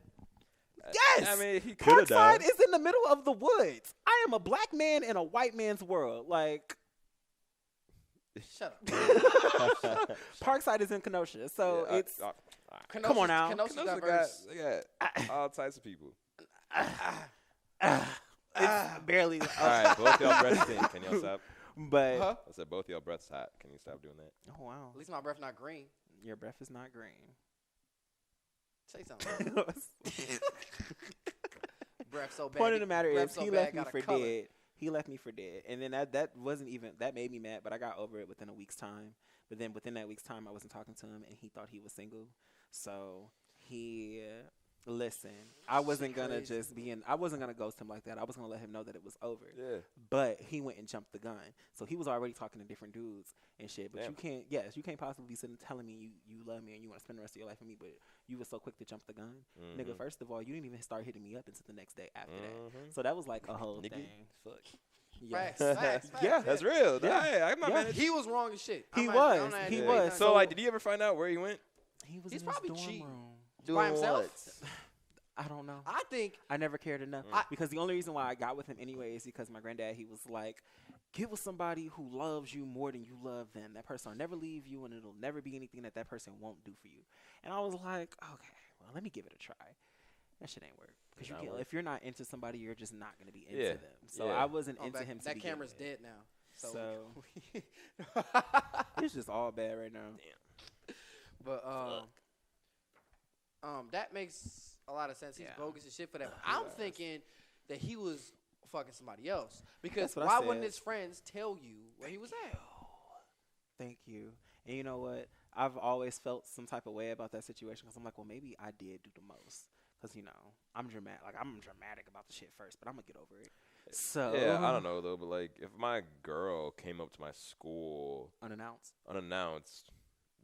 Yes! I mean, he could have died. Parkside is in the middle of the woods. I am a black man in a white man's world. Like... Shut up. Parkside is in Kenosha, so it's... Kenosha's, come on now. Kenosha's Kenosha diverse. got all types of people. It's barely... All right, both y'all breaths stink. Can y'all stop? But... I said both y'all breaths hot. Can you stop doing that? Oh, wow. At least my breath not green. Your breath is not green. Say something. Breath so bad. Point of the matter is, so he bad, left me for dead. He left me for dead. And then that wasn't even, that made me mad, but I got over it within a week's time. But then within that week's time, I wasn't talking to him, and he thought he was single. So he, listen, I wasn't going to just I wasn't going to ghost him like that. I was going to let him know that it was over. Yeah. But he went and jumped the gun. So he was already talking to different dudes and shit. But you can't possibly be sitting telling me you love me and you want to spend the rest of your life with me, but you were so quick to jump the gun. Nigga, first of all, you didn't even start hitting me up until the next day after that. So that was like a whole thing. Fuck. Yes. Facts. Yeah, that's real. Yeah, I'm not mad. He was wrong as shit. He was. So, like, did he ever find out where he went? He's probably in his dorm cheating. room. By himself? I don't know. I think I never cared enough because the only reason why I got with him anyway is because my granddad, he was like, get with somebody who loves you more than you love them. That person will never leave you, and it'll never be anything that person won't do for you. And I was like, okay, well, let me give it a try. That shit ain't work. Because if you're not into somebody, you're just not going to be into them. So I wasn't into him. That camera's dead now. So it's just all bad right now. Damn. But that makes a lot of sense. He's bogus and shit for that. I'm thinking that he was fucking somebody else. Because why wouldn't his friends tell you where he was at? Thank you. And you know what? I've always felt some type of way about that situation because I'm like, well, maybe I did do the most. Because, I'm dramatic. Like, I'm dramatic about the shit first, but I'm going to get over it. So yeah, I don't know, though. But, like, if my girl came up to my school. Unannounced.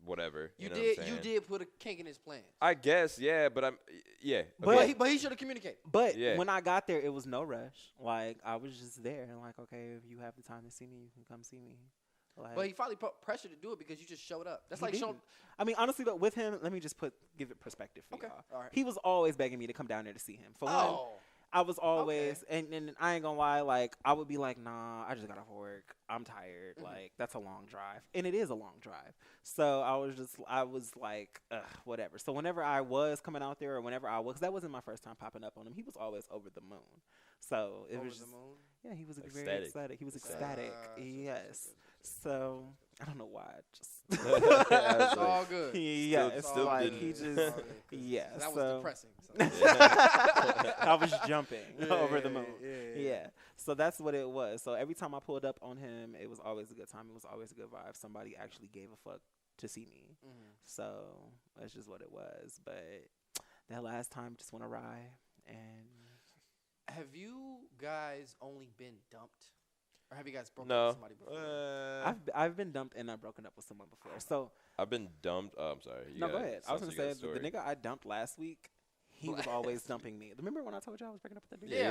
Whatever. You know what I'm saying? You did put a kink in his plans. I guess, yeah. But But he should have communicated. But when I got there, it was no rush. Like, I was just there. And, like, okay, if you have the time to see me, you can come see me. Like, but he probably put pressure to do it because you just showed up. That's like showing. I mean, honestly, though, with him, let me just give it perspective for y'all. All right. He was always begging me to come down there to see him. For one, I was always, and I ain't gonna lie, like, I would be like, nah, I just got off work. I'm tired. Like, that's a long drive. And it is a long drive. So I was like, whatever. So whenever I was coming out there or whenever I was, because that wasn't my first time popping up on him, he was always over the moon. So it was just, the moon? Yeah, he was very ecstatic. He was ecstatic. Yes. So I don't know why. It's all good. Yeah, still like he just that was depressing. So. I was jumping over the moon. Yeah. So that's what it was. So every time I pulled up on him, it was always a good time. It was always a good vibe. Somebody actually gave a fuck to see me. So that's just what it was. But that last time just went awry. And have you guys only been dumped? Or have you guys broken up with somebody before? I've been dumped and I've broken up with someone before. So I've been dumped. Oh, I'm sorry. No, go ahead. I was going to say, the nigga I dumped last week, he was always dumping me. Remember when I told you I was breaking up with that dude? Yeah,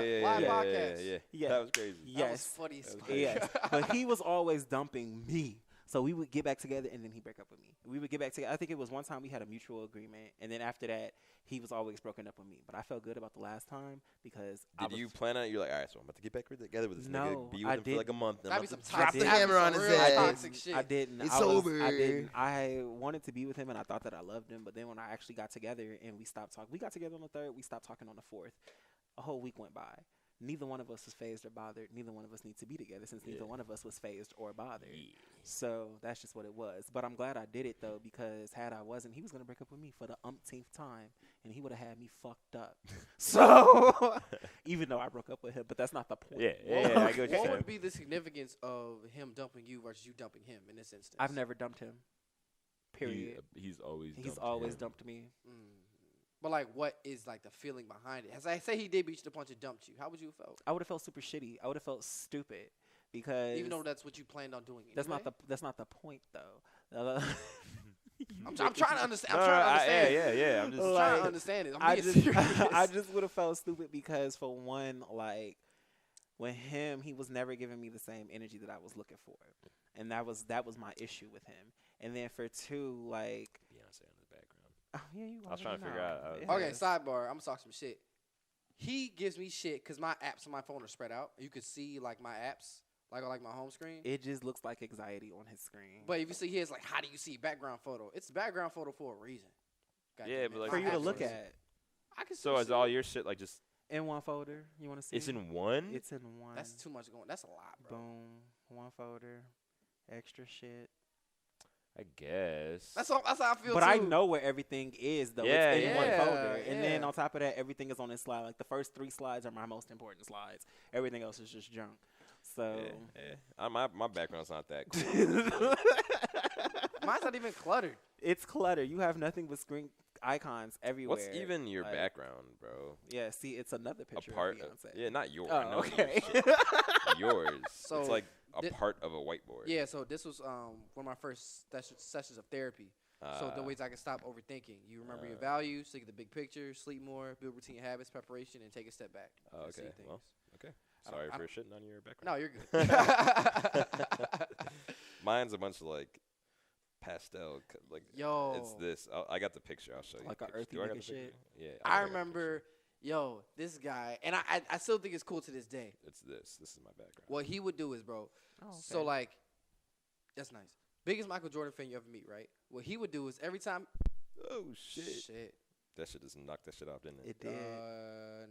podcast. Yeah. That was crazy. Yes. That was funny as fuck. Yes. But he was always dumping me. So we would get back together, and then he'd break up with me. We would get back together. I think it was one time we had a mutual agreement, and then after that, he was always broken up with me. But I felt good about the last time because Did you plan on it? You're like, all right, so I'm about to get back together with this nigga. Be with him for like a month. That'd be some drop the hammer on his head. Toxic shit. I didn't. It's over. I didn't. I wanted to be with him, and I thought that I loved him. But then when I actually got together and we stopped talking, we got together on the 3rd. We stopped talking on the 4th. A whole week went by. Neither one of us was phased or bothered. Neither one of us need to be together since neither one of us was phased or bothered. So that's just what it was. But I'm glad I did it though, because had I wasn't, he was gonna break up with me for the umpteenth time, and he would have had me fucked up. So even though I broke up with him, but that's not the point. Yeah, I get what you're What saying. would be the significance of him dumping you versus you dumping him in this instance? I've never dumped him. Period. He's always always him. dumped me. But like, what is like the feeling behind it? As I say, he did beat you the punch and dumped you. How would you have felt? I would have felt super shitty. I would have felt stupid because Even though that's what you planned on doing. that's anyway? not the point though. I'm trying to understand. No, I'm trying to understand. yeah. I'm just I'm trying to understand it. I'm being serious. I just would have felt stupid because for one, like with him, he was never giving me the same energy that I was looking for, and that was my issue with him. And then for two, like Beyonce in the background. oh, yeah, you I was trying to figure out. Yeah. Okay, sidebar. I'm gonna talk some shit. He gives me shit because my apps on my phone are spread out. You can see like my apps, like on like my home screen. It just looks like anxiety on his screen. But if you see his, like, how do you see background photo? It's background photo for a reason. God Yeah, damn it. but, like, for My you to apps look are- at I can So see is shit. all your shit like just? in one folder, you want to see? It's in one. It's in one. That's too much going. That's a lot, bro. Boom, one folder, extra shit. I guess. That's how I feel. But too. I know where everything is though. Yeah, it's in one yeah, folder, and then yeah. on top of that, everything is on this slide. Like the first 3 slides are my most important slides. Everything else is just junk. So Yeah. My background's not that cool. Mine's not even cluttered. it's clutter. You have nothing but screen icons everywhere. What's even your Like, background, bro? Yeah, see, it's another picture A part of Beyonce. yeah, not yours. Oh, I know okay. yours. So it's like a thi- part of a whiteboard. Yeah, so this was one of my first sessions of therapy. So the ways I can stop overthinking. You remember your values, think of the big picture, sleep more, build routine habits, preparation, and take a step back. Oh, and see okay. things. Well, okay. I Sorry don't- for shitting on your background. No, you're good. Mine's a bunch of like pastel, like Yo. it's this. I got the picture. I'll show you. Like the a picture. earthy Do I got nigga the picture? shit? Yeah. I think got the remember, yo, this guy, and I still think it's cool to this day. picture. It's this. This is my background. What he would do is, bro. Oh, okay. So like, that's nice. Biggest Michael Jordan fan you ever meet, right? What he would do is every time. Oh shit. That shit just knocked that shit off, didn't it? It did.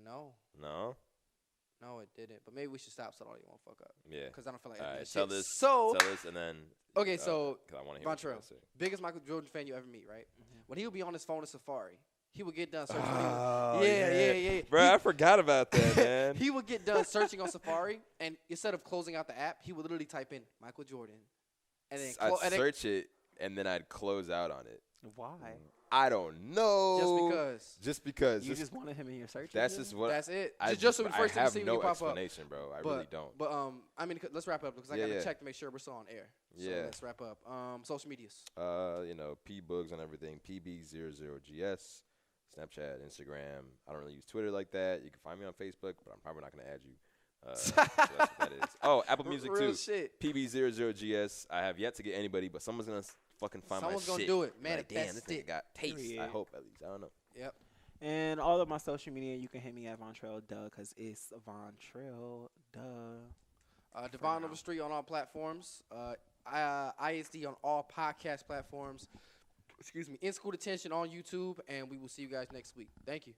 No, No. it didn't. But maybe we should stop so I don't even fuck up. Yeah. Because I don't feel like All editing right. that Tell shit. this. So Tell this, and then. okay, so 'cause I want to hear what you Vontrell, gotta say. biggest Michael Jordan fan you ever meet, right? Mhm. When he would be on his phone in Safari, he would get done searching. Oh, yeah. Bro, I forgot about that, man. He would get done searching on Safari, and instead of closing out the app, he would literally type in Michael Jordan, and then I'd search it, and then I'd close out on it. Why? I don't know. Just because. You just wanted him in your search. That's engine? just what. that's it. I Just so the first I thing you have see when no you pop up. explanation, bro. I really don't. But I mean, let's wrap up because I Yeah, gotta yeah. check to make sure we're still on air. So Yeah. let's wrap up. Social medias. P Bugs on everything. PB00GS. Snapchat, Instagram. I don't really use Twitter like that. You can find me on Facebook, but I'm probably not gonna add you. So that's what that is. Oh, Apple Music Real too. shit. PB00GS. I have yet to get anybody, but someone's gonna fucking find Someone's my gonna shit. do it. Like, Manifest damn, this it. nigga got taste. I Period. hope at least. I don't know. Yep. And all of my social media, you can hit me at Vontrellduh because it's Vontrellduh. Devonn now. Overstreet on all platforms. ISD on all podcast platforms. Excuse me. In School Detention on YouTube, and we will see you guys next week. Thank you.